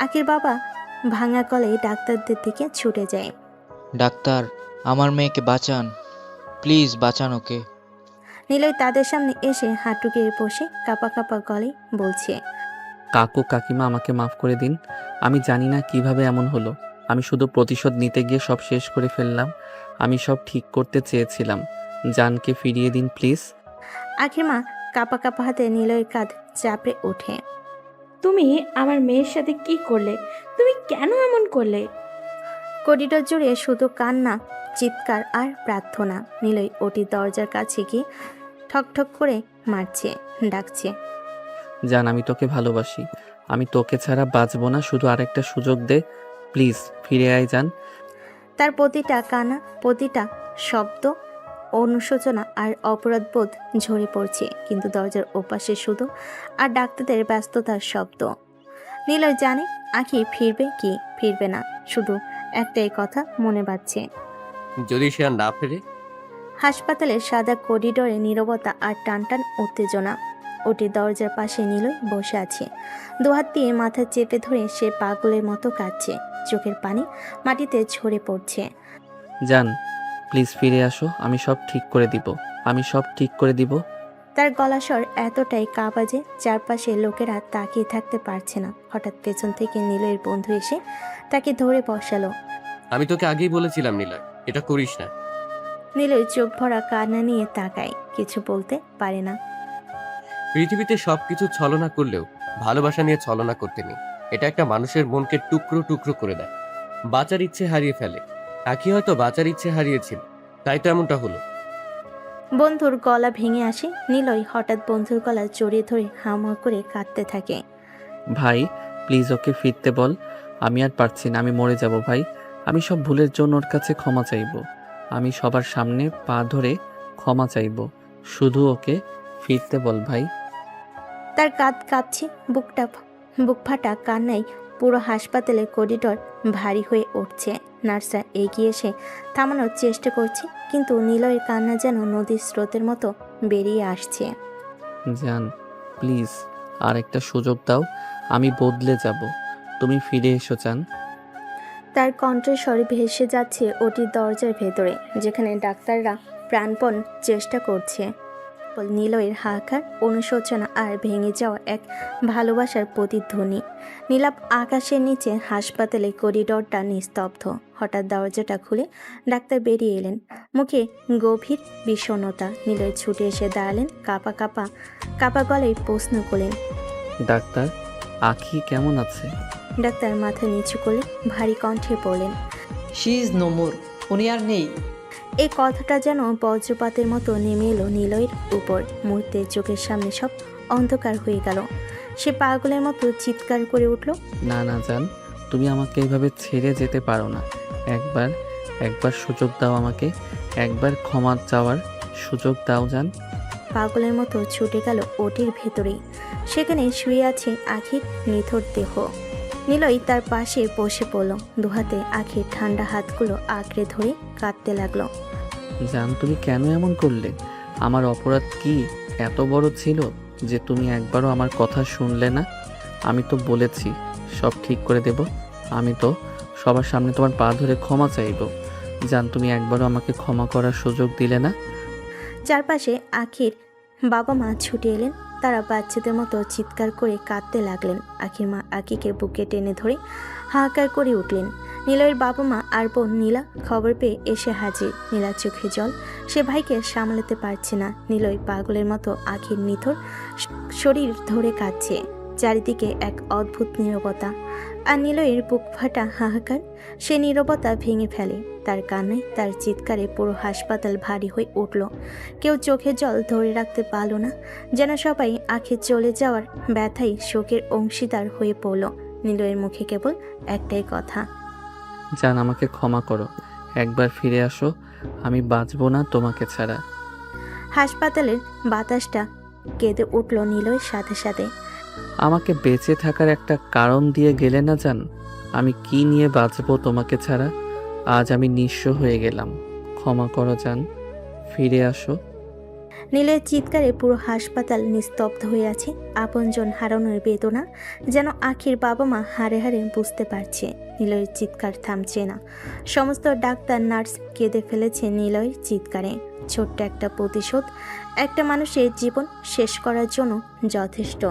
আখির বাবা ভাঙা গলায় ডাক্তারদের দিকে ছুটে যায়। ডাক্তার, আমার মেয়েকে বাঁচান, প্লিজ বাঁচান ওকে। নিলয় তাদের সামনে এসে হাঁটু গেড়ে বসে কাঁপা কাঁপা গলায় বলছে, কাকু কাকিমা আমাকে মাফ করে দিন। আমি জানি না কিভাবে এমন হলো। আমি শুধু প্রতিশোধ নিতে গিয়ে সব শেষ করে ফেললাম। আমি সব ঠিক করতে চেয়েছিলাম। জানকে ফিরিয়ে দিন প্লিজ। আখির মা কাঁপা কাঁপা হাতে নিলয়ের কাঁধ চাপড়ে ওঠে। তুমি আমার মেয়ের সাথে কি করলে? তুমি কেন এমন করলে? করিডোর জুড়ে শুধু কান্না, চিৎকার আর প্রার্থনা। নিলয় ওটির দরজার কাছে গিয়ে ঠকঠক করে মারছে, ডাকছে, জান আমি তোকে ভালোবাসি। আমি তোকে ছাড়া বাঁচবো না। শুধু আরেকটা সুযোগ দে প্লিজ, ফিরে আয় জান। তার প্রতিটা কানা, প্রতিটা শব্দ অনুশোচনা আর অপরাধবোধ ঝরে পড়ছে। কিন্তু দরজার ওপাশে শুধু আর ডাক্তারদের ব্যস্ততার শব্দ। নিলয় জানে আখি ফিরবে কি ফিরবে না, শুধু একটাই কথা মনে বাজছে। যদি সে আর না ফেরে? হাসপাতালের সাদা করিডোরে নীরবতা আর টানটান উত্তেজনা। ওটি দরজার পাশে নিলয় বসে আছে। দুহাত দিয়ে মাথা চেপে ধরে সে পাগলের মতো কাঁদছে। চোখের পানি মাটিতে ঝরে পড়ছে। জান প্লিজ ফিরে আসো। আমি সব ঠিক করে দিব। আমি সব ঠিক করে দিব। তার গলাস্বর এতটাই কাঁপা যে চারপাশে লোকেরা তাকিয়ে থাকতে পারছে না। হঠাৎ পেছন থেকে নিলয়ের বন্ধু এসে তাকে ধরে বসালো। আমি তোকে আগেই বলেছিলাম নিলয়, এটা করিস না। নিলয় চোখ ভরা কান্না নিয়ে তাকায়, কিছু বলতে পারে না। পৃথিবীতে সবকিছু ছলনা করলেও ভালোবাসা নিয়ে ছলনা করতে নেই। এটা একটা মানুষের মনকে টুকরো টুকরো করে দেয়, বাঁচার ইচ্ছে হারিয়ে ফেলে। আখি হয়তো বাঁচার ইচ্ছে হারিয়েছিল, তাই তো এমনটা হলো। বন্ধুর গলা ভেঙে আসে। নিলয় হঠাৎ বন্ধুর গলা জড়িয়ে ধরে হামা করে কাঁদতে থাকে। ভাই প্লিজ ওকে ফিরতে বল। আমি আর পারছি না। আমি মরে যাব ভাই। আমি সব ভুলের জন্য ওর কাছে ক্ষমা চাইবো। আমি সবার সামনে পা ধরে ক্ষমা চাইবো। শুধু ওকে ফিরতে বল ভাই। তার কাঁধ কাঁপছে, বুক ফাটা কান্নায় পুরো হাসপাতালের করিডোর ভারী হয়ে উঠছে। নার্সরা এগিয়ে এসে থামানোর চেষ্টা করছে, কিন্তু নিলয়ের কান্না যেন নদীর স্রোতের মতো বেরিয়ে আসছে। জান প্লিজ আর একটা সুযোগ দাও। আমি বদলে যাব। তুমি ফিরে এসো জান। তার কণ্ঠস্বর ভেসে যাচ্ছে ওটির দরজার ভেতরে, যেখানে ডাক্তাররা প্রাণপণ চেষ্টা করছে। নিলয়ের হাহাকার, অনুশোচনা আর ভেঙে যাওয়া এক ভালোবাসার প্রতিধ্বনি। নীলাভ আকাশের নিচে হাসপাতালে করিডোরটা নিস্তব্ধ। হঠাৎ দরজাটা খুলে ডাক্তার বেরিয়ে এলেন, মুখে গভীর বিষণ্ণতা। নিলয় ছুটে এসে দাঁড়ালেন, কাপা গলায় প্রশ্ন করলেন, ডাক্তার আখি কেমন আছে? ডাক্তার মাথা নিচু করলে ভারী কণ্ঠে বললেন, শি ইজ নো মোর। উনি আর নেই। এই কথাটা যেন বজ্রপাতের মতো নেমে এলো নিলয়ের উপর। মুহূর্তে চোখের সামনে সব অন্ধকার হয়ে গেল। সে পাগলের মতো চিৎকার করে উঠল, না না জান, তুমি আমাকে এইভাবে ছেড়ে যেতে পারো না। একবার সুযোগ দাও আমাকে। একবার ক্ষমা চাওয়ার সুযোগ দাও জান। পাগলের মতো ছুটে গেল ওটির ভেতরেই। সেখানে শুয়ে আছে আখির নিথর দেহ। নিলয় তার পাশে বসে পড়ল, দুহাতে আখির ঠান্ডা হাতগুলো আঁকড়ে ধরে কাঁদতে লাগলো। জান তুমি কেন এমন করলে? আমার অপরাধ কি এত বড় ছিল যে তুমি একবারও আমার কথা শুনলে না? আমি তো বলেছি সব ঠিক করে দেব। আমি তো সবার সামনে তোমার পা ধরে ক্ষমা চাইব। জান তুমি একবারও আমাকে ক্ষমা করার সুযোগ দিলে না। চারপাশে আখির বাবা মা ছুটে এলেন। তারা বাচ্চাদের মতো চিৎকার করে কাঁদতে লাগলেন। আখির মা আখিকে বুকে টেনে ধরে হাহাকার করে উঠলেন। নীলয়ের বাবা মা আর বোন নীলা খবর পেয়ে এসে হাজির। নীলা চোখে জল, সে ভাইকে সামলাতে পারছে না। নীলয় পাগলের মতো আখির নিথর শরীর ধরে কাঁদছে। চারিদিকে এক অদ্ভুত নীরবতা, আর নীলয়ের বুক ফাটা হাহাকার। সে নীরবতা ভেঙে ফেলে। তার কান্নায়, তার চিৎকারে পুরো হাসপাতাল ভারী হয়ে উঠল। কেউ চোখে জল ধরে রাখতে পারল না, যেন সবাই আখে চলে যাওয়ার ব্যথাই শোকের অংশীদার হয়ে পড়ল। নীলয়ের মুখে কেবল একটাই কথা, জান আমাকে ক্ষমা করো। একবার ফিরে আসো। আমি বাঁচবো না তোমাকে ছাড়া। হাসপাতালের বাতাসটা কেঁদে উঠল নীলয়ের সাথে সাথে। আমাকে বেঁচে থাকার একটা কারণ দিয়ে গেলে না জান। আমি কি নিয়ে বাঁচবো তোমাকে ছাড়া? আজ আমি নিঃস্ব হয়ে গেলাম। ক্ষমা করো জান, ফিরে আসো। নিলয়ের চিৎকারে পুরো হাসপাতাল নিস্তব্ধ হয়ে আছে। আপনজন হারানোর বেদনা যেন আখির বাবা মা হাড়ে হাড়ে বুঝতে পারছে। নিলয়ের চিৎকার থামছে না। সমস্ত ডাক্তার নার্স কেঁদে ফেলেছে নিলয়ের চিৎকারে। ছোট্ট একটা প্রতিশোধ একটা মানুষের জীবন শেষ করার জন্য যথেষ্ট।